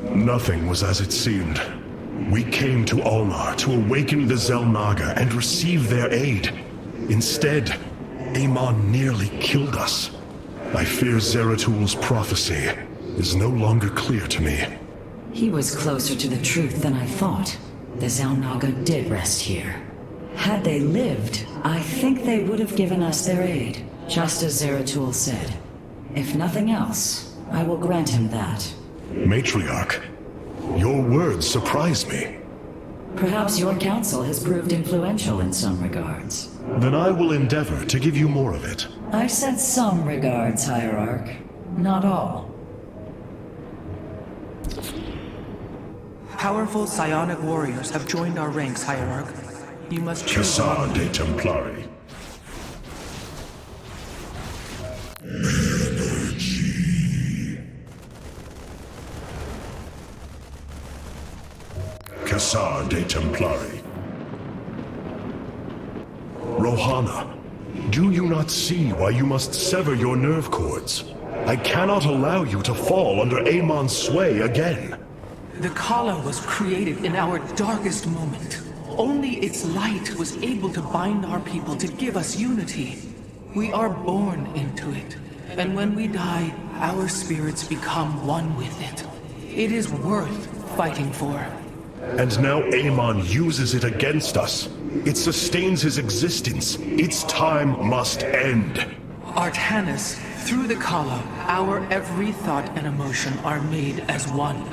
Nothing was as it seemed. We came to Ulnar to awaken the Xel'Naga and receive their aid. Instead, Amon nearly killed us. I fear Zeratul prophecy is no longer clear to me. He was closer to the truth than I thought. The Xel'Naga did rest here. Had they lived, I think they would have given us their aid, just as Zeratul said. If nothing else, I will grant him that. Matriarch, your words surprise me. Perhaps your counsel has proved influential in some regards. Then I will endeavor to give you more of it. I said some regards, Hierarch. Not all. Powerful psionic warriors have joined our ranks, Hierarch. You must choose Cassar de Templari. Cassar de Templari. Rohana, do you not see why you must sever your nerve cords? I cannot allow you to fall under Amon's sway again. The Kala was created in our darkest moment. Only its light was able to bind our people to give us unity. We are born into it, and when we die, our spirits become one with it. It is worth fighting for. And now Amon uses it against us. It sustains his existence. Its time must end. Artanis, through the Kala, our every thought and emotion are made as one.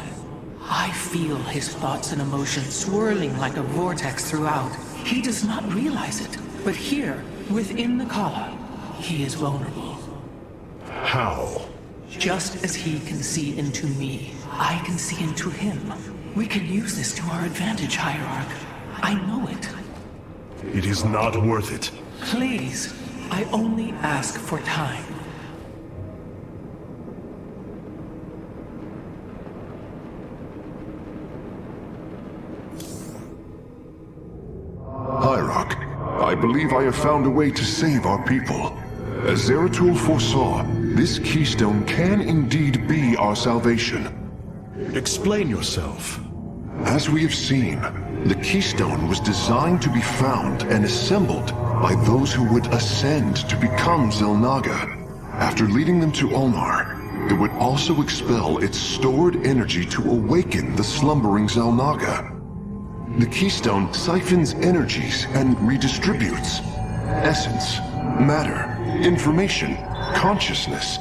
I feel his thoughts and emotions swirling like a vortex throughout. He does not realize it, but here, within the Kala, he is vulnerable. How? Just as he can see into me, I can see into him. We can use this to our advantage, Hierarch. I know it. It is not worth it. Please, I only ask for time. Hierarch, I believe I have found a way to save our people. As Zeratul foresaw, this keystone can indeed be our salvation. Explain yourself. As we have seen, the keystone was designed to be found and assembled by those who would ascend to become Xel'Naga. After leading them to Ulnar, it would also expel its stored energy to awaken the slumbering Xel'Naga. The keystone siphons energies and redistributes essence, matter, information, consciousness.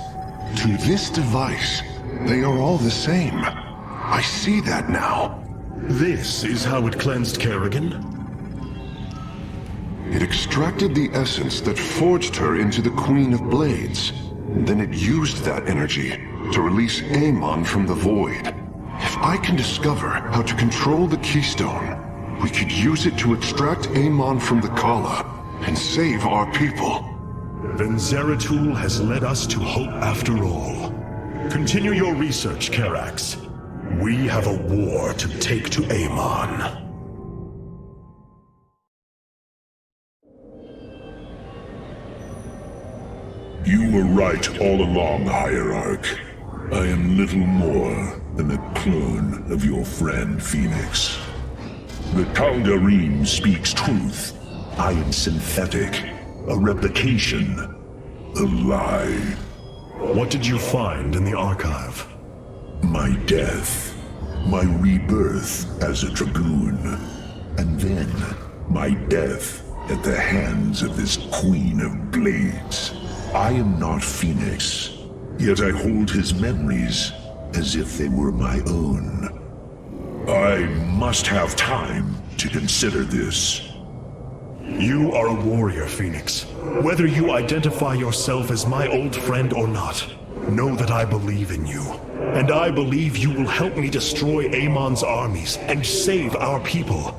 To this device, they are all the same. I see that now. This is how it cleansed Kerrigan? It extracted the essence that forged her into the Queen of Blades. Then it used that energy to release Amon from the void. If I can discover how to control the keystone, we could use it to extract Amon from the Kala and save our people. Then Zeratul has led us to hope after all. Continue your research, Karax. We have a war to take to Amon. You were right all along, Hierarch. I am little more than a clone of your friend Phoenix. The Tal'Darim speaks truth. I am synthetic, a replication, a lie. What did you find in the archive? My death, my rebirth as a dragoon, and then my death at the hands of this Queen of Blades. I am not Phoenix, yet I hold his memories as if they were my own. I must have time to consider this. You are a warrior, Phoenix. Whether you identify yourself as my old friend or not, know that I believe in you. And I believe you will help me destroy Amon's armies and save our people.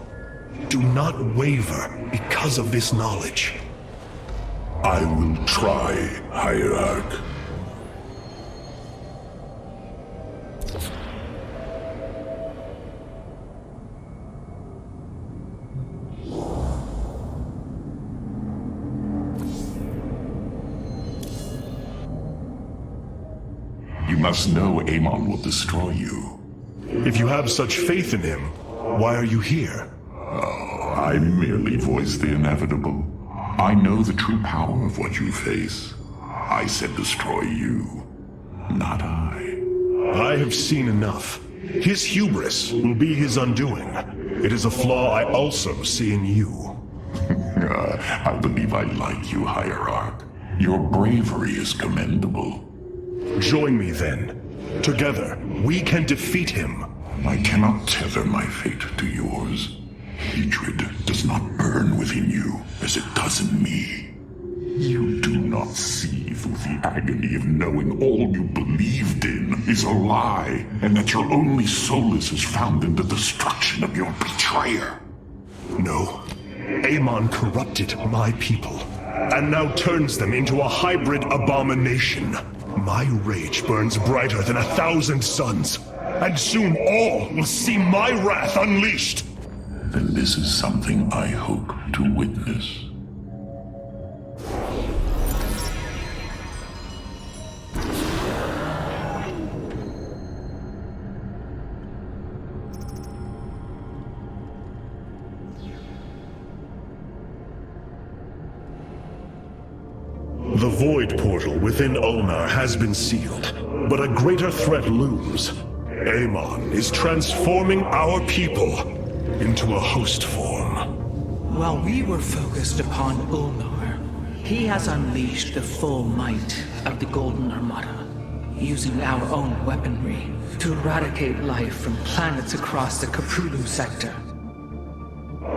Do not waver because of this knowledge. I will try, Hierarch. You must know Amon will destroy you. If you have such faith in him, why are you here? Oh, I merely voice the inevitable. I know the true power of what you face. I said destroy you, not I. I have seen enough. His hubris will be his undoing. It is a flaw I also see in you. I believe I like you, Hierarch. Your bravery is commendable. Join me then. Together, we can defeat him. I cannot tether my fate to yours. Hatred does not burn within you as it does in me. You do not see through the agony of knowing all you believed in is a lie, and that your only solace is found in the destruction of your betrayer. No. Amon corrupted my people, and now turns them into a hybrid abomination. My rage burns brighter than 1,000 suns, and soon all will see my wrath unleashed. Then this is something I hope to witness. The Void Portal within Ulnar has been sealed, but a greater threat looms. Amon is transforming our people into a host form. While we were focused upon Ulnar, he has unleashed the full might of the Golden Armada, using our own weaponry to eradicate life from planets across the Kapulu sector.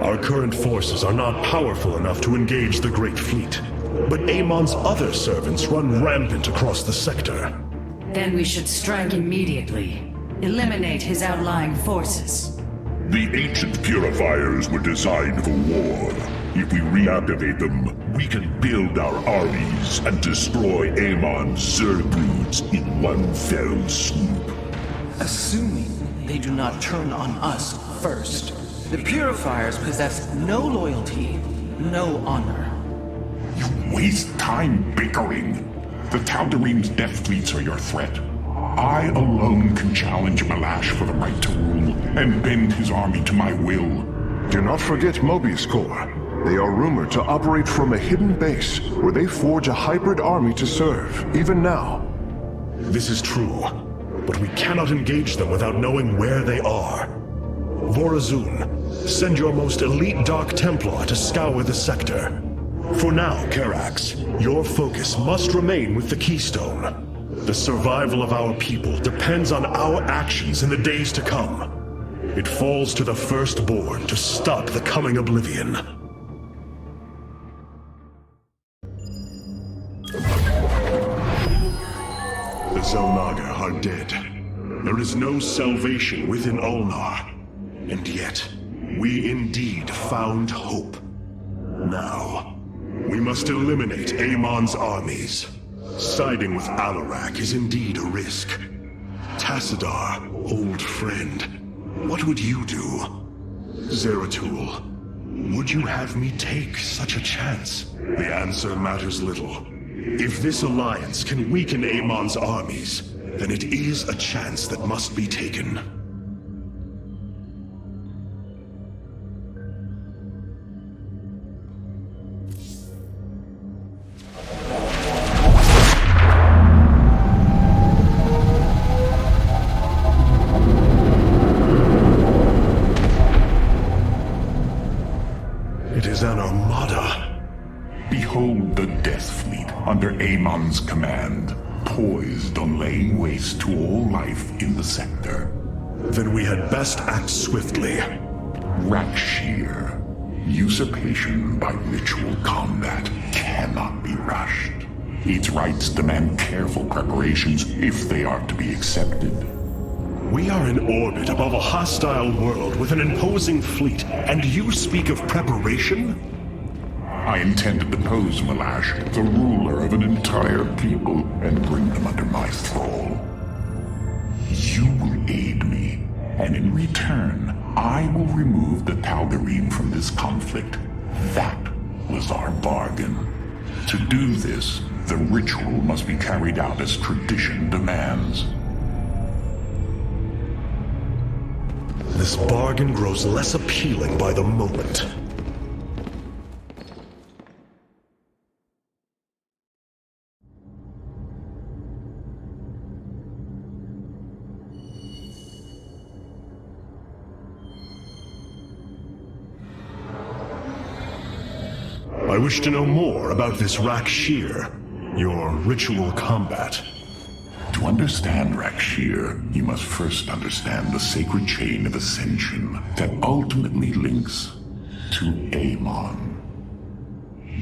Our current forces are not powerful enough to engage the Great Fleet, but Amon's other servants run rampant across the sector. Then we should strike immediately. Eliminate his outlying forces. The ancient purifiers were designed for war. If we reactivate them, we can build our armies and destroy Amon's Zerg broods in one fell swoop. Assuming they do not turn on us first. The purifiers possess no loyalty, no honor. You waste time bickering. The Tal'Darim's death fleets are your threat. I alone can challenge Malash for the right to rule and bend his army to my will. Do not forget Mobius Corps. They are rumored to operate from a hidden base where they forge a hybrid army to serve, even now. This is true, but we cannot engage them without knowing where they are. Vorazun, send your most elite Dark Templar to scour the sector. For now, Karax, your focus must remain with the Keystone. The survival of our people depends on our actions in the days to come. It falls to the Firstborn to stop the coming oblivion. The Xel'Naga are dead. There is no salvation within Ulnar. And yet, we indeed found hope. Now, we must eliminate Amon's armies. Siding with Alarak is indeed a risk. Tassadar, old friend, what would you do? Zeratul, would you have me take such a chance? The answer matters little. If this alliance can weaken Amon's armies, then it is a chance that must be taken. It is an armada. Behold the Death Fleet under Amon's command, poised on laying waste to all life in the sector. Then we had best act swiftly. Rakshir. Usurpation by ritual combat cannot be rushed. Its rites demand careful preparations if they are to be accepted. We are in orbit above a hostile world with an imposing fleet, and you speak of preparation? I intend to depose Malash, the ruler of an entire people, and bring them under my thrall. You will aid me, and in return, I will remove the Tal'Darim from this conflict. That was our bargain. To do this, the ritual must be carried out as tradition demands. This bargain grows less appealing by the moment. I wish to know more about this Rakshir, your ritual combat. To understand Rakshir, you must first understand the sacred chain of ascension that ultimately links to Amon.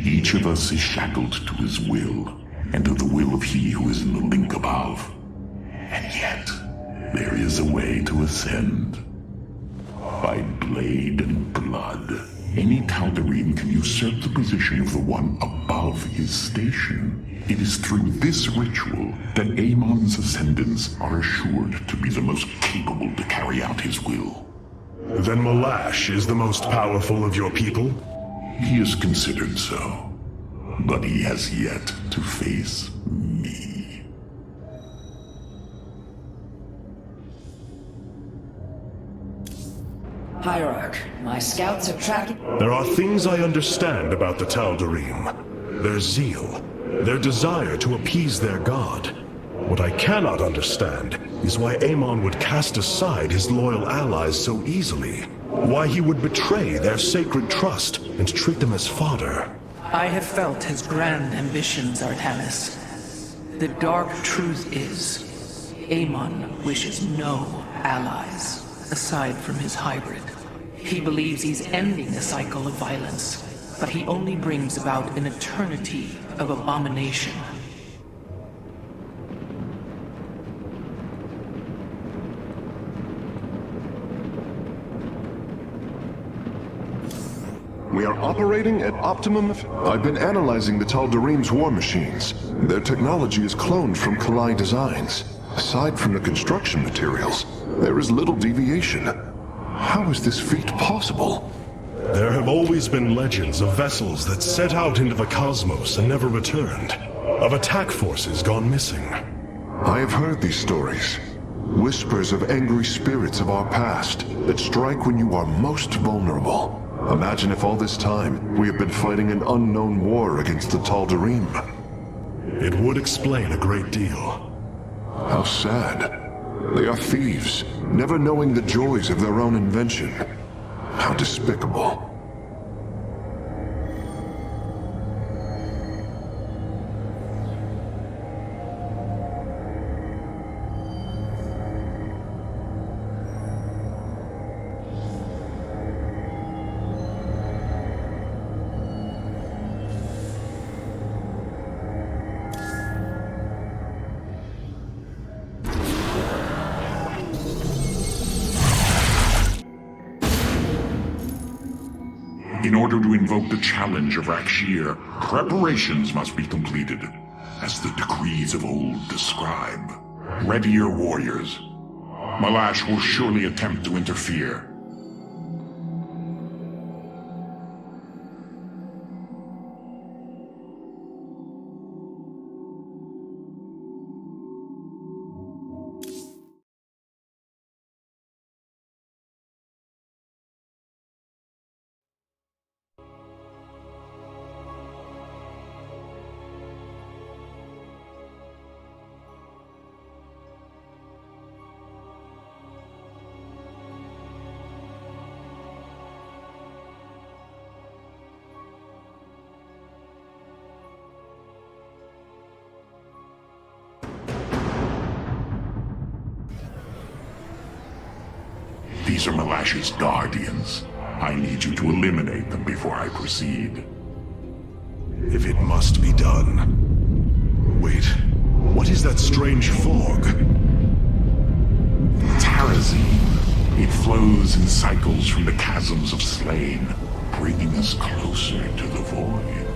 Each of us is shackled to his will, and to the will of he who is in the link above. And yet, there is a way to ascend. By blade and blood, any Tal'Darim can usurp the position of the one above his station. It is through this ritual that Amon's ascendants are assured to be the most capable to carry out his will. Then Malash is the most powerful of your people? He is considered so, but he has yet to face me. Hierarch, my scouts are tracking... There are things I understand about the Tal'Darim. Their zeal, their desire to appease their god. What I cannot understand is why Amon would cast aside his loyal allies so easily. Why he would betray their sacred trust and treat them as fodder. I have felt his grand ambitions, Artanis. The dark truth is, Amon wishes no allies, aside from his hybrid. He believes he's ending a cycle of violence, but he only brings about an eternity of abomination. We are operating at optimum... I've been analyzing the Tal'Darim's war machines. Their technology is cloned from Kalai designs. Aside from the construction materials, there is little deviation. How is this feat possible? There have always been legends of vessels that set out into the cosmos and never returned. Of attack forces gone missing. I have heard these stories. Whispers of angry spirits of our past that strike when you are most vulnerable. Imagine if all this time we have been fighting an unknown war against the Tal'Darim. It would explain a great deal. How sad. They are thieves, never knowing the joys of their own invention. How despicable. In order to invoke the challenge of Rakshir, preparations must be completed, as the decrees of old describe. Ready your warriors. Malash will surely attempt to interfere. These are Malash's guardians. I need you to eliminate them before I proceed. If it must be done. Wait, what is that strange fog? Terrazine. It flows in cycles from the chasms of slain, bringing us closer to the void.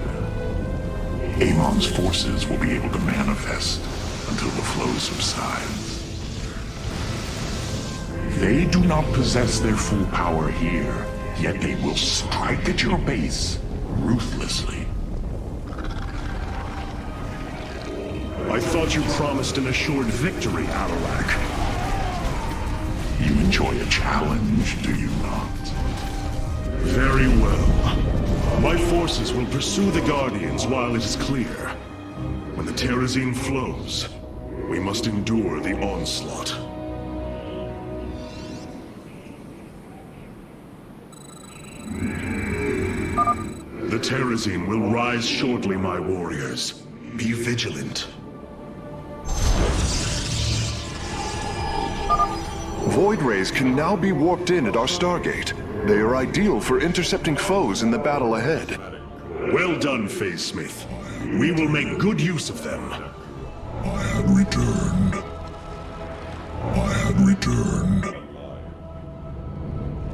Amon's forces will be able to manifest until the flow subsides. They do not possess their full power here, yet they will strike at your base ruthlessly. I thought you promised an assured victory, Alarak. You enjoy a challenge, do you not? Very well. My forces will pursue the Guardians while it is clear. When the Terrazine flows, we must endure the onslaught. The Terrazine will rise shortly, my warriors. Be vigilant. Void rays can now be warped in at our Stargate. They are ideal for intercepting foes in the battle ahead. Well done, Phase Smith. We will make good use of them. I had returned. I had returned.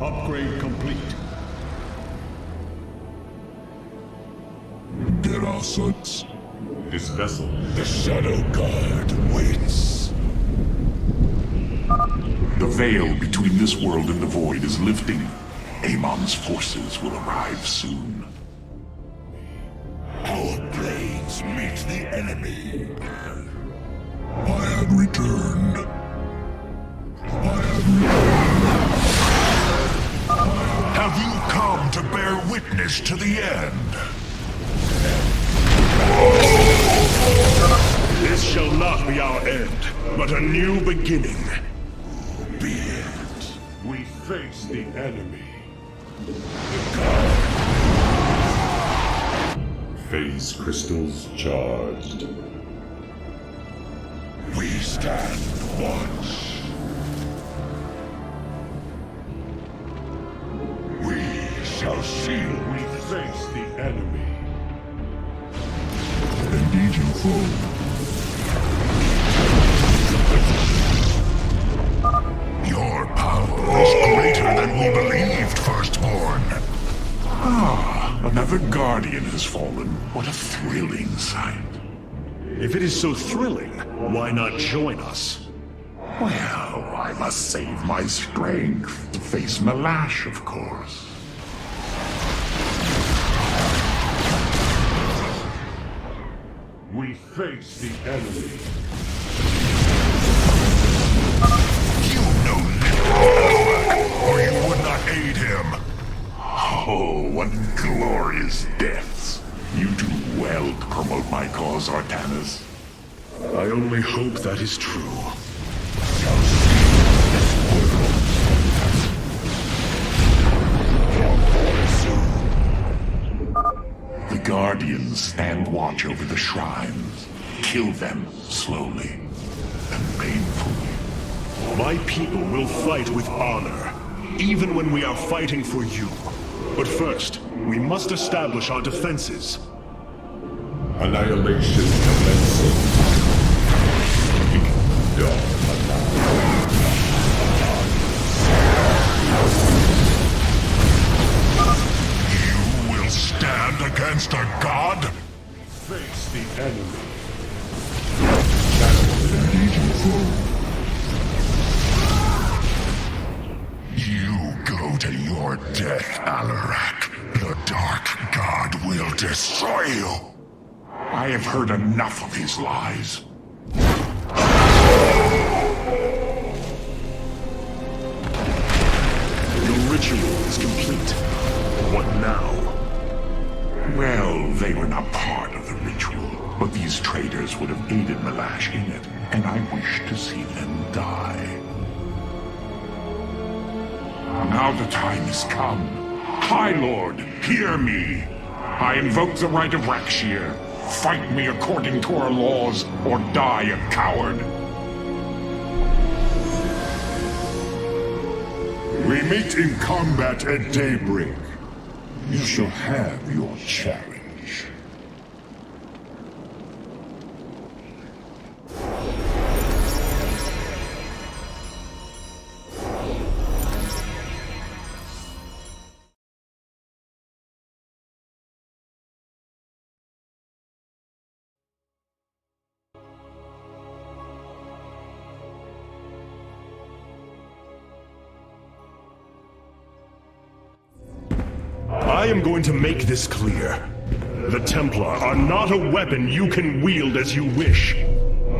Upgrade complete. Gerasut. This vessel. The Shadow Guard waits. The veil between this world and the void is lifting. Amon's forces will arrive soon. Our blades meet the enemy. I had returned. I had returned. Have you come to bear witness to the end? This shall not be our end, but a new beginning. Be it. We face the enemy. Phase crystals charged. We stand watch. We shall shield. We face the enemy. Indeed you fool. Your power is greater than we believed, Firstborn. Ah, another Guardian has fallen. What a thrilling sight. If it is so thrilling, why not join us? Well, I must save my strength to face Malash, of course. We face the enemy. You know little, or you would not aid him. Oh, what glorious deaths. You do well to promote my cause, Artanis. I only hope that is true. The Guardians stand watch over the shrines. Kill them slowly and painfully. My people will fight with honor, even when we are fighting for you. But first, we must establish our defenses. Annihilation commencing. Dawn You will stand against a god? Face the enemy. You go to your death, Alarak. The Dark God will destroy you. I have heard enough of his lies. Your ritual is complete. What now? Well, they were not part of the ritual, but these traitors would have aided Malash in it, and I wish to see them die. Now the time has come. High Lord, hear me. I invoke the right of Rakshir. Fight me according to our laws, or die a coward. We meet in combat at daybreak. You shall have your challenge. I am going to make this clear. The Templar are not a weapon you can wield as you wish.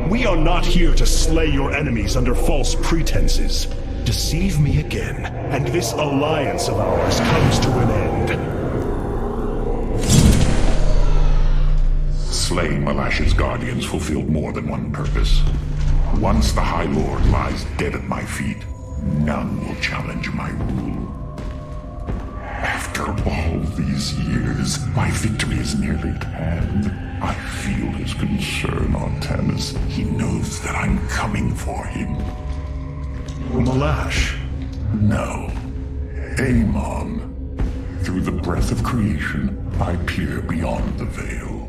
We are not here to slay your enemies under false pretenses. Deceive me again, and this alliance of ours comes to an end. Slaying Malash's guardians fulfilled more than one purpose. Once the High Lord lies dead at my feet, none will challenge my rule. After all these years, my victory is nearly at hand. I feel his concern, Artanis. He knows that I'm coming for him. Malash? No. Amon. Through the breath of creation, I peer beyond the veil.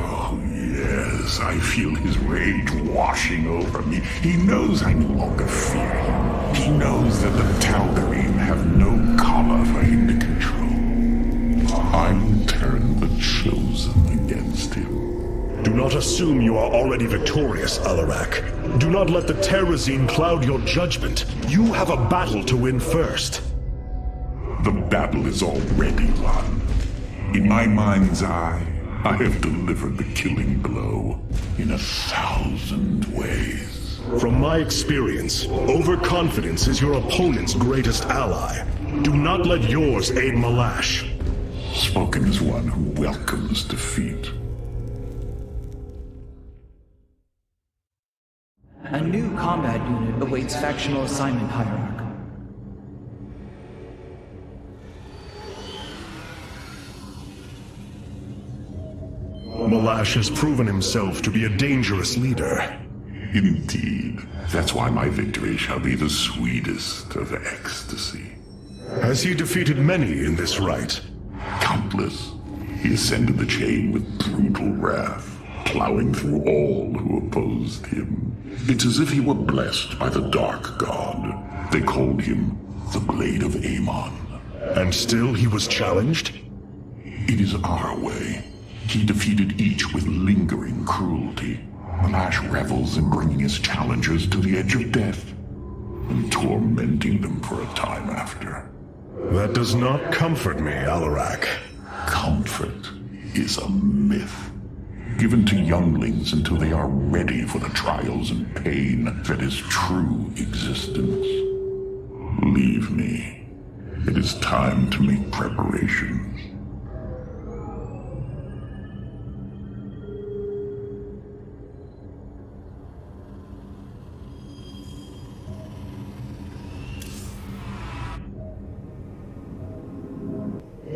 Oh, yes, I feel his rage washing over me. He knows I no longer fear him. He knows that the Tal'Darim have no collar for him to control. I will turn the Chosen against him. Do not assume you are already victorious, Alarak. Do not let the Terrazine cloud your judgment. You have a battle to win first. The battle is already won. In my mind's eye, I have delivered the killing blow in 1,000 ways. From my experience, overconfidence is your opponent's greatest ally. Do not let yours aid Malash. Spoken as one who welcomes defeat. A new combat unit awaits factional assignment, Hierarch. Malash has proven himself to be a dangerous leader. Indeed. That's why my victory shall be the sweetest of ecstasy. Has he defeated many in this rite? Countless. He ascended the chain with brutal wrath, plowing through all who opposed him. It's as if he were blessed by the Dark God. They called him the Blade of Amon. And still he was challenged? It is our way. He defeated each with lingering cruelty. Malash revels in bringing his challengers to the edge of death, and tormenting them for a time after. That does not comfort me, Alarak. Comfort is a myth, given to younglings until they are ready for the trials and pain that is true existence. Leave me. It is time to make preparations.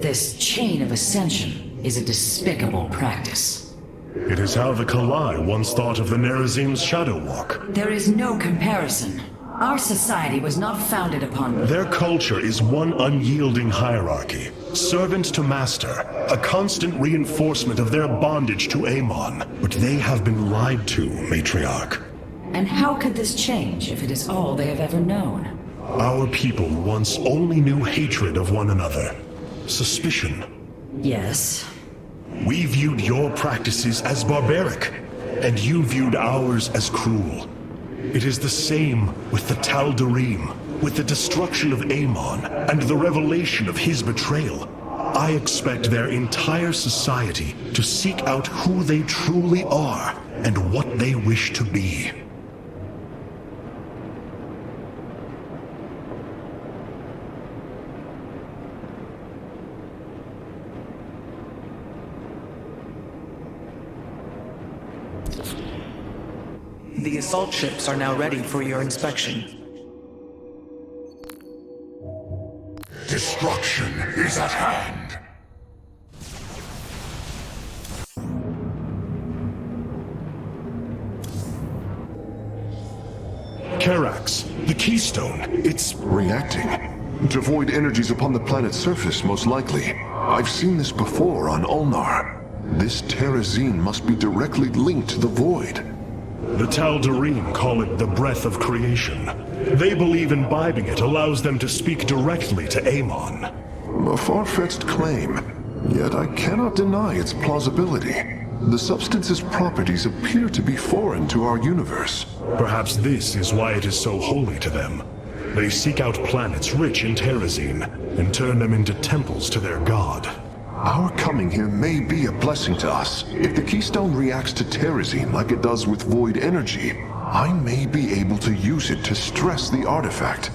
This chain of ascension is a despicable practice. It is how the Kalai once thought of the Nerazim's Shadow Walk. There is no comparison. Our society was not founded upon... Their culture is one unyielding hierarchy, servant to master, a constant reinforcement of their bondage to Amon. But they have been lied to, Matriarch. And how could this change if it is all they have ever known? Our people once only knew hatred of one another. Suspicion. Yes. We viewed your practices as barbaric, and you viewed ours as cruel. It is the same with the Tal'Darim, with the destruction of Amon, and the revelation of his betrayal. I expect their entire society to seek out who they truly are, and what they wish to be. The assault ships are now ready for your inspection. Destruction is at hand. Karax, the The keystone, it's reacting to void energies upon the planet's surface, most likely. I've seen this before on Ulnar. This terrazine must be directly linked to the void. The Tal'Darim call it the breath of creation. They believe imbibing it allows them to speak directly to Amon. A far-fetched claim, yet I cannot deny its plausibility. The substance's properties appear to be foreign to our universe. Perhaps this is why it is so holy to them. They seek out planets rich in terrazine and turn them into temples to their god. Our coming here may be a blessing to us. If the keystone reacts to terrazine like it does with void energy, I may be able to use it to stress the artifact,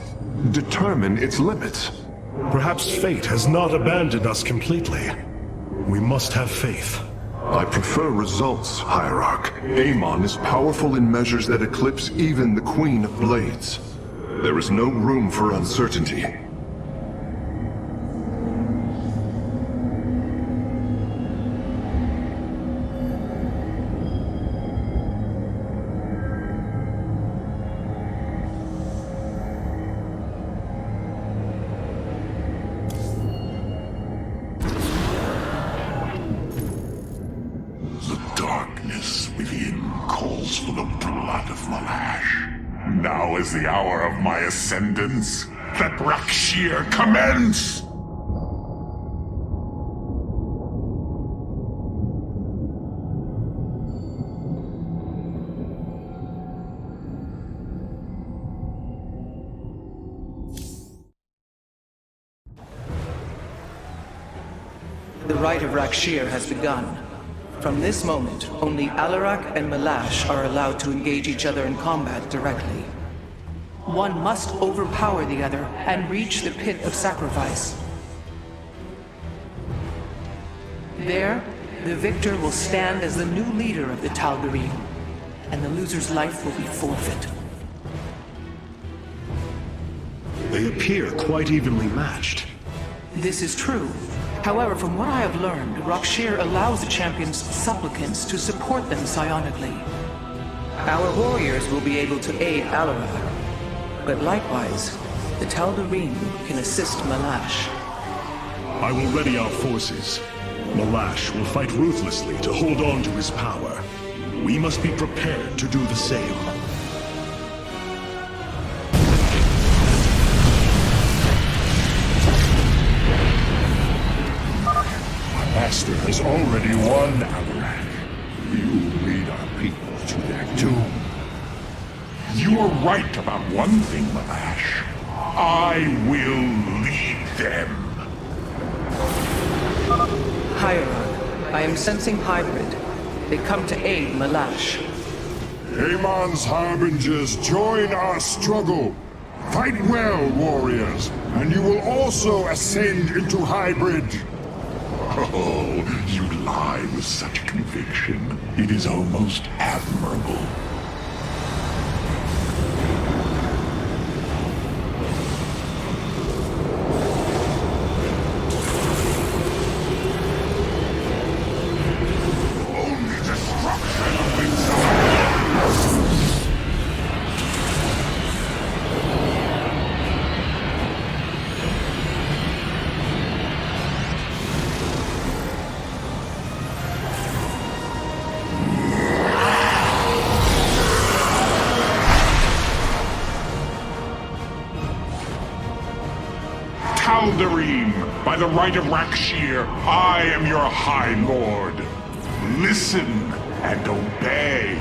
determine its limits. Perhaps fate has not abandoned us completely. We must have faith. I prefer results, Hierarch. Amon is powerful in measures that eclipse even the Queen of Blades. There is no room for uncertainty. Now is the hour of my ascendance. Let Rakshir commence! The rite of Rakshir has begun. From this moment, only Alarak and Malash are allowed to engage each other in combat directly. One must overpower the other and reach the pit of sacrifice. There, the victor will stand as the new leader of the Tal'Darim, and the loser's life will be forfeit. They appear quite evenly matched. This is true. However, from what I have learned, Rakshir allows the champion's supplicants to support them psionically. Our warriors will be able to aid Alarak, but likewise, the Tal'Darim can assist Malash. I will ready our forces. Malash will fight ruthlessly to hold on to his power. We must be prepared to do the same. Master has already won, Alarak. You lead our people to their doom. You are right about one thing, Malash. I will lead them. Hierarch, I am sensing hybrid. They come to aid Malash. Amon's harbingers, join our struggle. Fight well, warriors, and you will also ascend into hybrid. Oh, you lie with such conviction. It is almost admirable. Only destruction wins out. Tal'Darim, by the right of Rakshir, I am your High Lord. Listen and obey.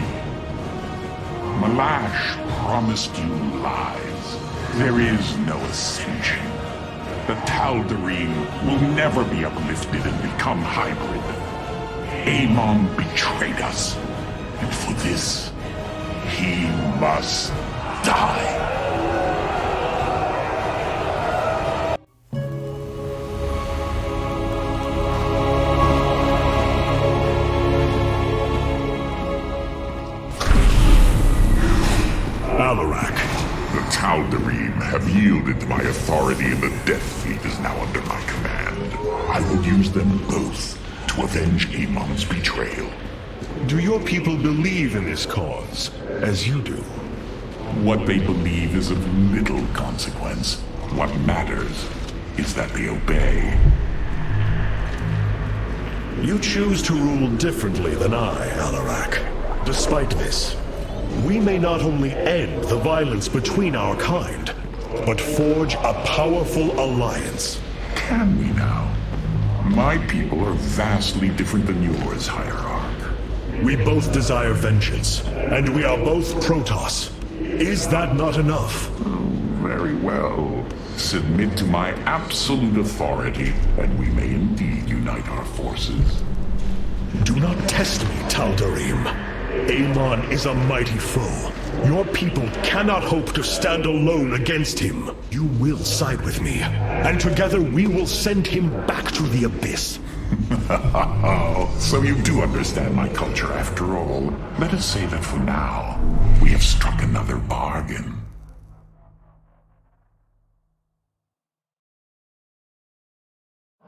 Malash promised you lies. There is no ascension. The Tal'Darim will never be uplifted and become hybrid. Amon betrayed us, and for this, he must die. Alarak. The Tal'Darim have yielded to my authority, and the Death Fleet is now under my command. I will use them both to avenge Amon's betrayal. Do your people believe in this cause, as you do? What they believe is of little consequence. What matters is that they obey. You choose to rule differently than I, Alarak. Despite this, we may not only end the violence between our kind, but forge a powerful alliance. Can we now? My people are vastly different than yours, Hierarch. We both desire vengeance, and we are both Protoss. Is that not enough? Very well. Submit to my absolute authority, and we may indeed unite our forces. Do not test me, Tal'Darim. Amon is a mighty foe. Your people cannot hope to stand alone against him. You will side with me, and together we will send him back to the abyss. So you do understand my culture after all. Let us say that for now, we have struck another bargain.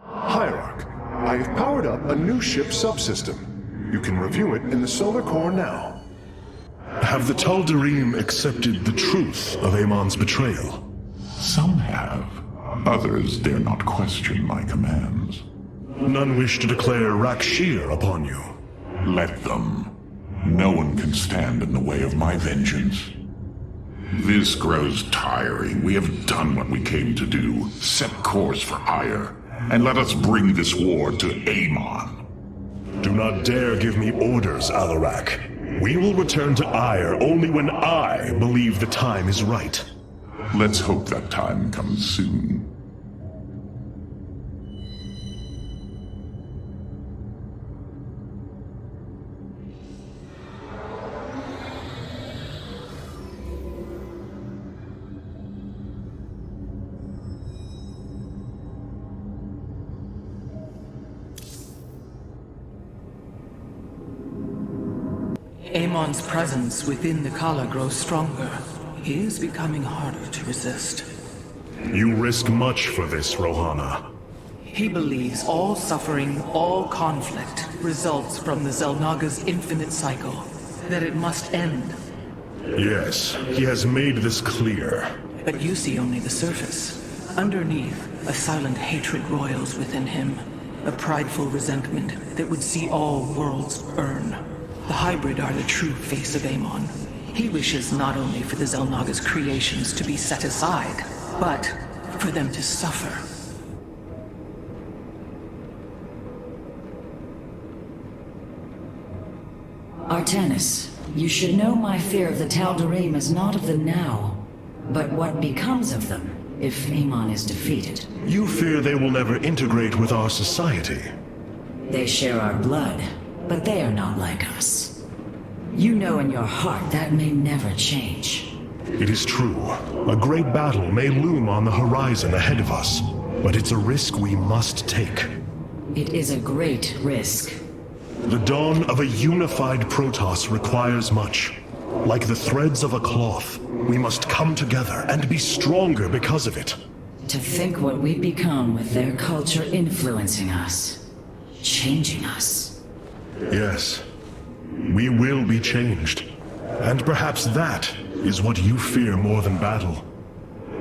Hierarch, I have powered up a new ship subsystem. You can review it in the solar core now. Have the Tal'Darim accepted the truth of Amon's betrayal? Some have. Others dare not question my commands. None wish to declare Rakshir upon you. Let them. No one can stand in the way of my vengeance. This grows tiring. We have done what we came to do. Set course for Ire, and let us bring this war to Amon. Do not dare give me orders, Alarak. We will return to Ire only when I believe the time is right. Let's hope that time comes soon. Amon's presence within the Kala grows stronger. He is becoming harder to resist. You risk much for this, Rohana. He believes all suffering, all conflict, results from the Xel'Naga's infinite cycle. That it must end. Yes, he has made this clear. But you see only the surface. Underneath, a silent hatred roils within him. A prideful resentment that would see all worlds burn. The hybrid are the true face of Amon. He wishes not only for the Xel'Naga's creations to be set aside, but for them to suffer. Artanis, you should know my fear of the Tal'Darim is not of the now, but what becomes of them if Amon is defeated. You fear they will never integrate with our society. They share our blood, but they are not like us. You know in your heart that may never change. It is true. A great battle may loom on the horizon ahead of us, but it's a risk we must take. It is a great risk. The dawn of a unified Protoss requires much. Like the threads of a cloth, we must come together and be stronger because of it. To think what we become with their culture influencing us, changing us. Yes, we will be changed. And perhaps that is what you fear more than battle.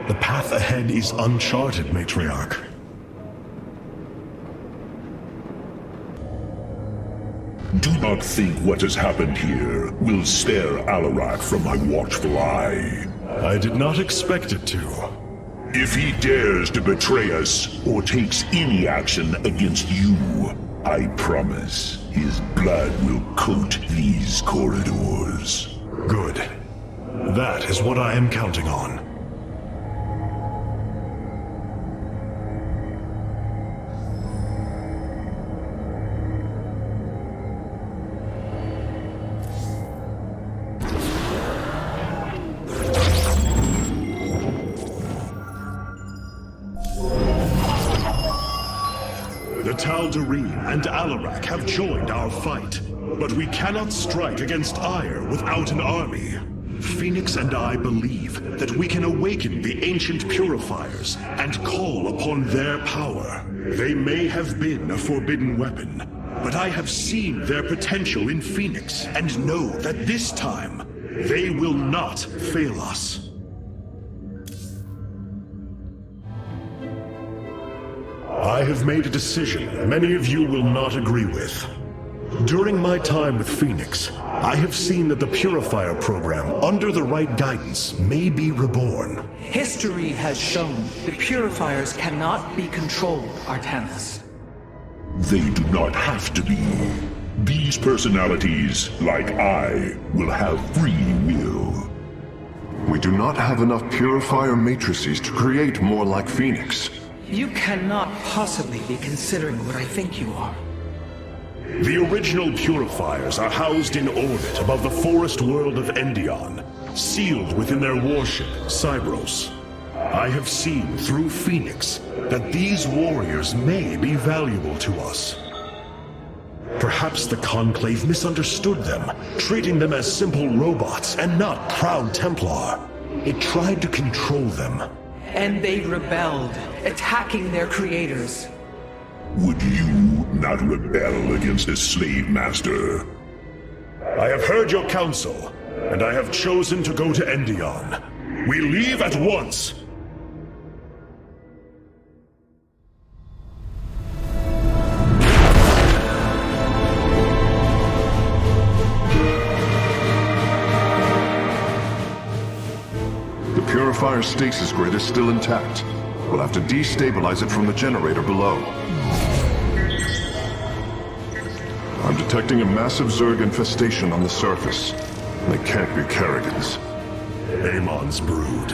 The path ahead is uncharted, Matriarch. Do not think what has happened here will spare Alarak from my watchful eye. I did not expect it to. If he dares to betray us or takes any action against you, I promise his blood will coat these corridors. Good. That is what I am counting on. The Tal'Darim and Alarak have joined our fight, but we cannot strike against Ire without an army. Phoenix and I believe that we can awaken the ancient purifiers and call upon their power. They may have been a forbidden weapon, but I have seen their potential in Phoenix and know that this time They will not fail us. I have made a decision many of you will not agree with. During my time with Phoenix, I have seen that the Purifier program, under the right guidance, may be reborn. History has shown the Purifiers cannot be controlled, Artanis. They do not have to be. These personalities, like I, will have free will. We do not have enough Purifier matrices to create more like Phoenix. You cannot possibly be considering what I think you are. The original Purifiers are housed in orbit above the forest world of Endion, sealed within their warship, Cybros. I have seen through Phoenix that these warriors may be valuable to us. Perhaps the Conclave misunderstood them, treating them as simple robots and not proud Templar. It tried to control them. And they rebelled, attacking their creators. Would you not rebel against a slave master? I have heard your counsel, and I have chosen to go to Endion. We leave at once! The Purifier stasis grid is still intact. We'll have to destabilize it from the generator below. I'm detecting a massive Zerg infestation on the surface. They can't be Kerrigan's. Amon's brood.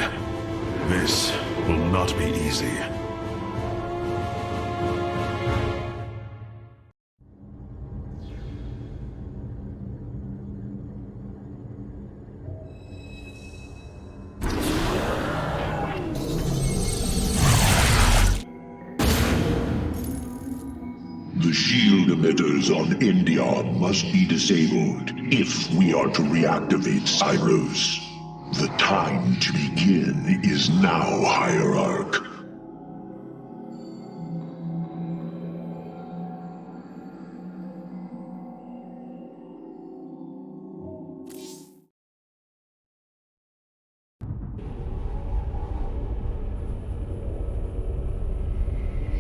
This will not be easy. The shield emitters on Endion must be disabled if we are to reactivate Cybros. The time to begin is now, Hierarch.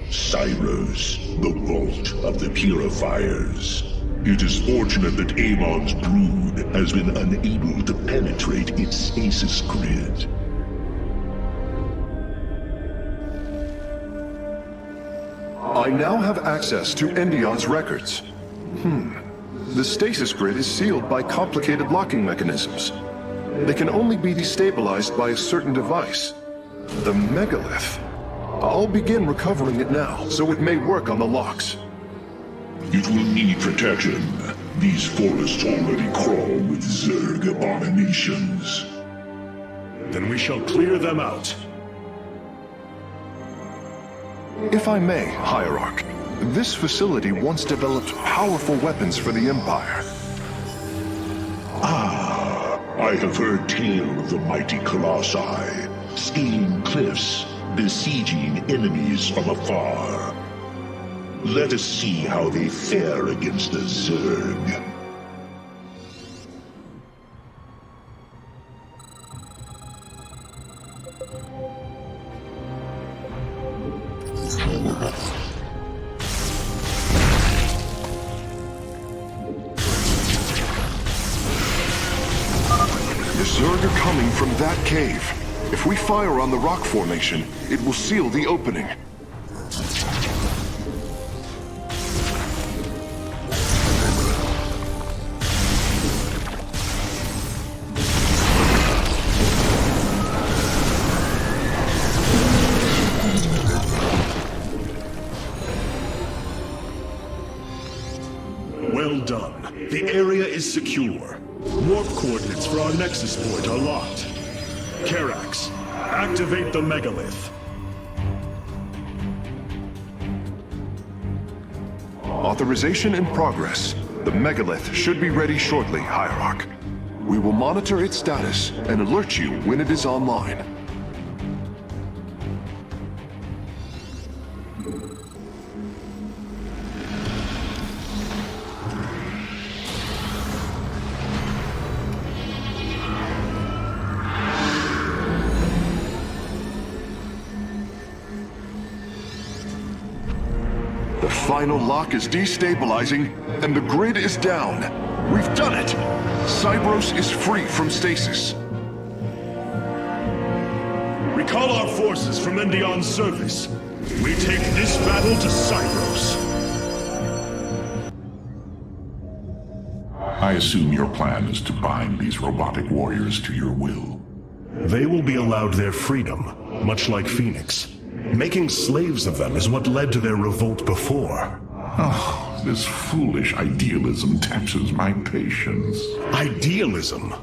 Cybros, the vault of the Purifiers. It is fortunate that Amon's brood has been unable to penetrate its stasis grid. I now have access to Endion's records. The stasis grid is sealed by complicated locking mechanisms. They can only be destabilized by a certain device. The megalith. I'll begin recovering it now, so it may work on the locks. It will need protection. These forests already crawl with Zerg abominations. Then we shall clear them out. If I may, Hierarch, this facility once developed powerful weapons for the Empire. I have heard tale of the mighty Colossi, scaling cliffs, besieging enemies from afar. Let us see how they fare against the Zerg. The Zerg are coming from that cave. If we fire on the rock formation, it will seal the opening. Well done. The area is secure. Warp coordinates for our Nexus point are locked. Karax, activate the megalith. Authorization in progress. The megalith should be ready shortly, Hierarch. We will monitor its status and alert you when it is online. final lock is destabilizing, and the grid is down. We've done it! Cybros is free from stasis. Recall our forces from Endion's surface. We take this battle to Cybros. I assume your plan is to bind these robotic warriors to your will. They will be allowed their freedom, much like Phoenix. Making slaves of them is what led to their revolt before. Oh, this foolish idealism taxes my patience. Idealism?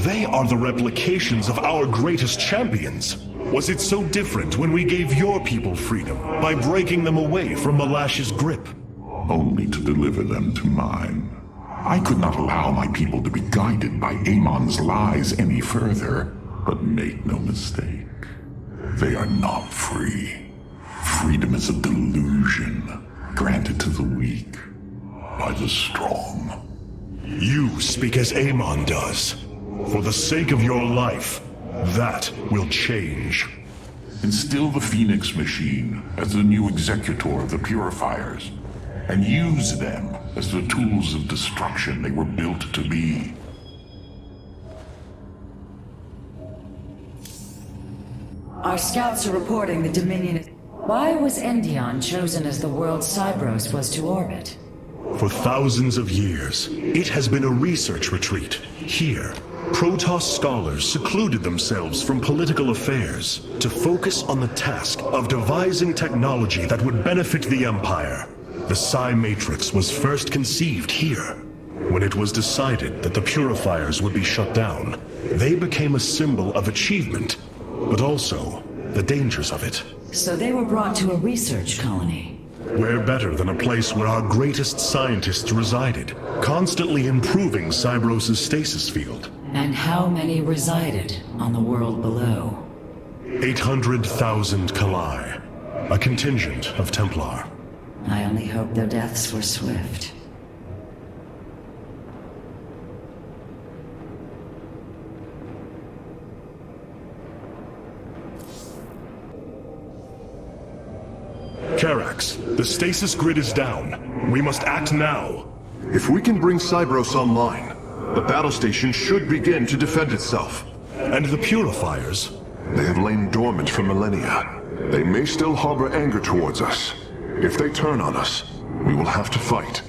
They are the replications of our greatest champions. Was it so different when we gave your people freedom by breaking them away from Malash's grip? Only to deliver them to mine. I could not allow my people to be guided by Amon's lies any further, but make no mistake, they are not free. Freedom is a delusion granted to the weak by the strong. You speak as Amon does. For the sake of your life, that will change. Instill the Phoenix machine as the new executor of the Purifiers, and use them as the tools of destruction they were built to be. Our scouts are reporting the Dominion is... Why was Endion chosen as the world Cybros was to orbit? For thousands of years, it has been a research retreat. Here, Protoss scholars secluded themselves from political affairs to focus on the task of devising technology that would benefit the Empire. The Psi Matrix was first conceived here. When it was decided that the Purifiers would be shut down, they became a symbol of achievement, but also the dangers of it. So they were brought to a research colony. Where better than a place where our greatest scientists resided, constantly improving Cybros' stasis field. And how many resided on the world below? 800,000 Kalai, a contingent of Templar. I only hope their deaths were swift. Karax, the stasis grid is down. We must act now. If we can bring Cybros online, the battle station should begin to defend itself. And the Purifiers? They have lain dormant for millennia. They may still harbor anger towards us. If they turn on us, we will have to fight.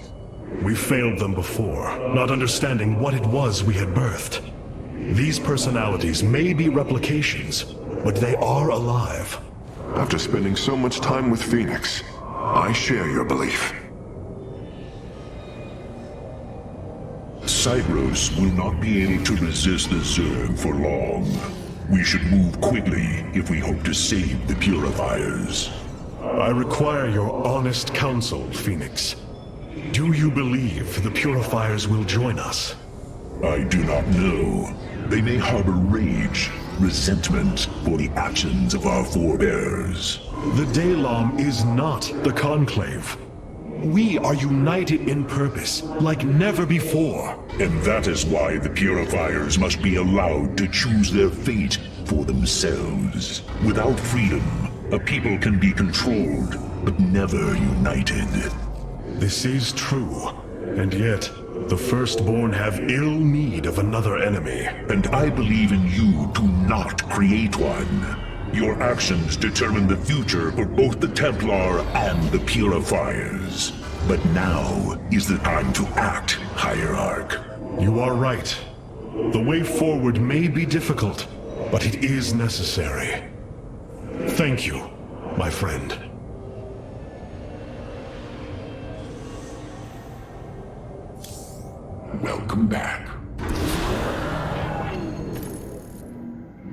We failed them before, not understanding what it was we had birthed. These personalities may be replications, but they are alive. After spending so much time with Phoenix, I share your belief. Cybros will not be able to resist the Zerg for long. We should move quickly if we hope to save the Purifiers. I require your honest counsel, Phoenix. Do you believe the Purifiers will join us? I do not know. They may harbor rage, resentment for the actions of our forebears. The Daylom is not the Conclave. We are united in purpose, like never before. And that is why the Purifiers must be allowed to choose their fate for themselves. Without freedom, a people can be controlled, but never united. This is true, and yet the Firstborn have ill need of another enemy. And I believe in you to not create one. Your actions determine the future for both the Templar and the Purifiers. But now is the time to act, Hierarch. You are right. The way forward may be difficult, but it is necessary. Thank you, my friend. Welcome back.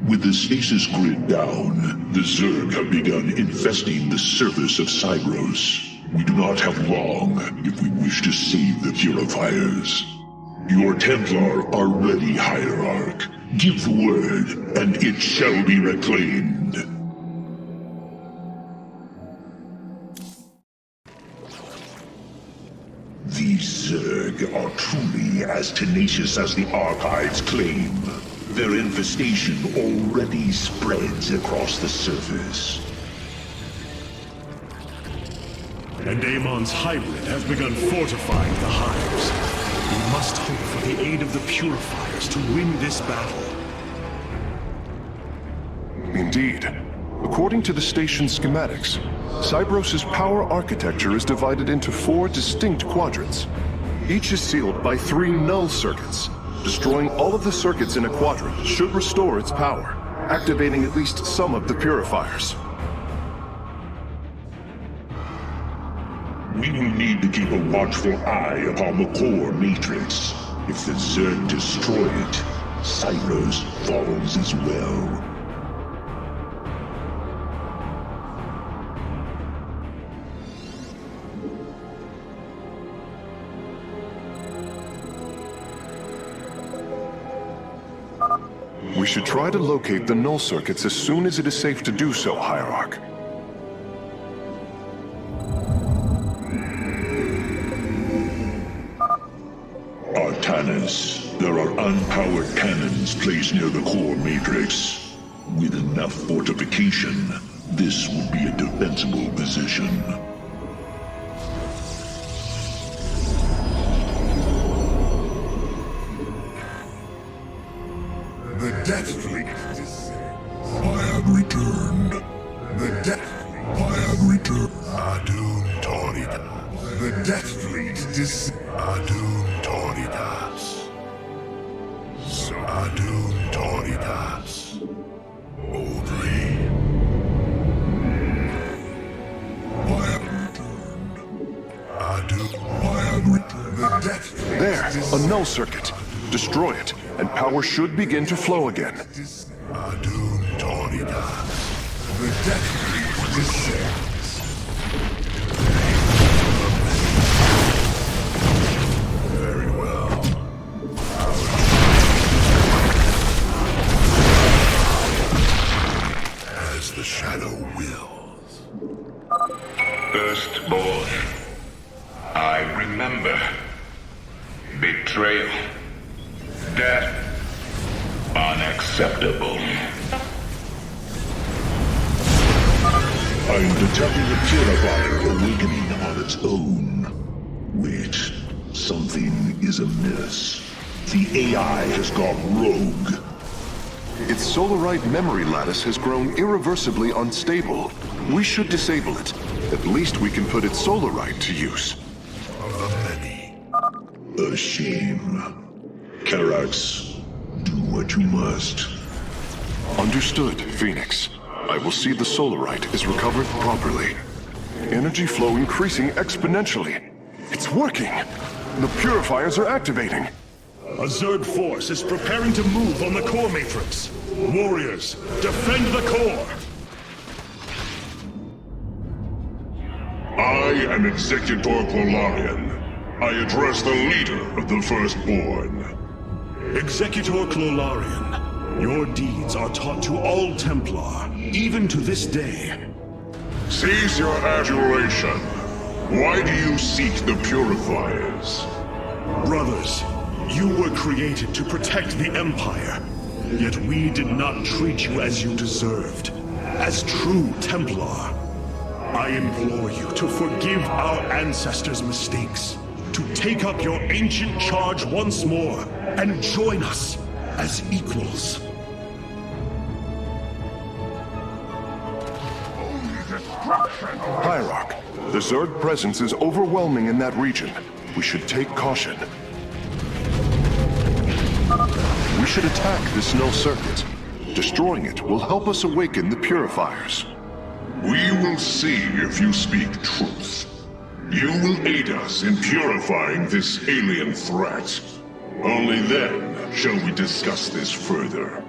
With the stasis grid down, the Zerg have begun infesting the surface of Cybros. We do not have long if we wish to save the Purifiers. Your Templar are ready, Hierarch. Give the word, and it shall be reclaimed. These Zerg are truly as tenacious as the archives claim. Their infestation already spreads across the surface. and Amon's hybrid has begun fortifying the hives. We must hope for the aid of the Purifiers to win this battle. Indeed. According to the station's schematics, Cybros's power architecture is divided into 4 distinct quadrants. Each is sealed by 3 null circuits. Destroying all of the circuits in a quadrant should restore its power, activating at least some of the purifiers. We will need to keep a watchful eye upon the core matrix. If the Zerg destroy it, Cybros falls as well. We should try to locate the null circuits as soon as it is safe to do so, Hierarch. Artanis, there are unpowered cannons placed near the core matrix. With enough fortification, this would be a defensible position. The Death Fleet. I have returned. The Death Fleet. I have returned. Adun Toritas. The Death Fleet is Adun Toritas. So Adun Toritas. Boldly. I have returned. Adun. I have returned. The Death Fleet. There, a null circuit. Destroy it, and power should begin to flow again. Adun Toritas. The Death Fleet descends. Very well. As the shadow wills. Firstborn, I remember. Betrayal. Death. Unacceptable. I'm detecting the Purifier awakening on its own. Wait, something is amiss. The AI has gone rogue. Its Solarite memory lattice has grown irreversibly unstable. We should disable it. At least we can put its Solarite to use. A shame. Karax, do what you must. Understood, Phoenix. I will see the Solarite is recovered properly. Energy flow increasing exponentially. It's working! The purifiers are activating. A Zerg force is preparing to move on the core matrix. Warriors, defend the core! I am Executor Clolarian. I address the leader of the Firstborn. Executor Clolarian, your deeds are taught to all Templar, even to this day. Cease your adulation. Why do you seek the Purifiers? Brothers, you were created to protect the Empire. Yet we did not treat you as you deserved. As true Templar. I implore you to forgive our ancestors' mistakes. To take up your ancient charge once more and join us as equals. Hierarch, the Zerg presence is overwhelming in that region. We should take caution. We should attack this null circuit. Destroying it will help us awaken the purifiers. We will see if you speak truth. You will aid us in purifying this alien threat. Only then shall we discuss this further.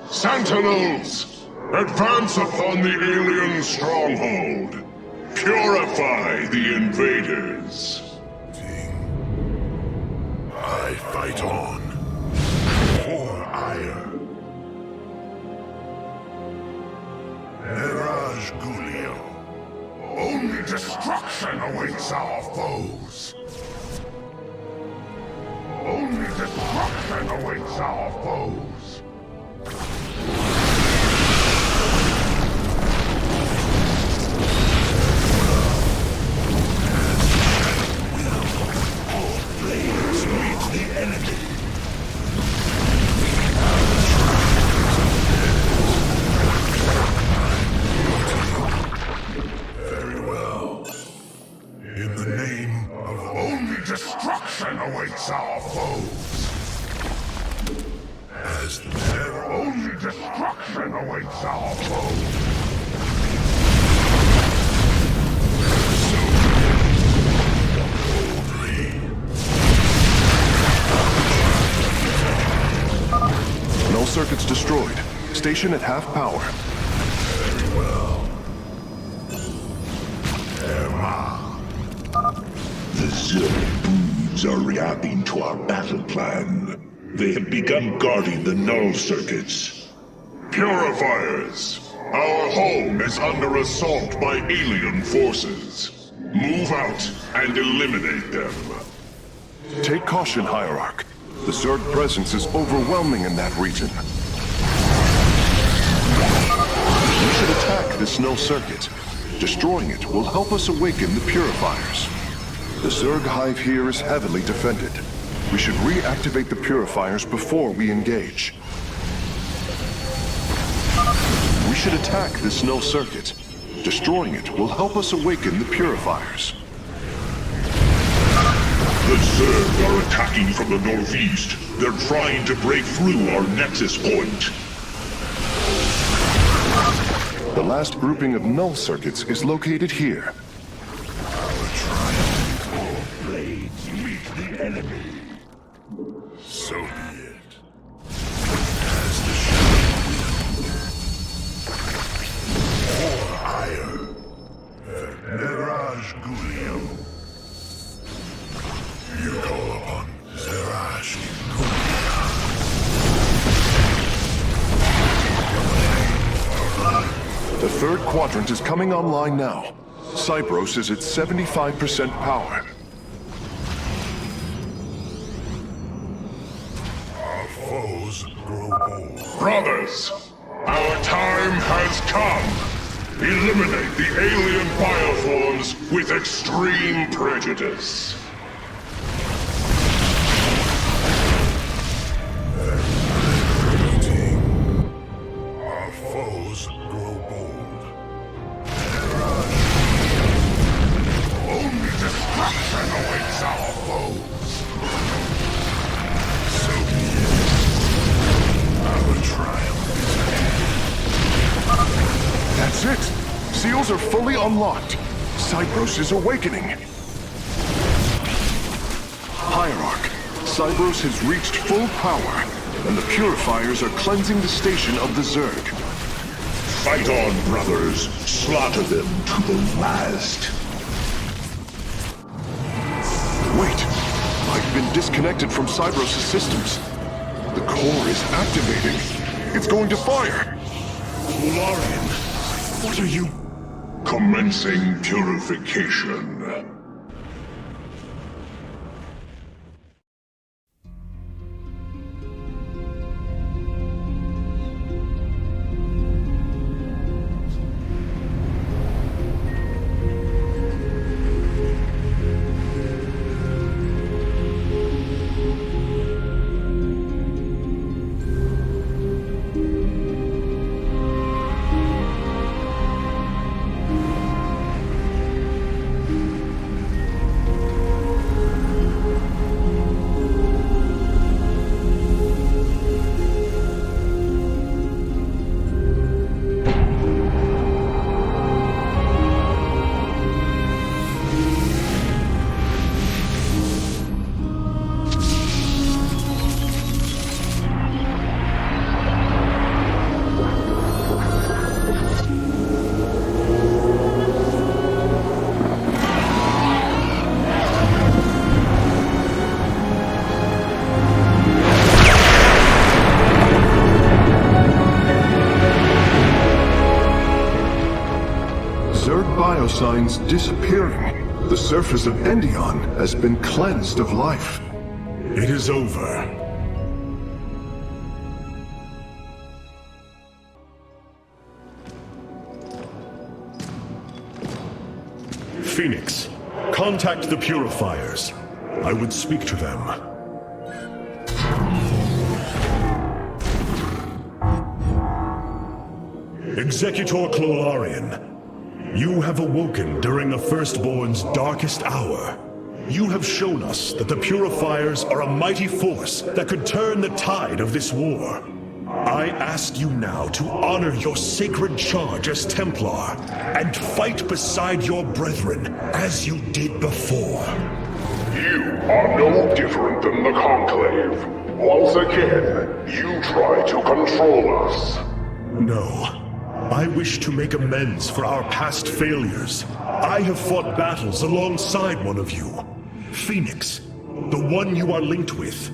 Sentinels! Advance upon the alien stronghold! Purify the invaders! I fight on. For ire. Mirage Gulio. Only destruction awaits our foes. Only destruction awaits our foes. In the name of only destruction awaits our foes. As their only destruction awaits our foes. Null circuits destroyed. Station at half power. Very well. Emma. The Zerg broods are reacting to our battle plan. They have begun guarding the null circuits. Purifiers! Our home is under assault by alien forces. Move out and eliminate them. Take caution, Hierarch. The Zerg presence is overwhelming in that region. We should attack this null circuit. Destroying it will help us awaken the Purifiers. The Zerg hive here is heavily defended. We should reactivate the Purifiers before we engage. We should attack this null circuit. Destroying it will help us awaken the Purifiers. The Zerg are attacking from the northeast. They're trying to break through our nexus point. The last grouping of null circuits is located here. Our triumphal blades meet the enemy. So be it. As the shadow will. Or higher. Mirage Gulio. You call upon Zerash The third quadrant is coming online now. Cybros is at 75% power. Our foes grow bold. Brothers, our time has come. Eliminate the alien bioforms with extreme prejudice. Our foes grow bold. Only destruction awaits our foes. So be it. Our triumph is ahead. That's it! Seals are fully unlocked. Cybros is awakening. Hierarch, Cybros has reached full power, and the Purifiers are cleansing the station of the Zerg. Fight on, brothers. Slaughter them to the last. Wait! I've been disconnected from Cybros' systems. The core is activating. It's going to fire! Larian, what are you... Commencing purification. Signs disappearing. The surface of Endion has been cleansed of life. It is over. Phoenix, contact the Purifiers. I would speak to them. Executor Clolarian. You have awoken during the Firstborn's darkest hour. You have shown us that the Purifiers are a mighty force that could turn the tide of this war. I ask you now to honor your sacred charge as Templar and fight beside your brethren as you did before. You are no different than the Conclave. Once again, you try to control us. No. I wish to make amends for our past failures. I have fought battles alongside one of you. Phoenix, the one you are linked with.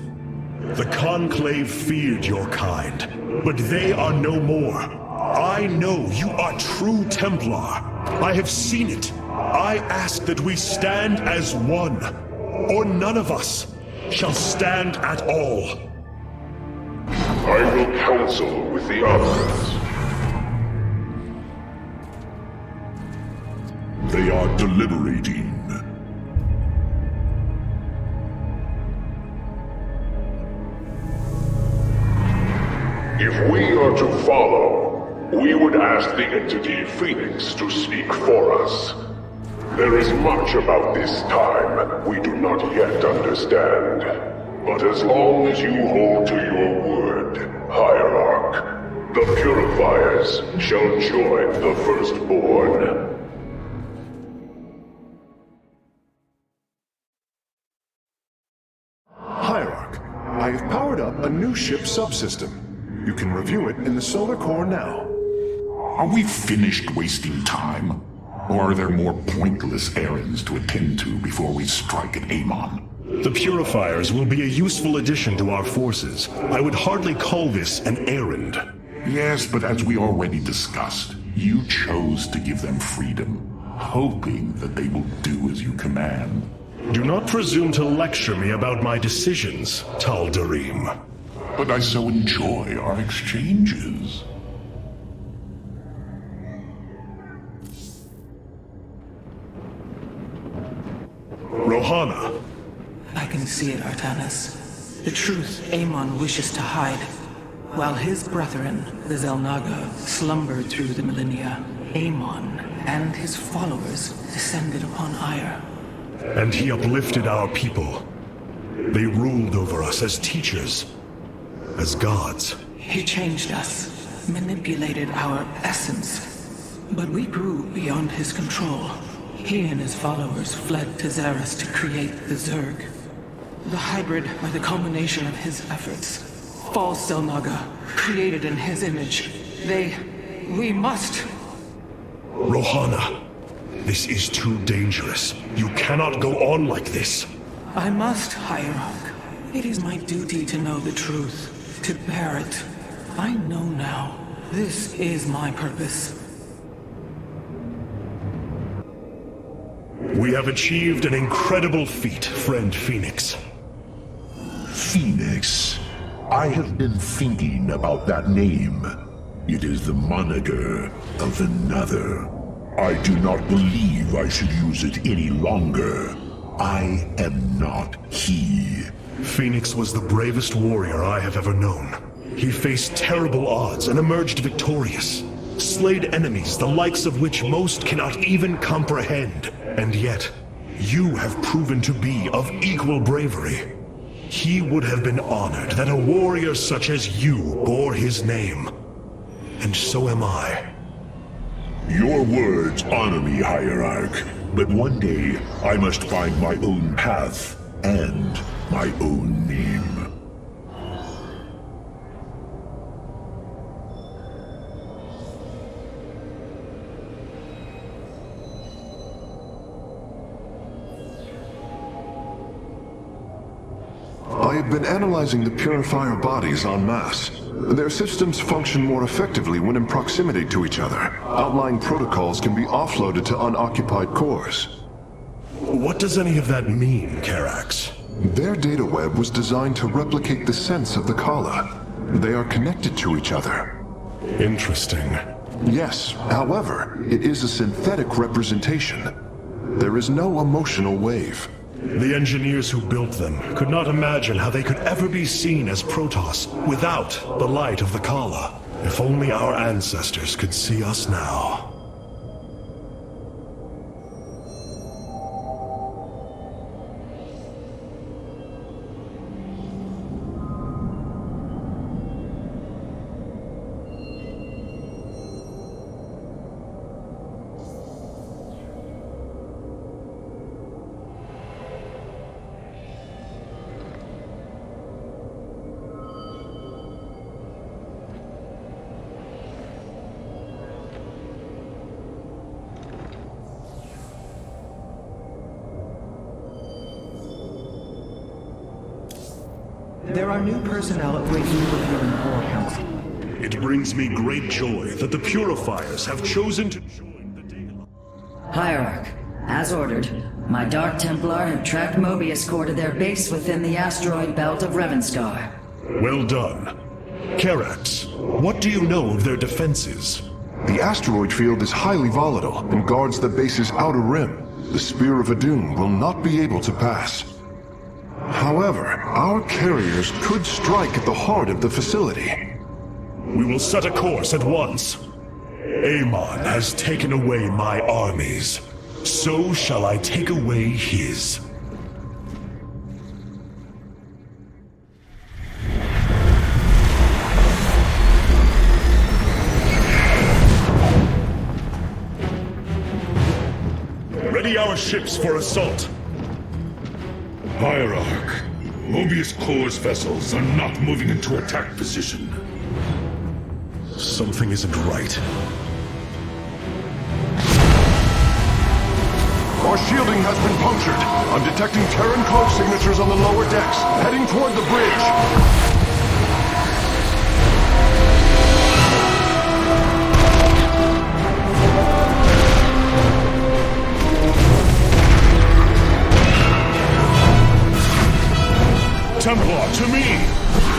The Conclave feared your kind, but they are no more. I know you are true Templar. I have seen it. I ask that we stand as one, or none of us shall stand at all. I will counsel with the others. They are deliberating. If we are to follow, we would ask the entity Phoenix to speak for us. There is much about this time we do not yet understand. But as long as you hold to your word, Hierarch, the Purifiers shall join the Firstborn. Hierarch, I have powered up a new ship subsystem. You can review it in the solar core now. Are we finished wasting time? Or are there more pointless errands to attend to before we strike at Amon? The Purifiers will be a useful addition to our forces. I would hardly call this an errand. Yes, but as we already discussed, you chose to give them freedom, hoping that they will do as you command. Do not presume to lecture me about my decisions, Tal'Darim. But I so enjoy our exchanges. Rohana. I can see it, Artanis. The truth Amon wishes to hide. While his brethren, the Xel'Naga, slumbered through the millennia, Amon and his followers descended upon Ire. And he uplifted our people. They ruled over us as teachers, as gods. He changed us, manipulated our essence. But we grew beyond his control. He and his followers fled to Xeris to create the Zerg. The hybrid are the culmination of his efforts. False Xel'Naga, created in his image. We must... Rohana, this is too dangerous. You cannot go on like this. I must, Hierarch. It is my duty to know the truth, to bear it. I know now. This is my purpose. We have achieved an incredible feat, friend Phoenix. Phoenix. I have been thinking about that name. It is the moniker of another. I do not believe I should use it any longer. I am not he. Phoenix was the bravest warrior I have ever known. He faced terrible odds and emerged victorious. Slayed enemies the likes of which most cannot even comprehend. And yet, you have proven to be of equal bravery. He would have been honored that a warrior such as you bore his name. And so am I. Your words honor me, Hierarch. But one day, I must find my own path and my own name. I have been analyzing the Purifier bodies en masse. Their systems function more effectively when in proximity to each other. Outlying protocols can be offloaded to unoccupied cores. What does any of that mean, Karax? Their data web was designed to replicate the sense of the Kala. They are connected to each other. Interesting. Yes, however, it is a synthetic representation. There is no emotional wave. The engineers who built them could not imagine how they could ever be seen as Protoss without the light of the Kala. If only our ancestors could see us now. There are new personnel awaiting review in the Core Council. It brings me great joy that the Purifiers have chosen to join the Daylight. Hierarch, as ordered, my Dark Templar have tracked Mobius Core to their base within the asteroid belt of Revenskar. Well done. Karax, what do you know of their defenses? The asteroid field is highly volatile and guards the base's outer rim. The Spear of Adun will not be able to pass. However, our carriers could strike at the heart of the facility. We will set a course at once. Amon has taken away my armies. So shall I take away his. Ready our ships for assault. Hierarch, Mobius Core's vessels are not moving into attack position. Something isn't right. Our shielding has been punctured. I'm detecting Terran code signatures on the lower decks, heading toward the bridge. Templar, to me!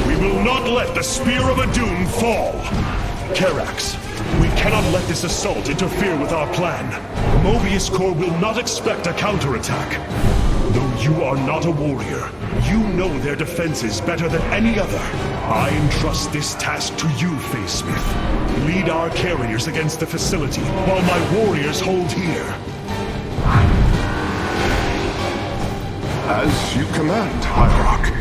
We will not let the Spear of Adun fall! Karax, we cannot let this assault interfere with our plan. Mobius Core will not expect a counterattack. Though you are not a warrior, you know their defenses better than any other. I entrust this task to you, Facesmith. Lead our carriers against the facility, while my warriors hold here. As you command, Hierarch.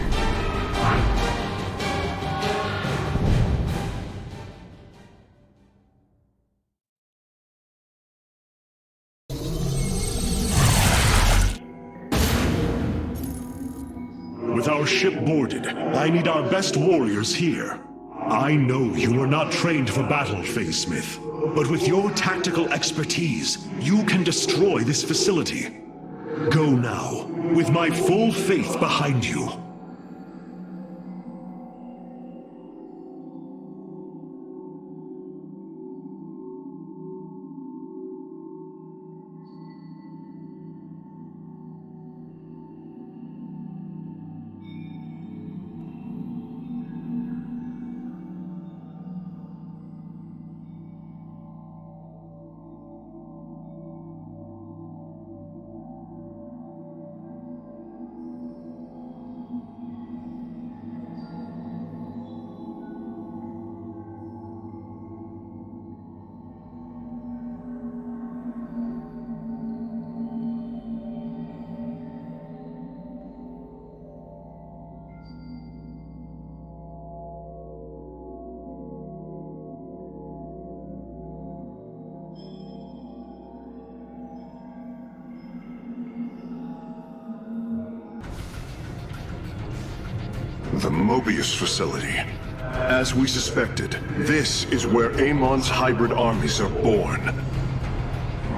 With our ship boarded, I need our best warriors here. I know you are not trained for battle, Facesmith, but with your tactical expertise, you can destroy this facility. Go now, with my full faith behind you. The Mobius facility. As we suspected, this is where Amon's hybrid armies are born.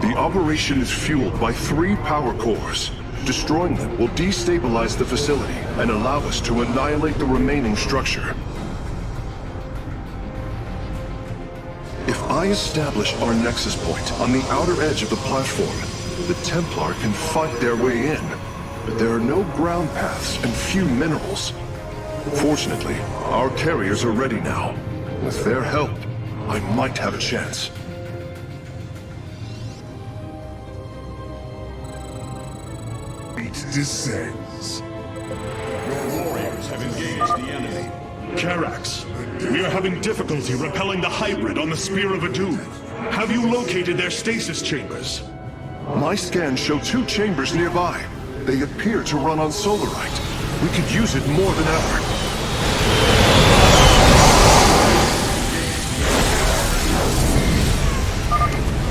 The operation is fueled by 3 power cores. Destroying them will destabilize the facility and allow us to annihilate the remaining structure. If I establish our nexus point on the outer edge of the platform, the Templar can fight their way in. But there are no ground paths and few minerals. Fortunately, our carriers are ready now. With their help, I might have a chance. It descends. Your warriors have engaged the enemy. Karax, we are having difficulty repelling the hybrid on the Spear of Adun. Have you located their stasis chambers? My scans show 2 chambers nearby. They appear to run on solarite. We could use it more than ever.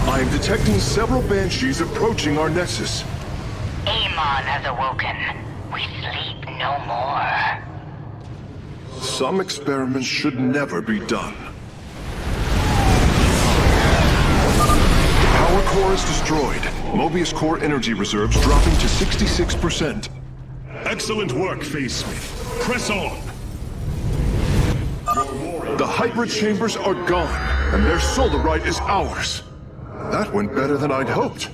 I am detecting several banshees approaching our nexus. Amon has awoken. We sleep no more. Some experiments should never be done. The power core is destroyed. Mobius core energy reserves dropping to 66%. Excellent work, Facesmith. Press on. The hybrid chambers are gone, and their solarite is ours. That went better than I'd hoped.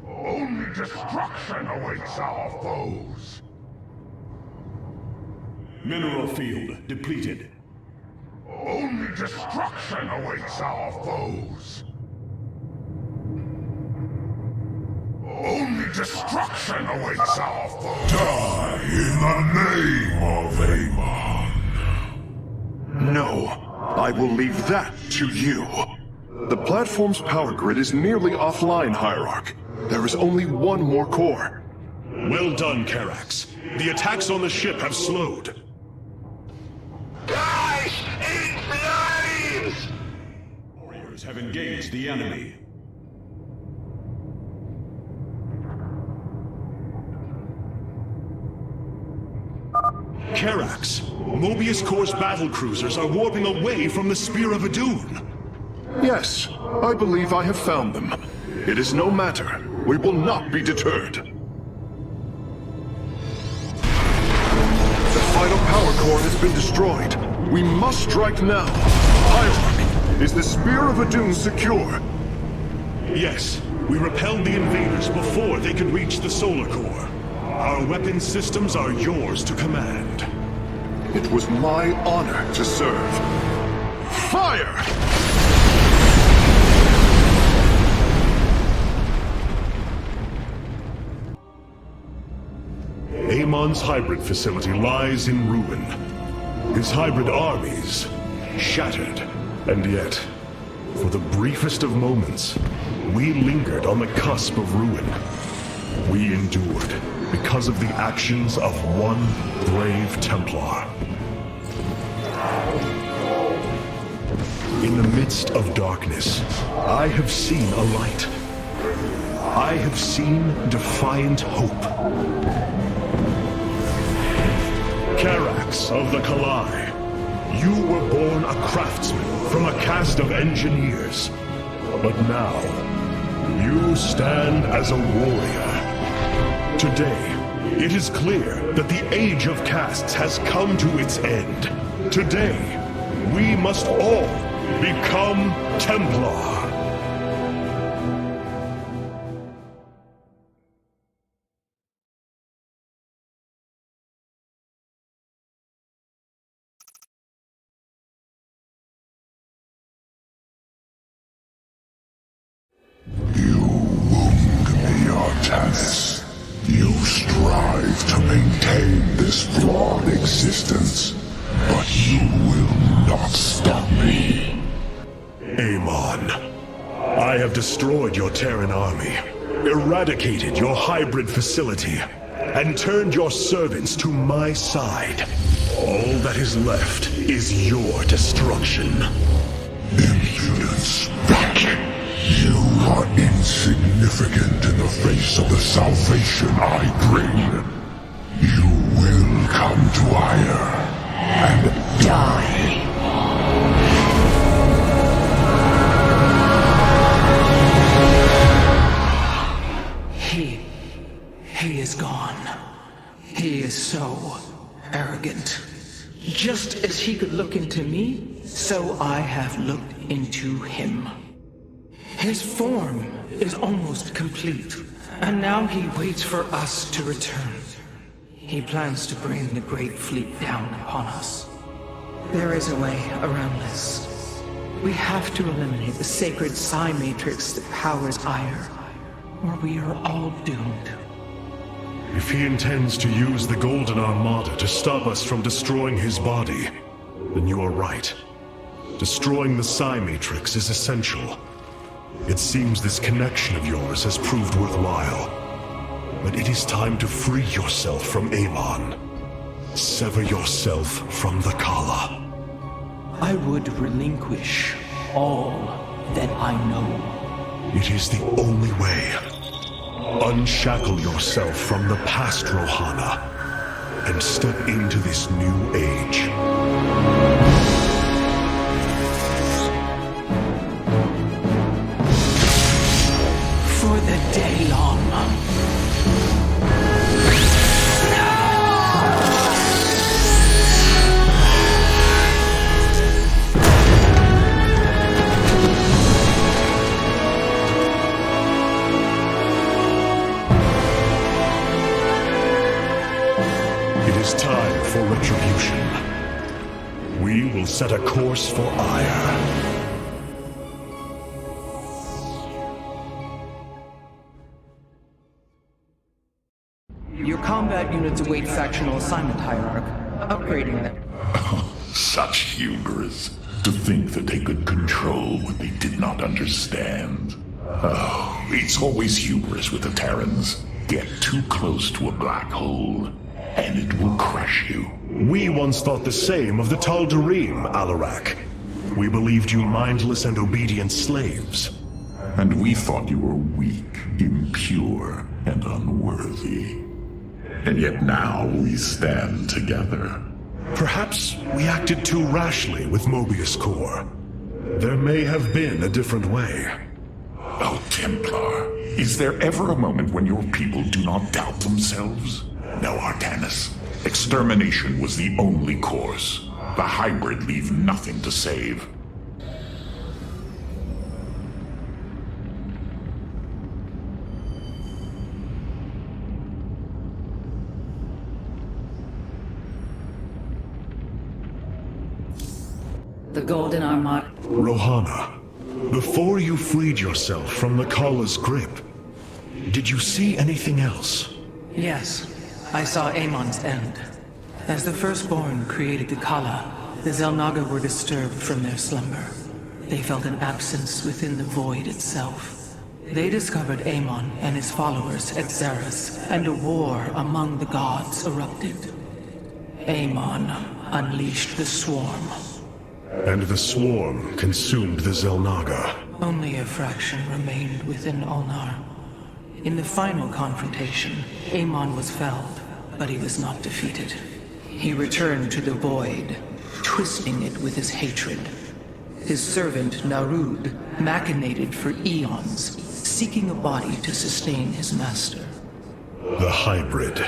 Only destruction awaits our foes. Mineral field depleted. Only destruction awaits our foes. Only destruction awaits our foes. Die in the name of Amon. No, I will leave that to you. The platform's power grid is nearly offline, Hierarch. There is only one more core. Well done, Karax. The attacks on the ship have slowed. Die in flames! Warriors have engaged the enemy. Karax, Mobius Corps battle cruisers are warping away from the Spear of Adun. Yes, I believe I have found them. It is no matter. We will not be deterred. The final power core has been destroyed. We must strike now. Hierarch, is the Spear of Adun secure? Yes, we repelled the invaders before they could reach the solar core. Our weapon systems are yours to command. It was my honor to serve. Fire! Amon's hybrid facility lies in ruin. His hybrid armies shattered. And yet, for the briefest of moments, we lingered on the cusp of ruin. We endured because of the actions of one brave Templar. In the midst of darkness, I have seen a light. I have seen defiant hope. Karax of the Kalai, you were born a craftsman from a caste of engineers. But now, you stand as a warrior. Today, it is clear that the age of castes has come to its end. Today, we must all become Templar. Artanis, you strive to maintain this flawed existence, but you will not stop me. Amon, I have destroyed your Terran army, eradicated your hybrid facility, and turned your servants to my side. All that is left is your destruction. Impudence, wretch! You are insignificant in the face of the salvation I bring. You will come to Ire and die. He is gone. He is so arrogant. Just as he could look into me, so I have looked into him. His form is almost complete, and now he waits for us to return. He plans to bring the Great Fleet down upon us. There is a way around this. We have to eliminate the sacred psi matrix that powers Ire, or we are all doomed. If he intends to use the Golden Armada to stop us from destroying his body, then you are right. Destroying the psi matrix is essential. It seems this connection of yours has proved worthwhile. But it is time to free yourself from Amon. Sever yourself from the Kala. I would relinquish all that I know. It is the only way. Unshackle yourself from the past, Rohana, and step into this new age. For the day long. for retribution. We will set a course for ire. Your combat units await factional assignment, Hierarch. Upgrading them. Such hubris. To think that they could control what they did not understand. Oh, it's always hubris with the Terrans. Get too close to a black hole, and it will crush you. We once thought the same of the Tal'Darim, Alarak. We believed you mindless and obedient slaves. And we thought you were weak, impure, and unworthy. And yet now we stand together. Perhaps we acted too rashly with Mobius Core. There may have been a different way. Oh, Templar, is there ever a moment when your people do not doubt themselves? No, Artanis. Extermination was the only course. The hybrid leave nothing to save. The Golden Armada. Rohana, before you freed yourself from the Kala's grip, did you see anything else? Yes, I saw Amon's end. As the Firstborn created the Kala, the Xel'Naga were disturbed from their slumber. They felt an absence within the void itself. They discovered Amon and his followers at Xeris, and a war among the gods erupted. Amon unleashed the Swarm. And the Swarm consumed the Xel'Naga. Only a fraction remained within Ulnar. In the final confrontation, Amon was felled, but he was not defeated. He returned to the void, twisting it with his hatred. His servant, Narud, machinated for eons, seeking a body to sustain his master. The hybrid.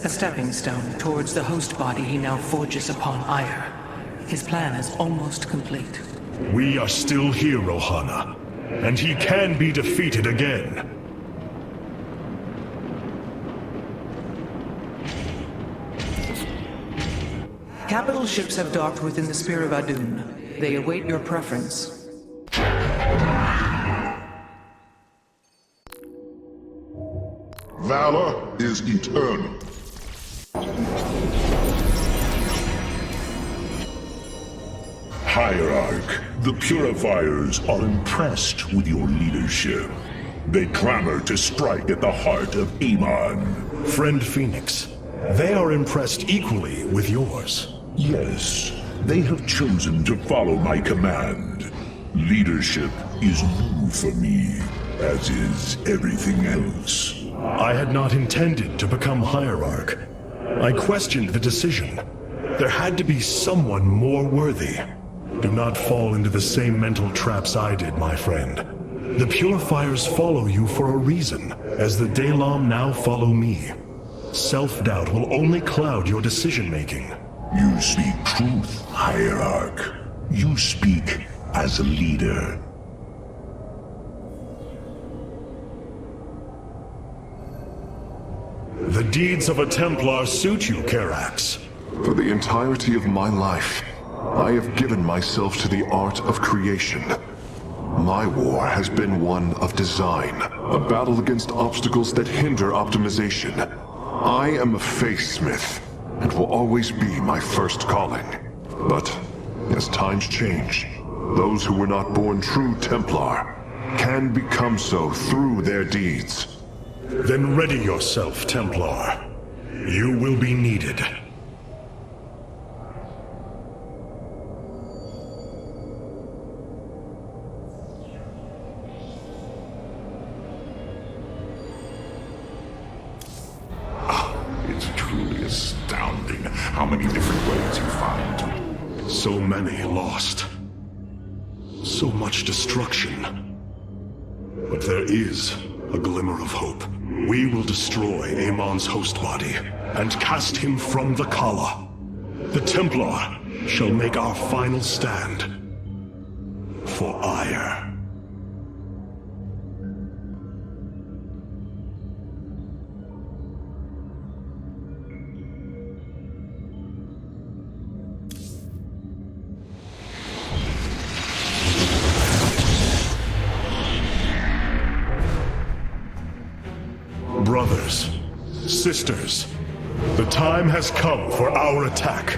A stepping stone towards the host body he now forges upon Ire. His plan is almost complete. We are still here, Rohana, and he can be defeated again. Capital ships have docked within the Spear of Adun. They await your preference. Valor is eternal. Hierarch, the Purifiers are impressed with your leadership. They clamor to strike at the heart of Amon. Friend Phoenix, they are impressed equally with yours. Yes, they have chosen to follow my command. Leadership is new for me, as is everything else. I had not intended to become Hierarch. I questioned the decision. There had to be someone more worthy. Do not fall into the same mental traps I did, my friend. The Purifiers follow you for a reason, as the Dalam now follow me. Self-doubt will only cloud your decision-making. You speak truth, Hierarch. You speak as a leader. The deeds of a Templar suit you, Karax. For the entirety of my life, I have given myself to the art of creation. My war has been one of design, a battle against obstacles that hinder optimization. I am a faithsmith, and will always be my first calling. But, as times change, those who were not born true Templar can become so through their deeds. Then ready yourself, Templar. You will be needed. It's truly astounding how many different ways you find. So many lost. So much destruction. But there is a glimmer of hope. We will destroy Amon's host body and cast him from the Kala. The Templar shall make our final stand for ire. Brothers, sisters, the time has come for our attack.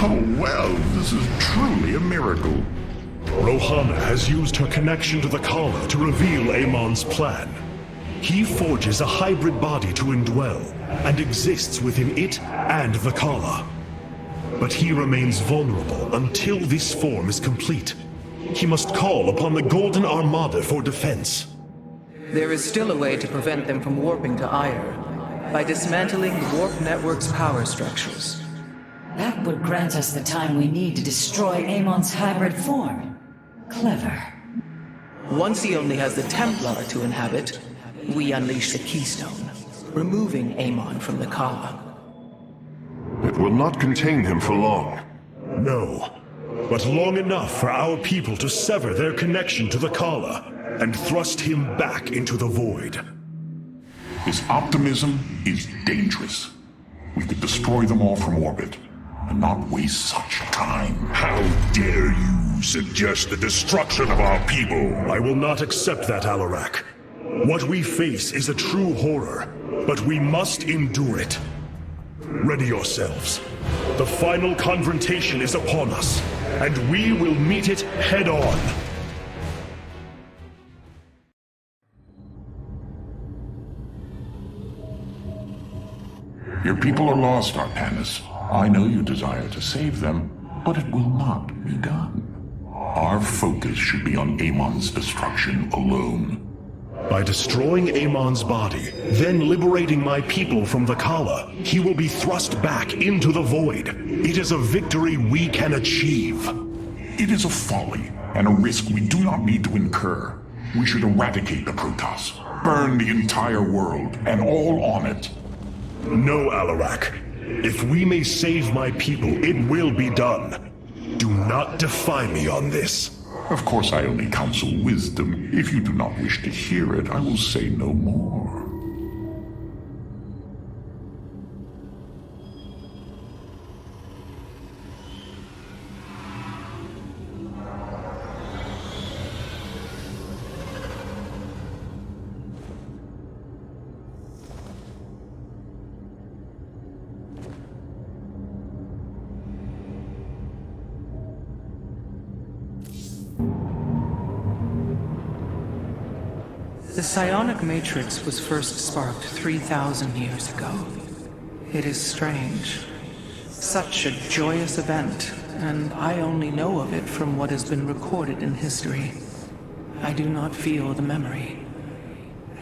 Oh, well, this is truly a miracle. Rohana has used her connection to the Kala to reveal Amon's plan. He forges a hybrid body to indwell, and exists within it and the Kala. But he remains vulnerable until this form is complete. He must call upon the Golden Armada for defense. There is still a way to prevent them from warping to Ire, by dismantling the warp network's power structures. That would grant us the time we need to destroy Amon's hybrid form. Clever. Once he only has the Templar to inhabit, we unleash the Keystone, removing Amon from the Kala. It will not contain him for long. No, but long enough for our people to sever their connection to the Kala and thrust him back into the void. His optimism is dangerous. We could destroy them all from orbit, and not waste such time. How dare you suggest the destruction of our people? I will not accept that, Alarak. What we face is a true horror, but we must endure it. Ready yourselves. The final confrontation is upon us, and we will meet it head-on. Your people are lost, Artanis. I know you desire to save them, but it will not be done. Our focus should be on Amon's destruction alone. By destroying Amon's body, then liberating my people from the Kala, he will be thrust back into the void. It is a victory we can achieve. It is a folly, and a risk we do not need to incur. We should eradicate the Protoss, burn the entire world, and all on it. No, Alarak. If we may save my people, it will be done. Do not defy me on this. Of course, I only counsel wisdom. If you do not wish to hear it, I will say no more. The psionic matrix was first sparked 3,000 years ago. It is strange. Such a joyous event, and I only know of it from what has been recorded in history. I do not feel the memory.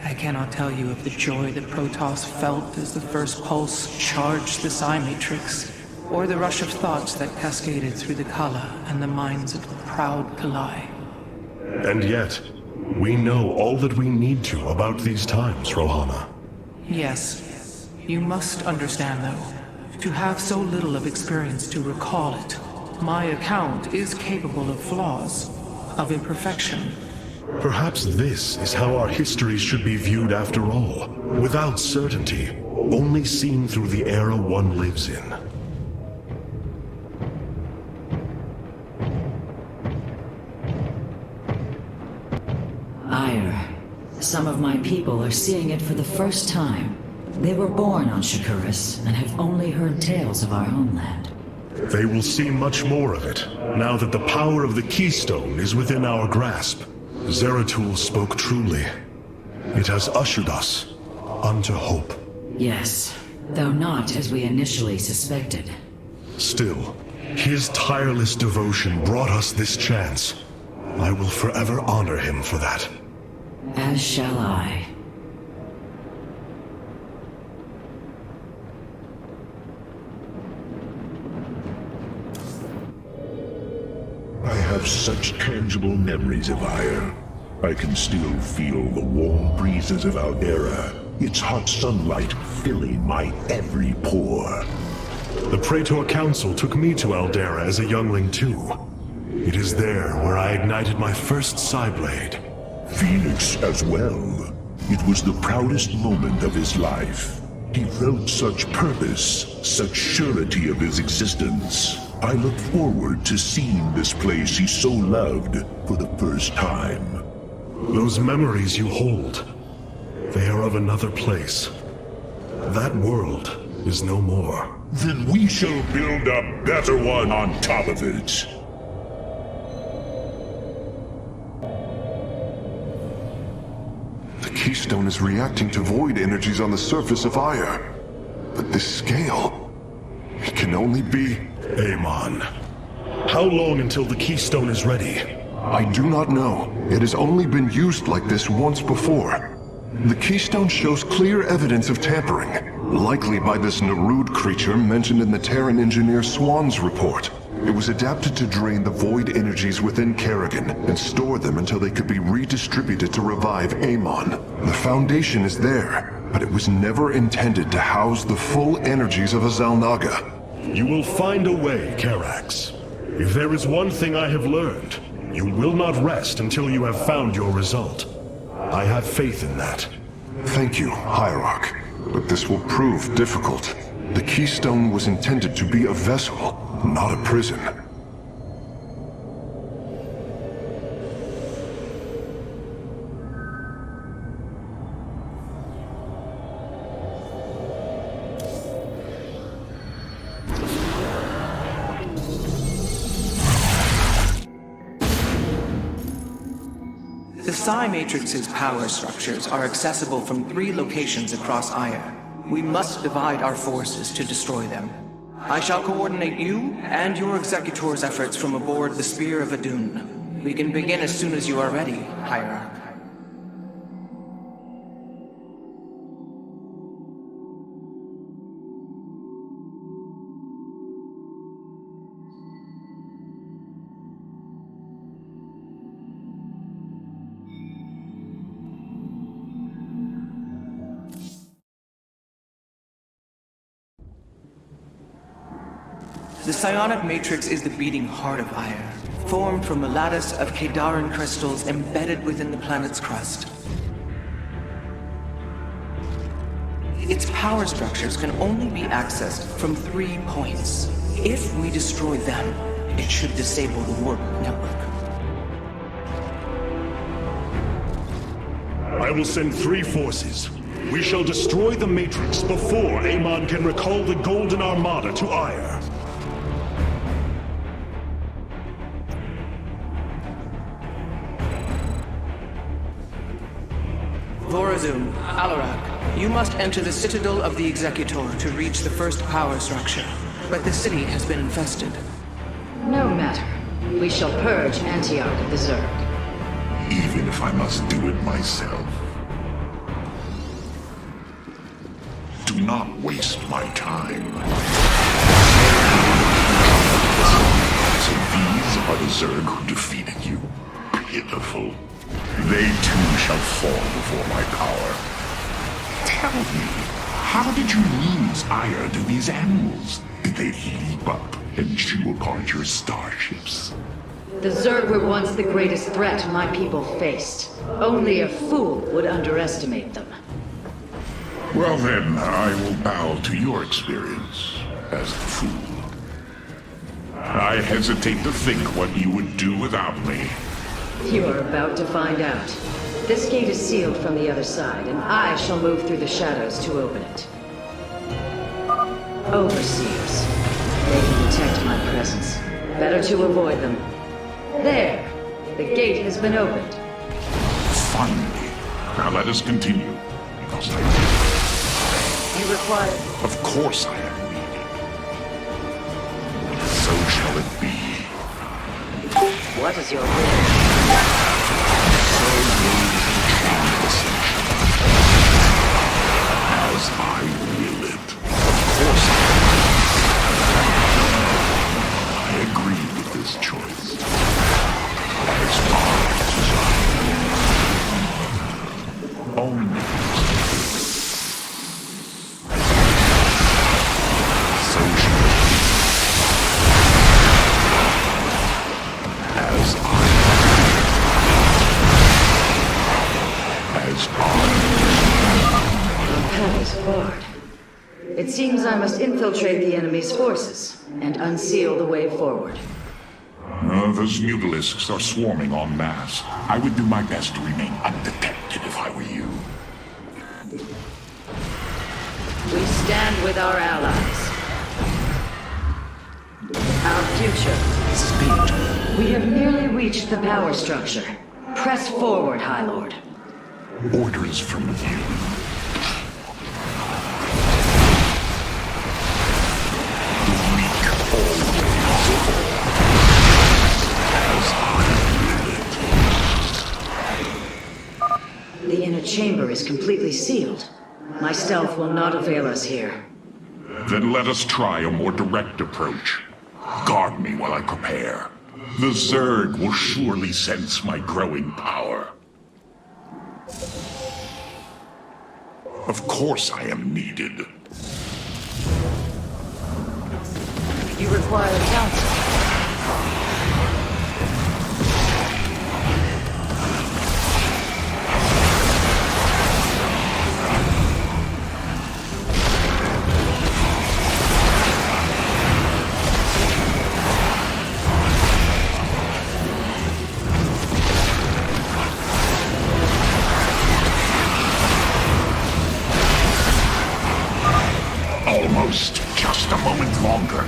I cannot tell you of the joy that Protoss felt as the first pulse charged the psi matrix, or the rush of thoughts that cascaded through the Kala and the minds of the proud Kalai. And yet, we know all that we need to about these times, Rohana. Yes. You must understand, though, to have so little of experience to recall it, my account is capable of flaws, of imperfection. Perhaps this is how our histories should be viewed after all, without certainty, only seen through the era one lives in. Ire. Some of my people are seeing it for the first time. They were born on Shakuras and have only heard tales of our homeland. They will see much more of it, now that the power of the Keystone is within our grasp. Zeratul spoke truly. It has ushered us unto hope. Yes, though not as we initially suspected. Still, his tireless devotion brought us this chance. I will forever honor him for that. As shall I. I have such tangible memories of Ire. I can still feel the warm breezes of Aldera, its hot sunlight filling my every pore. The Praetor Council took me to Aldera as a youngling too. It is there where I ignited my first Psyblade. Phoenix as well. It was the proudest moment of his life. He felt such purpose, such surety of his existence. I look forward to seeing this place he so loved for the first time. Those memories you hold, They are of another place. That world is no more. Then we shall build a better one on top of it. The Keystone is reacting to void energies on the surface of Ire. But this scale... it can only be... Amon. How long until the Keystone is ready? I do not know. It has only been used like this once before. The Keystone shows clear evidence of tampering, likely by this Narud creature mentioned in the Terran engineer Swan's report. It was adapted to drain the void energies within Kerrigan and store them until they could be redistributed to revive Amon. The foundation is there, but it was never intended to house the full energies of a Xalnaga. You will find a way, Karax. If there is one thing I have learned, you will not rest until you have found your result. I have faith in that. Thank you, Hierarch. But this will prove difficult. The Keystone was intended to be a vessel, not a prison. The Psi Matrix's power structures are accessible from 3 locations across Ire. We must divide our forces to destroy them. I shall coordinate you and your Executor's efforts from aboard the Spear of Adun. We can begin as soon as you are ready, Hierarch. The psionic matrix is the beating heart of Ire, formed from a lattice of Kadaran crystals embedded within the planet's crust. Its power structures can only be accessed from 3 points. If we destroy them, it should disable the warp network. I will send 3 forces. We shall destroy the Matrix before Amon can recall the Golden Armada to Ire. Vorazun, Alarak, you must enter the Citadel of the Executor to reach the first power structure. But the city has been infested. No matter. We shall purge Antioch of the Zerg. Even if I must do it myself. Do not waste my time. So these are the Zerg who defeated you. Pitiful. They too shall fall before my power. Tell me, how did you lose Ire to these animals? Did they leap up and chew apart your starships? The Zerg were once the greatest threat my people faced. Only a fool would underestimate them. Well then, I will bow to your experience as the fool. I hesitate to think what you would do without me. You are about to find out. This gate is sealed from the other side, and I shall move through the shadows to open it. Overseers. They can detect my presence. Better to avoid them. There! The gate has been opened. Finally. Now let us continue, because I... You require... Of course I am needed. So shall it be. What is your will? As I will it. Of course I agree with this choice. As far as I will. Only. So shall it be. As I The path is barred. It seems I must infiltrate the enemy's forces and unseal the way forward. Those mutalisks are swarming en masse. I would do my best to remain undetected if I were you. We stand with our allies. Our future. Speed. We have nearly reached the power structure. Press forward, High Lord. Orders from you. The inner chamber is completely sealed. My stealth will not avail us here. Then let us try a more direct approach. Guard me while I prepare. The Zerg will surely sense my growing power. Of course I am needed. You require counsel. Almost. Just a moment longer.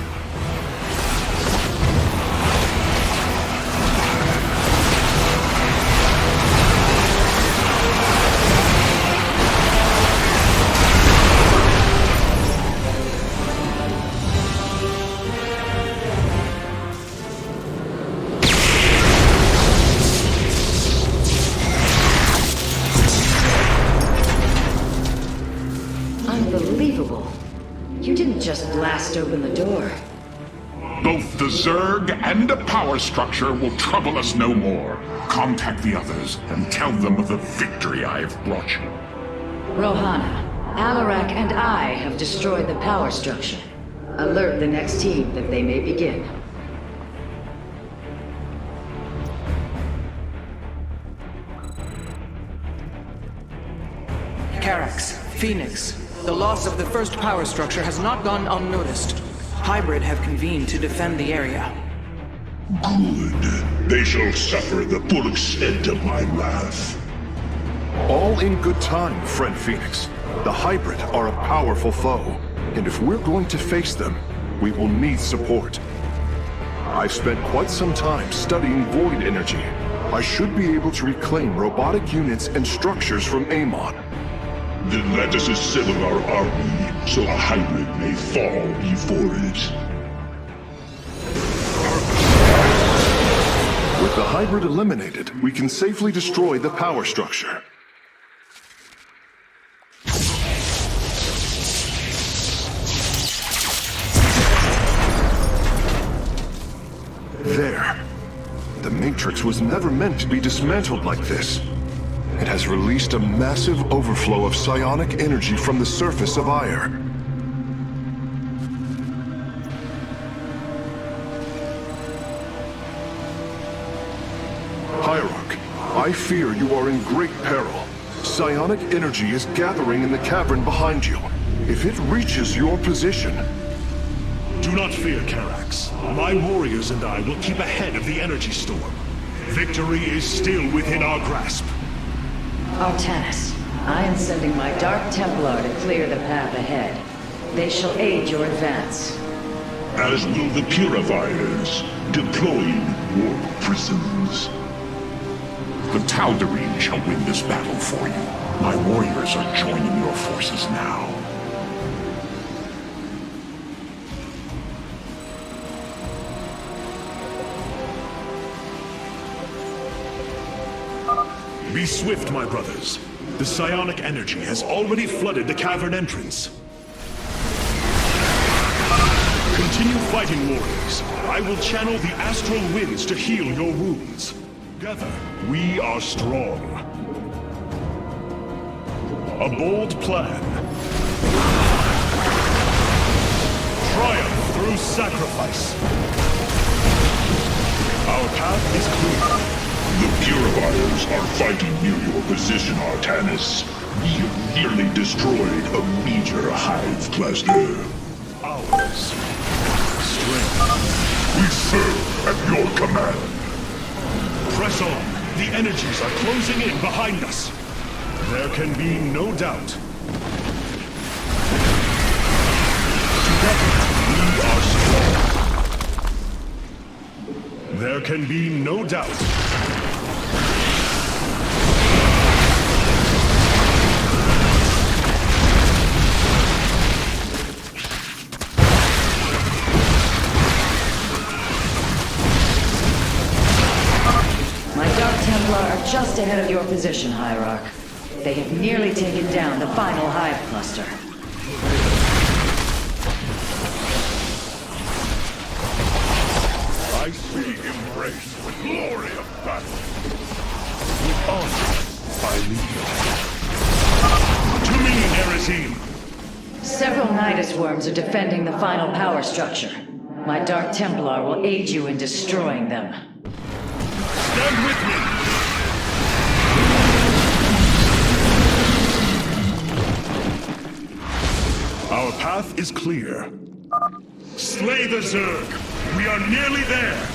Unbelievable. You didn't just blast open the door. Both the Zerg and the power structure will trouble us no more. Contact the others and tell them of the victory I have brought you. Rohana, Alarak and I have destroyed the power structure. Alert the next team that they may begin. Carax, Phoenix, the loss of the first power structure has not gone unnoticed. Hybrid have convened to defend the area. Good. They shall suffer the full extent of my wrath. All in good time, friend Phoenix. The Hybrid are a powerful foe, and if we're going to face them, we will need support. I've spent quite some time studying void energy. I should be able to reclaim robotic units and structures from Amon. Then let us assemble our army, so a Hybrid may fall before it. With the Hybrid eliminated, we can safely destroy the power structure. There. The Matrix was never meant to be dismantled like this. It has released a massive overflow of psionic energy from the surface of Ire. Hierarch, I fear you are in great peril. Psionic energy is gathering in the cavern behind you. If it reaches your position... Do not fear, Carax. My warriors and I will keep ahead of the energy storm. Victory is still within our grasp. Artanis, I am sending my Dark Templar to clear the path ahead. They shall aid your advance. As will the Purifiers, deploying warp prisms. The Tal'Darim shall win this battle for you. My warriors are joining your forces now. Be swift, my brothers. The psionic energy has already flooded the cavern entrance. Continue fighting, warriors. I will channel the astral winds to heal your wounds. Together, we are strong. A bold plan. Triumph through sacrifice. Our path is clear. The Purifiers are fighting near your position, Artanis. We have nearly destroyed a major hive cluster. Ours. Strength. We serve at your command. Press on. The energies are closing in behind us. There can be no doubt. can be no doubt. My Dark Templar are just ahead of your position, Hierarch. They have nearly taken down the final hive cluster. I see embrace the glory of battle. With honor, I lead. To me, Erazim! Several Nidus worms are defending the final power structure. My Dark Templar will aid you in destroying them. Stand with me! Our path is clear. Slay the Zerg! We are nearly there!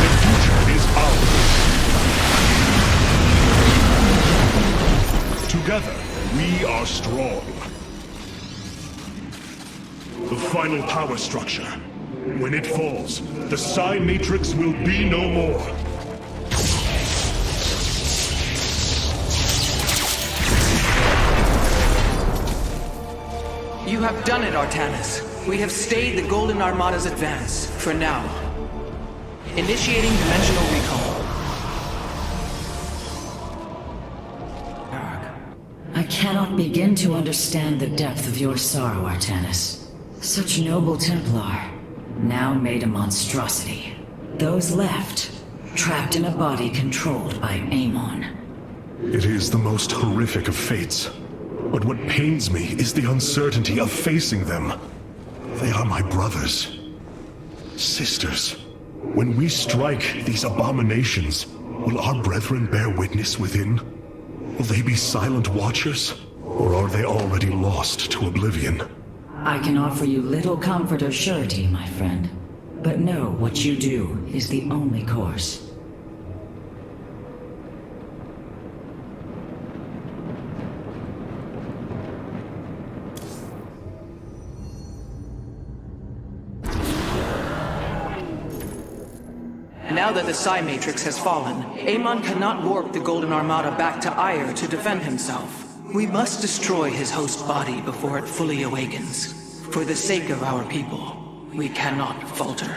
The future is ours. Together, we are strong. The final power structure. When it falls, the Psi Matrix will be no more. You have done it, Artanis. We have stayed the Golden Armada's advance, for now. Initiating dimensional recall. I cannot begin to understand the depth of your sorrow, Artanis. Such noble Templar, now made a monstrosity. Those left, trapped in a body controlled by Amon. It is the most horrific of fates. But what pains me is the uncertainty of facing them. They are my brothers. Sisters. When we strike these abominations, will our brethren bear witness within? Will they be silent watchers? Or are they already lost to oblivion? I can offer you little comfort or surety, my friend. But know what you do is the only course. Now that the Psi Matrix has fallen, Amon cannot warp the Golden Armada back to Ire to defend himself. We must destroy his host body before it fully awakens. For the sake of our people, we cannot falter.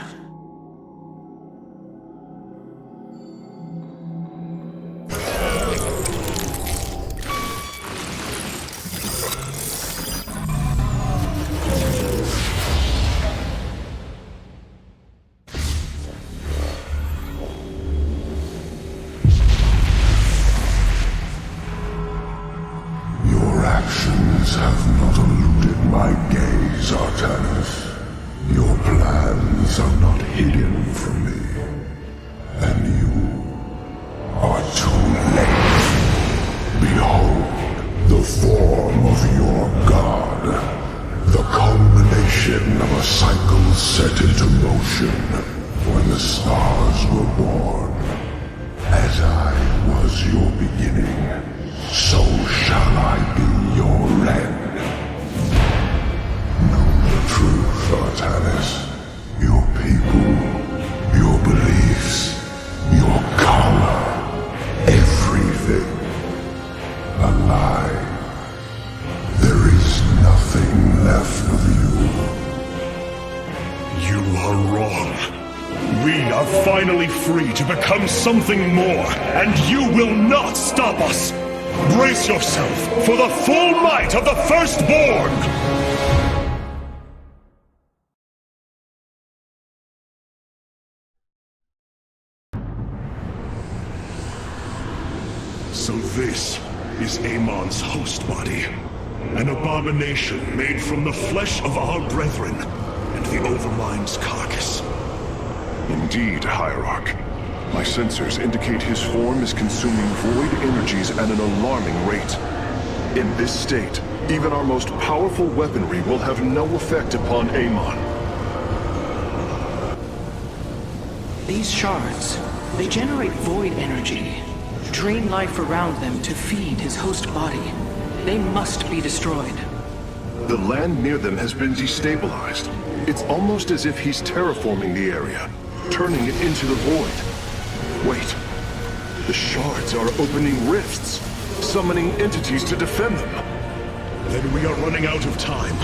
Have not eluded my gaze, Artanis. Your plans are not hidden from me. And you are too late. Behold, the form of your god. The culmination of a cycle set into motion when the stars were born. As I was your beginning, so shall I be your end. Know the truth, Artanis. Your people, your beliefs, your color, everything. A lie. There is nothing left of you. You are wrong. We are finally free to become something more, and you will not stop us! Brace yourself for the full might of the Firstborn! So this is Amon's host body. An abomination made from the flesh of our brethren and the Overmind's carcass. Indeed, Hierarch. My sensors indicate his form is consuming void energies at an alarming rate. In this state, even our most powerful weaponry will have no effect upon Amon. These shards, they generate void energy, drain life around them to feed his host body. They must be destroyed. The land near them has been destabilized. It's almost as if he's terraforming the area, turning it into the void. Wait. The shards are opening rifts, summoning entities to defend them. Then we are running out of time.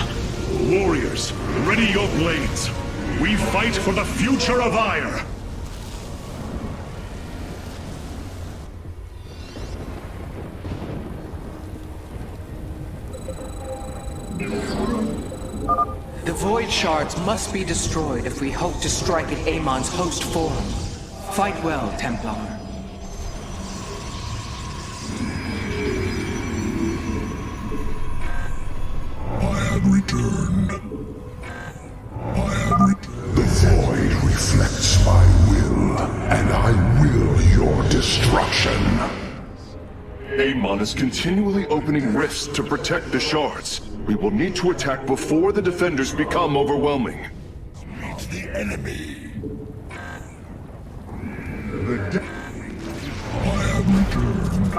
Warriors, ready your blades. We fight for the future of Ire. The Void Shards must be destroyed if we hope to strike at Amon's host form. Fight well, Templar. I have returned. The void reflects my will, and I will your destruction. Amon is continually opening rifts to protect the shards. We will need to attack before the defenders become overwhelming. Meet the enemy. I have returned.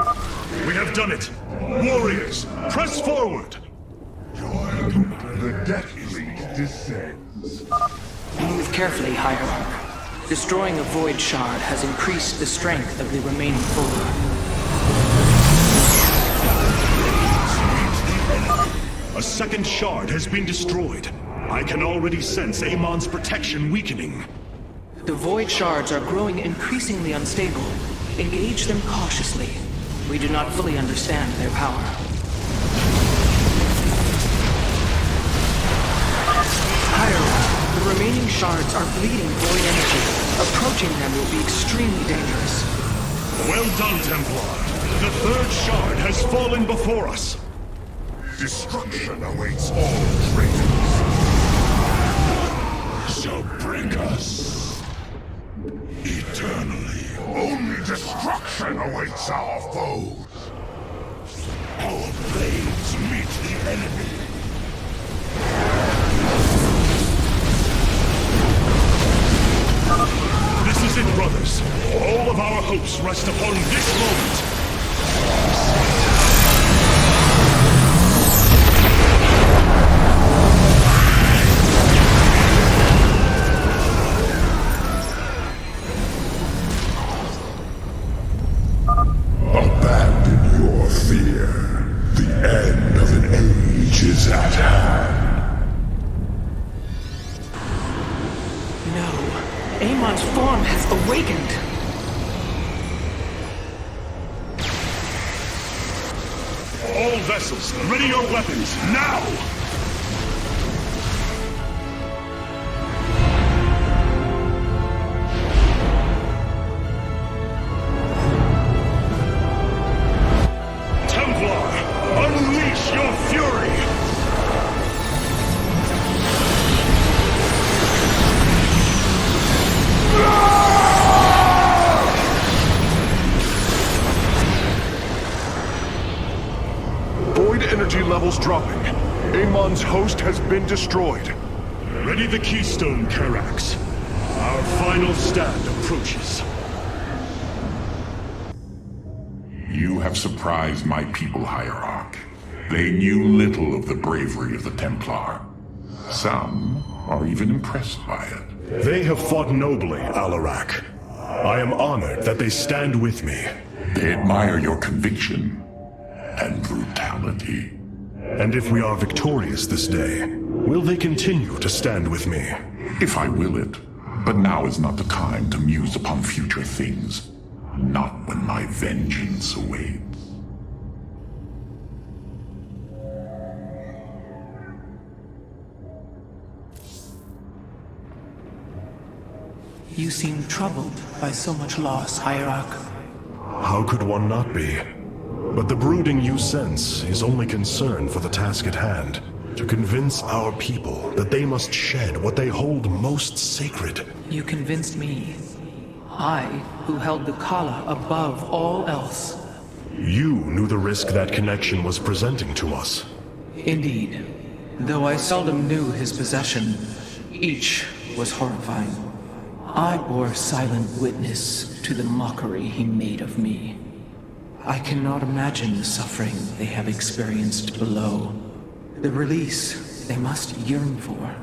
We have done it! Warriors, press forward! The Death Fleet descends. Move carefully, Hierarch. Destroying a Void Shard has increased the strength of the remaining four. A second shard has been destroyed. I can already sense Amon's protection weakening. The Void Shards are growing increasingly unstable. Engage them cautiously. We do not fully understand their power. Hierarch, the remaining shards are bleeding void energy. Approaching them will be extremely dangerous. Well done, Templar. The third shard has fallen before us. Destruction awaits all traitors. Shall break us eternally. Only destruction awaits our foes. Our blades meet the enemy. This is it, brothers. All of our hopes rest upon this moment. Abandon your fear. The end of an age is at hand. No. Amon's form has awakened. All vessels, ready your weapons, now! Unleash your fury! Void energy levels dropping. Amon's host has been destroyed. Ready the keystone, Karax. Our final stand approaches. You have surprised my people, Hierarch. They knew little of the bravery of the Templar. Some are even impressed by it. They have fought nobly, Alarak. I am honored that they stand with me. They admire your conviction and brutality. And if we are victorious this day, will they continue to stand with me? If I will it. But now is not the time to muse upon future things. Not when my vengeance awaits. You seem troubled by so much loss, Hierarch. How could one not be? But the brooding you sense is only concern for the task at hand. To convince our people that they must shed what they hold most sacred. You convinced me. I, who held the Kala above all else. You knew the risk that connection was presenting to us. Indeed. Though I seldom knew his possession, each was horrifying. I bore silent witness to the mockery he made of me. I cannot imagine the suffering they have experienced below. The release they must yearn for.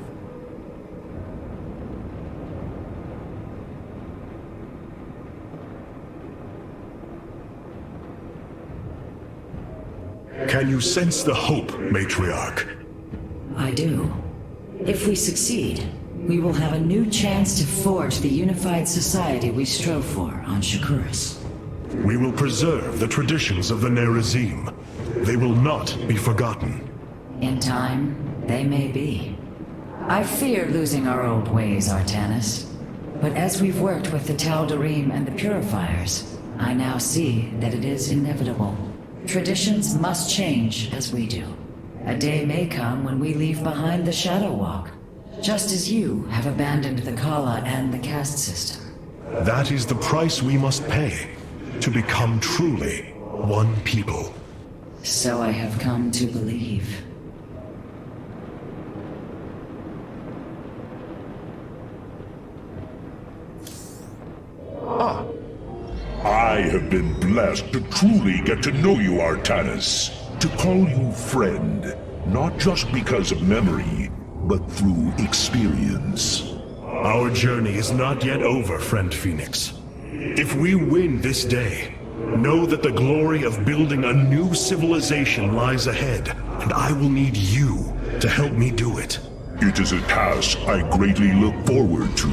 Can you sense the hope, Matriarch? I do. If we succeed, we will have a new chance to forge the unified society we strove for on Shakuras. We will preserve the traditions of the Nerazim. They will not be forgotten. In time, they may be. I fear losing our old ways, Artanis. But as we've worked with the Tal'Darim and the Purifiers, I now see that it is inevitable. Traditions must change as we do. A day may come when we leave behind the Shadow Walk, just as you have abandoned the Kala and the caste system. That is the price we must pay, to become truly one people. So I have come to believe. I have been blessed to truly get to know you, Artanis. To call you friend, not just because of memory, but through experience. Our journey is not yet over, friend Phoenix. If we win this day, know that the glory of building a new civilization lies ahead, and I will need you to help me do it. It is a task I greatly look forward to.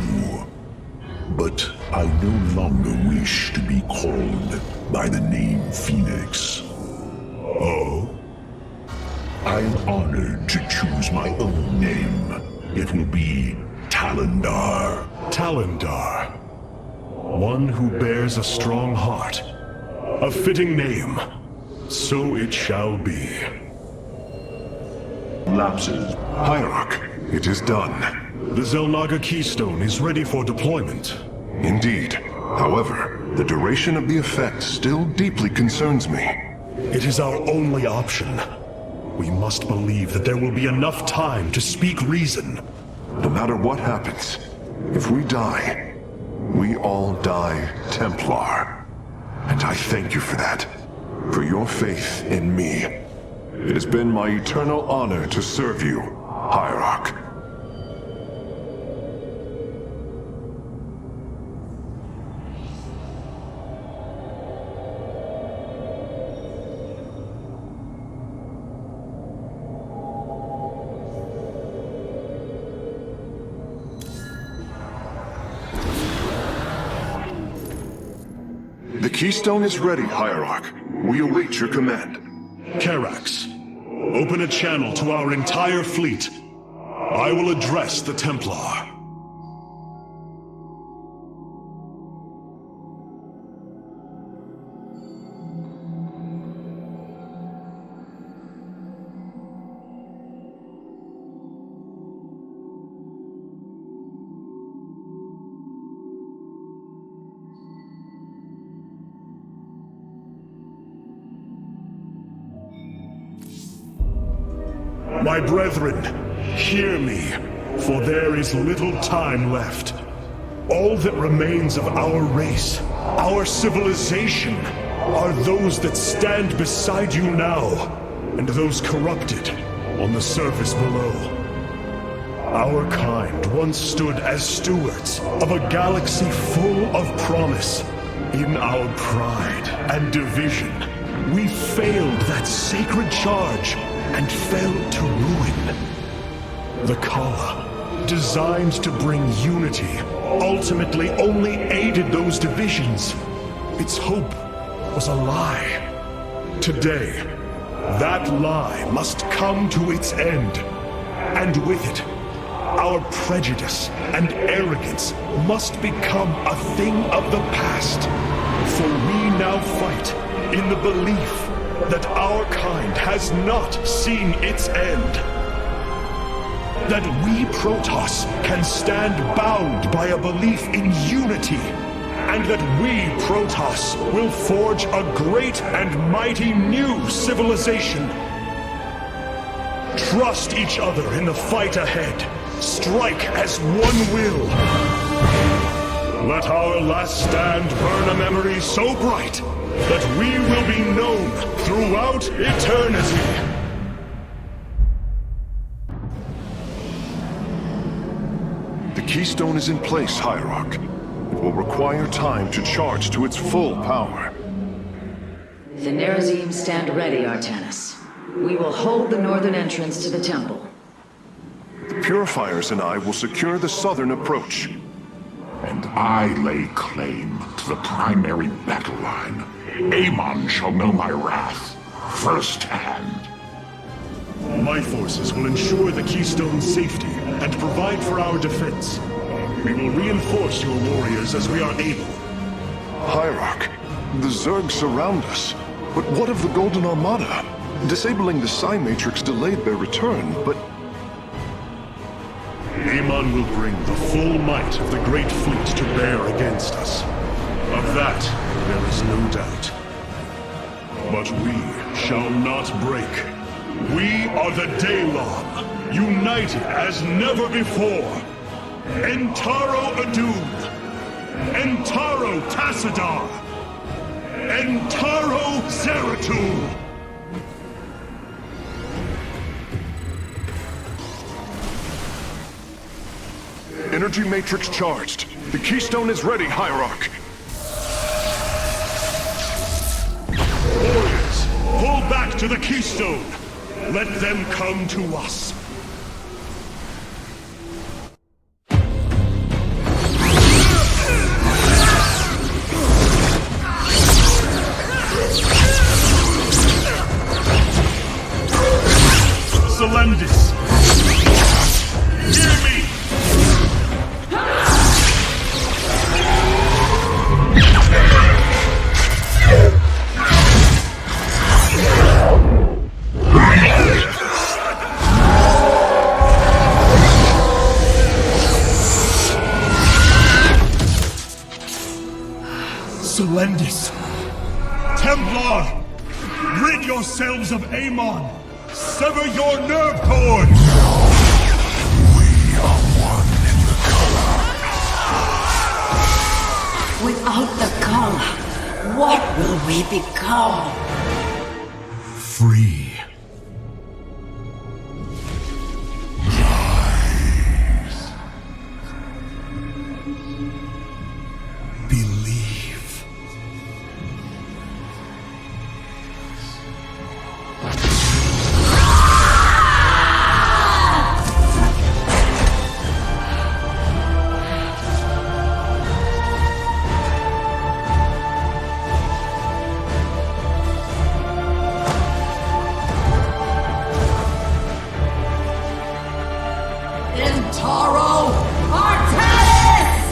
But I no longer wish to be called by the name Phoenix. Oh? I'm honored to choose my own name. It will be Talendar. Talendar. One who bears a strong heart. A fitting name. So it shall be. Lapses. Hierarch, it is done. The Xel'Naga Keystone is ready for deployment. Indeed. However, the duration of the effect still deeply concerns me. It is our only option. We must believe that there will be enough time to speak reason. No matter what happens, if we die, we all die Templar. And I thank you for that. For your faith in me. It has been my eternal honor to serve you, Hierarch. The Keystone is ready, Hierarch. We await your command. Karax, open a channel to our entire fleet. I will address the Templar. My brethren, hear me, for there is little time left. All that remains of our race, our civilization, are those that stand beside you now, and those corrupted on the surface below. Our kind once stood as stewards of a galaxy full of promise. In our pride and division, we failed that sacred charge and fell to ruin. The Kala, designed to bring unity, ultimately only aided those divisions. Its hope was a lie. Today, that lie must come to its end. And with it, our prejudice and arrogance must become a thing of the past. For we now fight in the belief that our kind has not seen its end. That we Protoss can stand bound by a belief in unity, and that we Protoss will forge a great and mighty new civilization. Trust each other in the fight ahead. Strike as one will. Let our last stand burn a memory so bright that we will be known throughout eternity. Keystone is in place, Hierarch. It will require time to charge to its full power. The Nerazim stand ready, Artanis. We will hold the northern entrance to the temple. The Purifiers and I will secure the southern approach. And I lay claim to the primary battle line. Amon shall know my wrath firsthand. My forces will ensure the Keystone's safety and provide for our defense. We will reinforce your warriors as we are able. Hierarch, the Zerg surround us. But what of the Golden Armada? Disabling the Psi Matrix delayed their return, but... Amon will bring the full might of the Great Fleet to bear against us. Of that, there is no doubt. But we shall not break. We are the Daylon, united as never before. Entaro Adun, Entaro Tassadar, Entaro Zeratul. Energy Matrix charged. The Keystone is ready, Hierarch. Warriors, pull back to the Keystone. Let them come to us. Selendis! Hear me! Selendis! Templar! Rid yourselves of Amon! Sever your nerve cords! We are one in the color. Without the color, what will we become? Free. Believe. Intaro Artanis!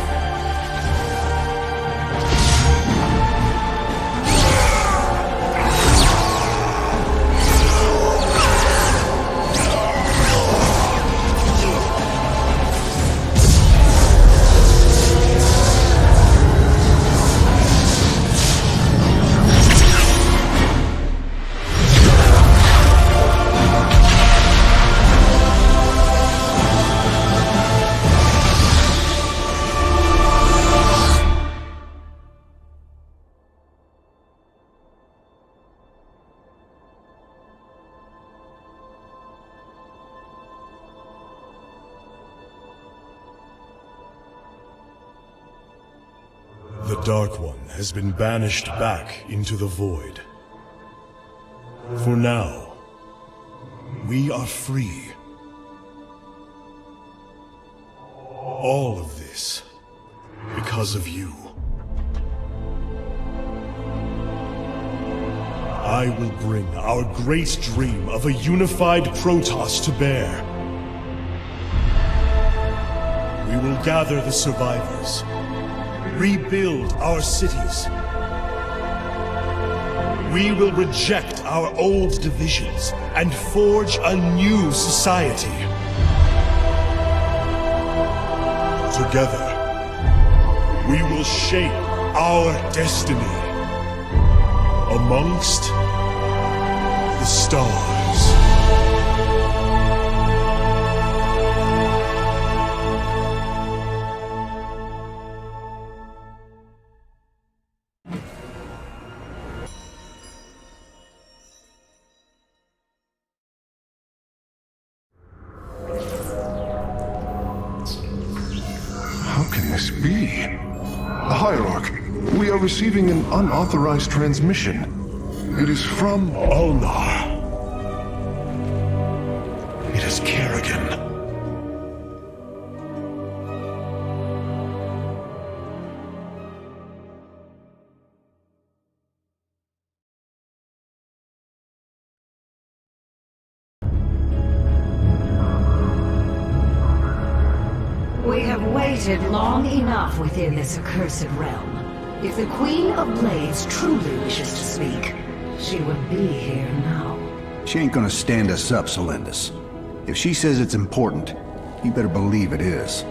The Dark One has been banished back into the Void. For now, we are free. All of this because of you. I will bring our great dream of a unified Protoss to bear. We will gather the survivors, rebuild our cities. We will reject our old divisions and forge a new society. Together, we will shape our destiny amongst the stars. it be? Hierarch, we are receiving an unauthorized transmission. It is from Ulnar. It is Kerrigan. We have waited long enough within this accursed realm. If the Queen of Blades truly wishes to speak, she would be here now. She ain't gonna stand us up, Solendis. If she says it's important, you better believe it is.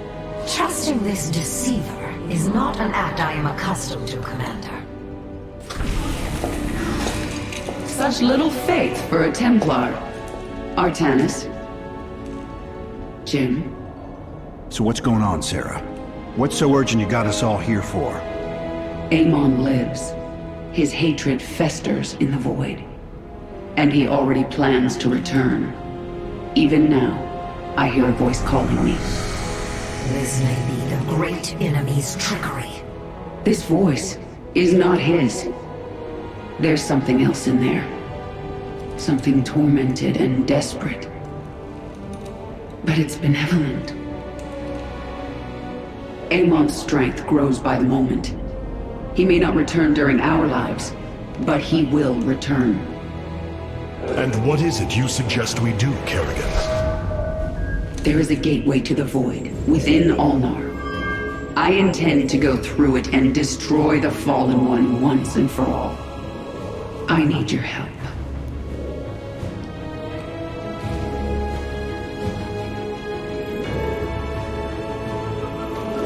Trusting this deceiver is not an act I am accustomed to, Commander. Such little faith for a Templar. Artanis. Jim. So what's going on, Sarah? What's so urgent you got us all here for? Amon lives. His hatred festers in the void. And he already plans to return. Even now, I hear a voice calling me. This may be the great enemy's trickery. This voice is not his. There's something else in there. Something tormented and desperate. But it's benevolent. Amon's strength grows by the moment. He may not return during our lives, but he will return. And what is it you suggest we do, Kerrigan? There is a gateway to the void, within Ulnar. I intend to go through it and destroy the Fallen One once and for all. I need your help.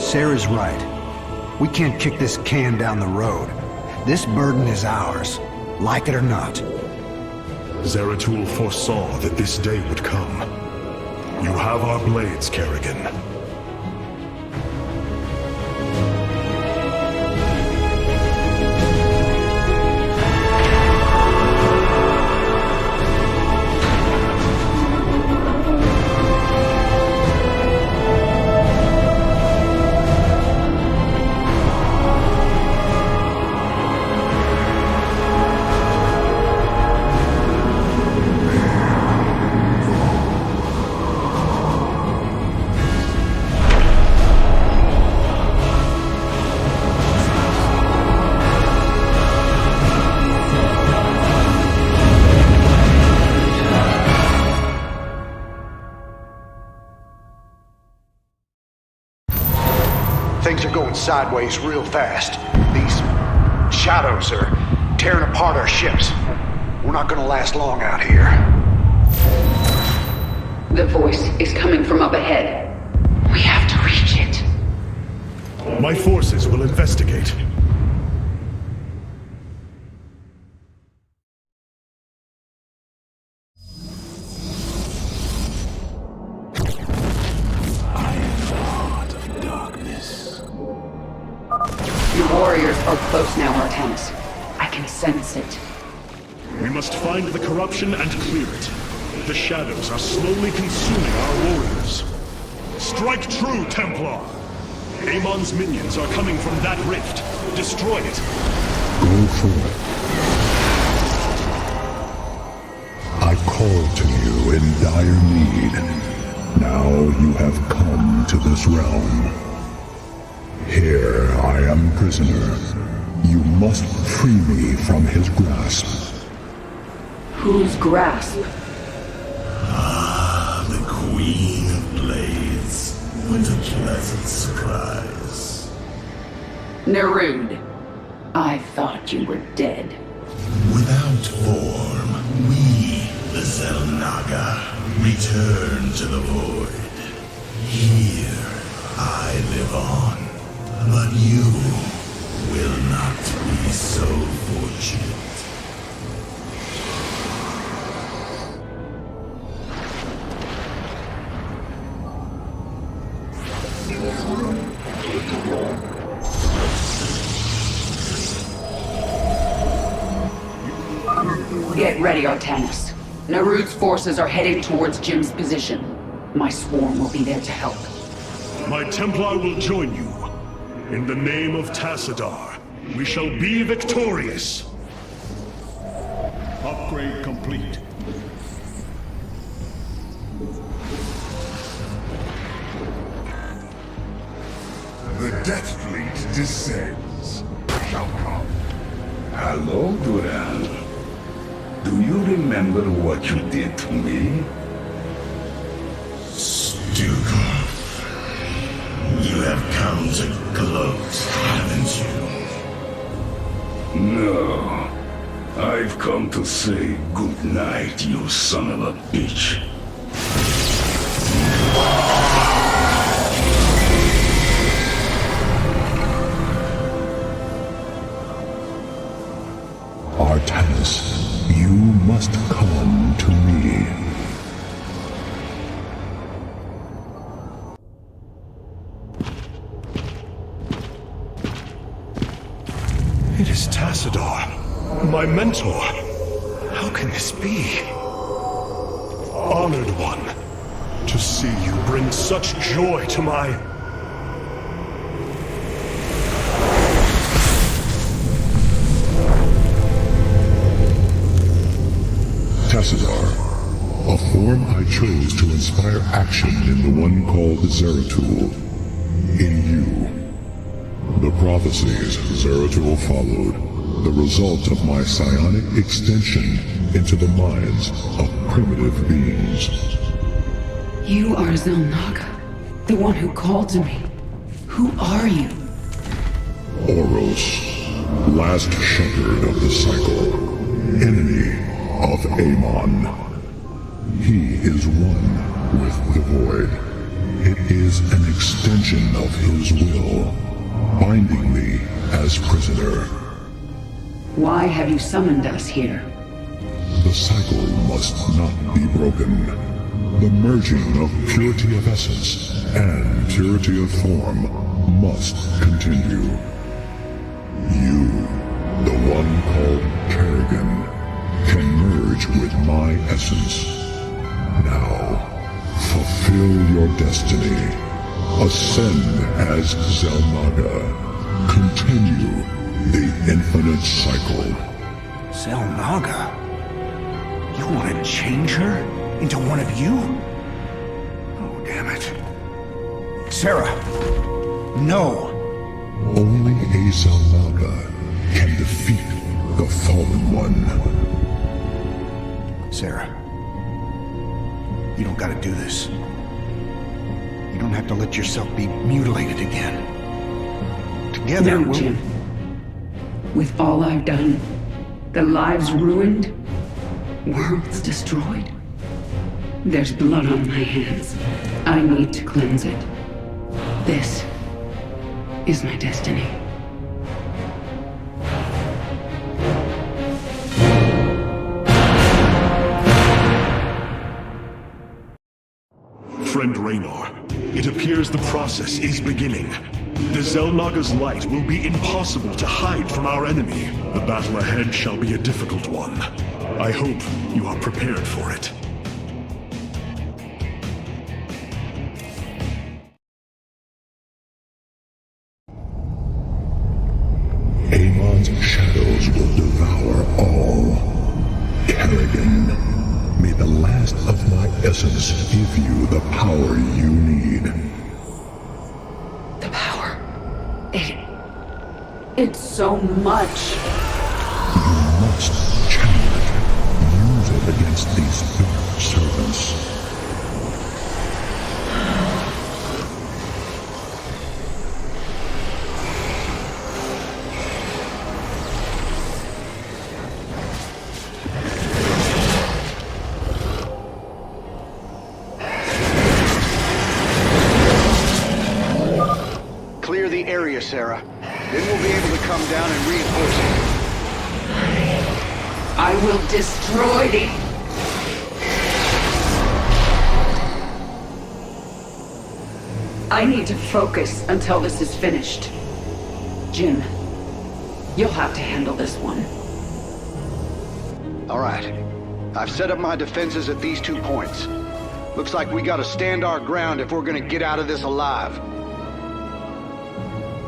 Sarah's right. We can't kick this can down the road. This burden is ours, like it or not. Zeratul foresaw that this day would come. You have our blades, Kerrigan. Things are going sideways real fast. These shadows are tearing apart our ships. We're not gonna last long out here. The voice is coming from up ahead. We have to reach it. My forces will investigate. Your warriors are close now, Artanis. I can sense it. We must find the corruption and clear it. The shadows are slowly consuming our warriors. Strike true, Templar! Amon's minions are coming from that rift. Destroy it. Go forth. I called to you in dire need. Now you have come to this realm. Here I am prisoner. You must free me from his grasp. Whose grasp? Ah, the Queen of Blades. What a pleasant surprise. Nerud. I thought you were dead. Without form, we, the Xel'Naga, return to the void. Here, I live on. But you will not be so fortunate. Get ready, Artanis. Nerud's forces are heading towards Jim's position. My swarm will be there to help. My Templar will join you. In the name of Tassadar, we shall be victorious. Upgrade complete. The Death Fleet descends. Shall come. Hello, Duran. Do you remember what you did to me? Stukov. You have come to gloat, haven't you? No. I've come to say good night, you son of a bitch. Artanis, you must come to me. It is Tassadar, my mentor. How can this be? Honored one, to see you bring such joy to my... Tassadar, a form I chose to inspire action in the one called Zeratul. In you. The prophecies Zeratul followed, the result of my psionic extension into the minds of primitive beings. You are Zelnaga, the one who called to me. Who are you? Oros, last shepherd of the cycle, enemy of Amon. He is one with the void. It is an extension of his will, binding me as prisoner. Why have you summoned us here? The cycle must not be broken. The merging of purity of essence and purity of form must continue. You, the one called Kerrigan, can merge with my essence. Now, fulfill your destiny. Ascend as Zelnaga. Continue the infinite cycle. Zelnaga? You want to change her into one of you? Oh, damn it. Sarah! No! Only a Zelnaga can defeat the Fallen One. Sarah, you don't gotta do this. You don't have to let yourself be mutilated again. Together, No, Jim. With all I've done, the lives ruined, worlds destroyed, there's blood on my hands. I need to cleanse it. This is my destiny. Friend Raynor, it appears the process is beginning. The Zelnaga's light will be impossible to hide from our enemy. The battle ahead shall be a difficult one. I hope you are prepared for it. Amon's shadows will devour all. Kerrigan, may the last of my essence give you the power you need. The power. It's so much. You must channel it. Use it against these dark servants. Clear the area, Sarah. Then we'll be able to come down and reinforce it. I will destroy thee. I need to focus until this is finished. Jim, you'll have to handle this one. All right. I've set up my defenses at these 2 points. Looks like we gotta stand our ground if we're gonna get out of this alive.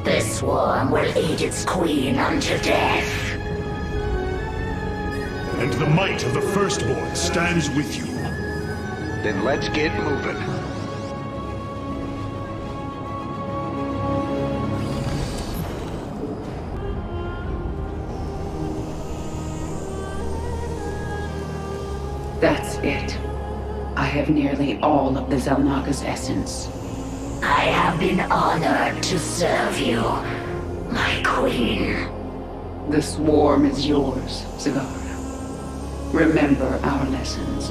The swarm will eat its queen unto death. And the might of the Firstborn stands with you. Then let's get moving. That's it. I have nearly all of the Xel'Naga's essence. I have been honored to serve you, my queen. The swarm is yours, Cigar. Remember our lessons.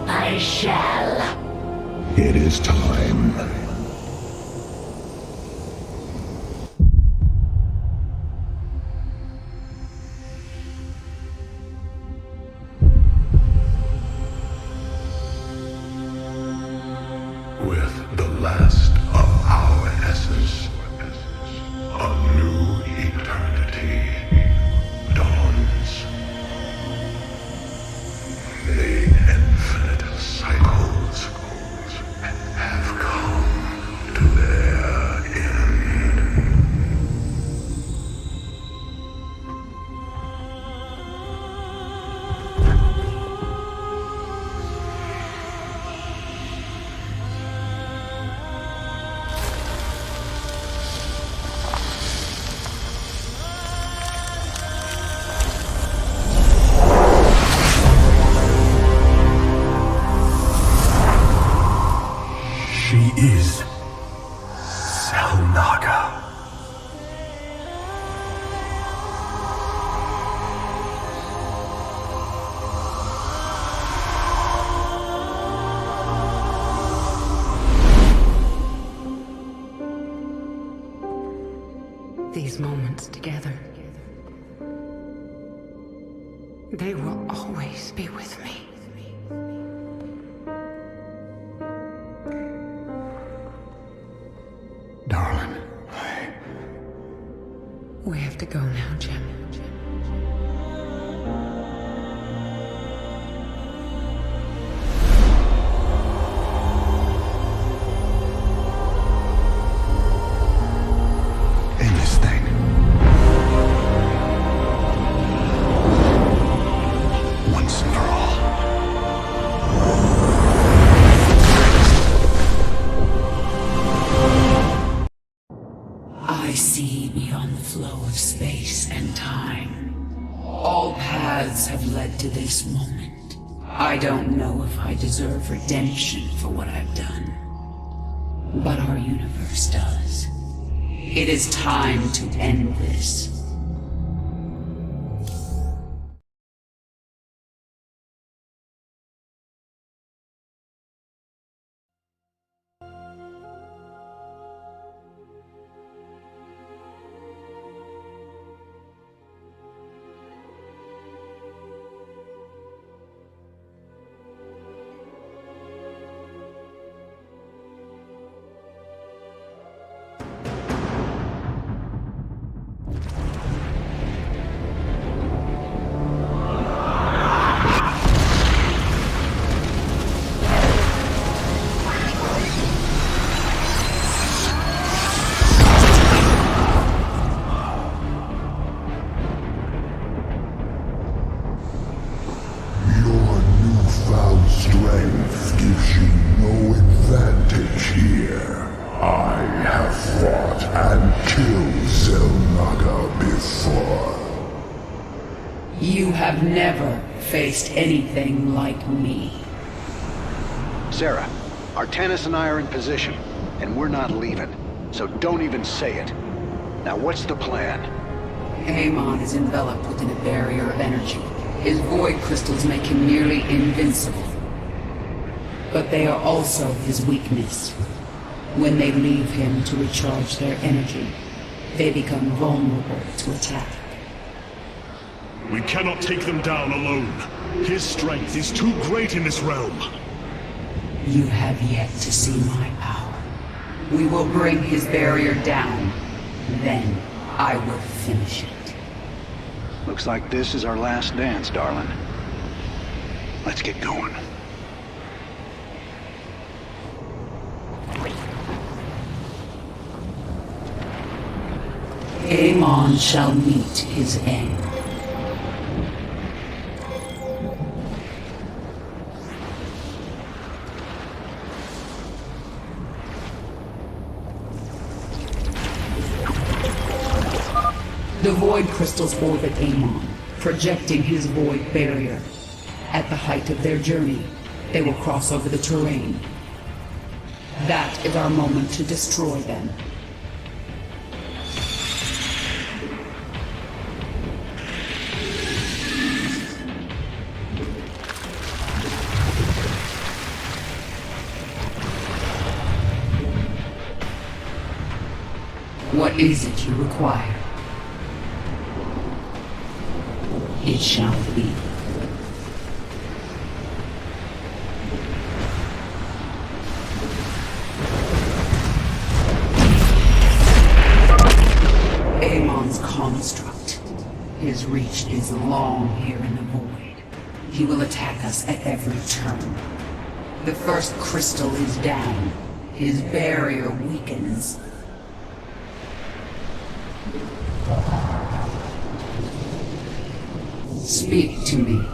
I shall. It is time. With the last of our essence, a new eternity dawns. The infinite cycles have come to their end. She is Xel'Naga. These moments together, they will always be with me. Darling. We have to go now, Jim. End this thing. Once and for all. I see beyond the flow of space and time. All paths have led to this moment. I don't know if I deserve redemption for what I've done, but our universe does. It is time to end this. Your newfound strength gives you no advantage here. I have fought and killed Xel'Naga before. You have never faced anything like me. Sarah, Artanis and I are in position, and we're not leaving. So don't even say it. Now what's the plan? Amon is enveloped within a barrier of energy. His void crystals make him nearly invincible. But they are also his weakness. When they leave him to recharge their energy, they become vulnerable to attack. We cannot take them down alone. His strength is too great in this realm. You have yet to see my power. We will bring his barrier down. Then I will finish it. Looks like this is our last dance, darling. Let's get going. Amon shall meet his end. The void crystals orbit Amon, projecting his void barrier. At the height of their journey, they will cross over the terrain. That is our moment to destroy them. What is it you require? It shall be. Amon's construct. His reach is long here in the void. He will attack us at every turn. The first crystal is down. His barrier weakens. Speak to me.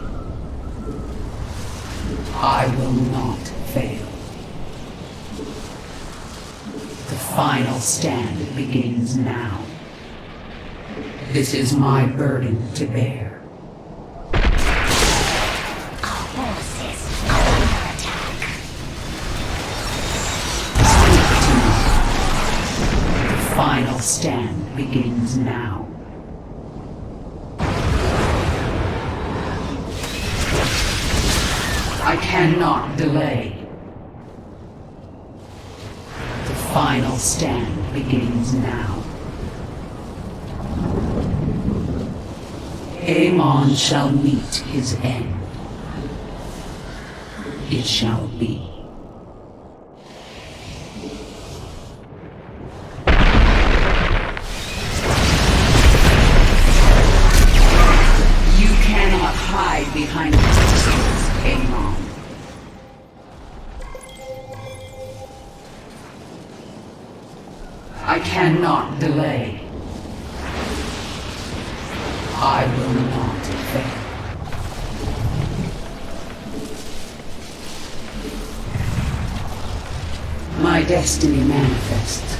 I will not fail. The final stand begins now. This is my burden to bear. Speak to me. The final stand begins now. I cannot delay. The final stand begins now. Amon shall meet his end. It shall be. You cannot hide behind resistance, Amon. I cannot delay. I will not fail. My destiny manifests.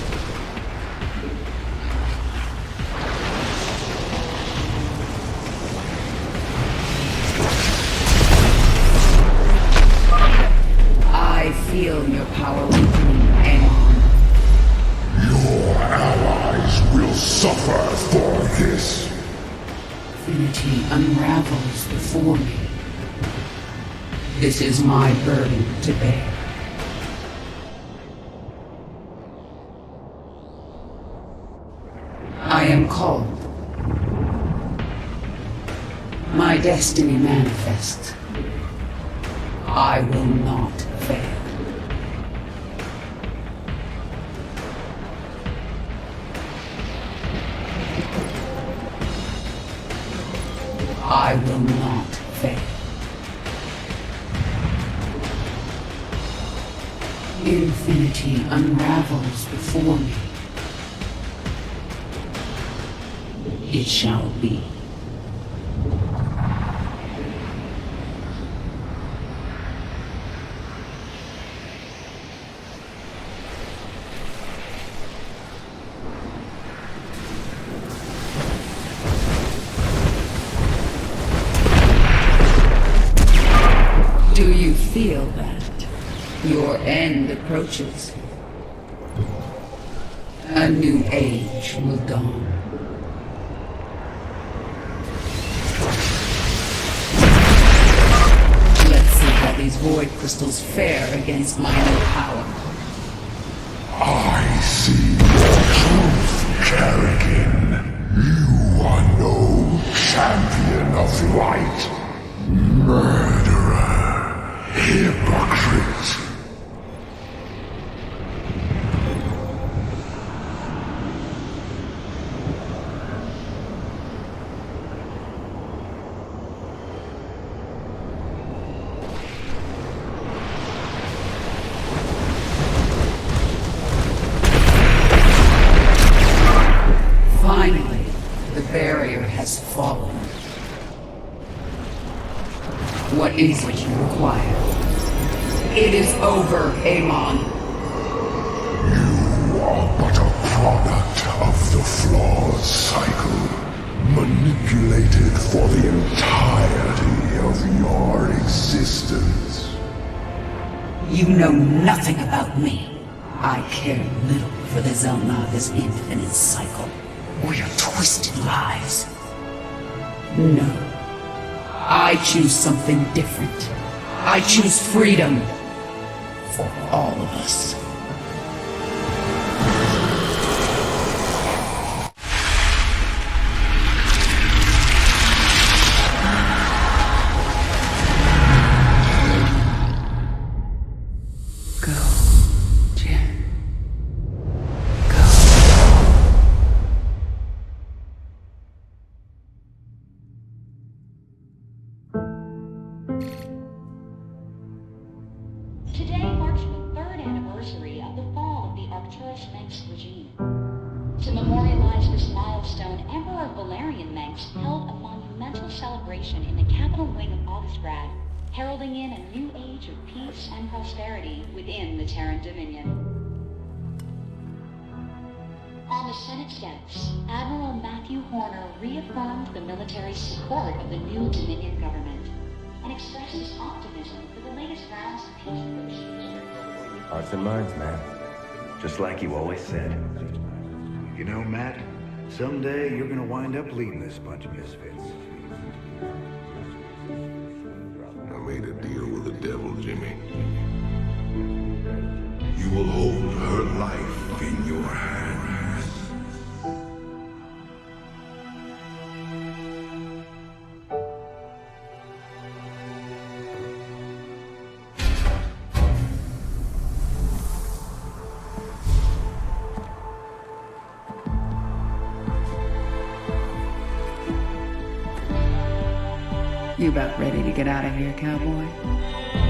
I feel your power weakening, Amon. Your allies will suffer for this. Infinity unravels before me. This is my burden to bear. I am called. My destiny manifests. I will not fail. I will not fail. Infinity unravels before me. It shall be. Do you feel that? Your end approaches. A new age will dawn. Let's see how these void crystals fare against my new power. I see your truth, Kerrigan. You are no champion of light. Murderer. Hypocrite. Finally, What is it you require? It is over, Amon. You are but a product of the flawed cycle, manipulated for the entirety of your existence. You know nothing about me. I care little for the Zelnaga's infinite cycle, or your twisted lies. No. I choose something different. I choose freedom. For all of us. heralding in a new age of peace and prosperity within the Terran Dominion. On the Senate steps, Admiral Matthew Horner reaffirmed the military support of the new Dominion government and expressed his optimism for the latest rounds of peace negotiations. Hearts and minds, man. Just like you always said. You know, Matt, someday you're gonna wind up leading this bunch of misfits. I made a deal with the devil, Jimmy. You will hold her life in your hands. You about ready to get out of here, cowboy?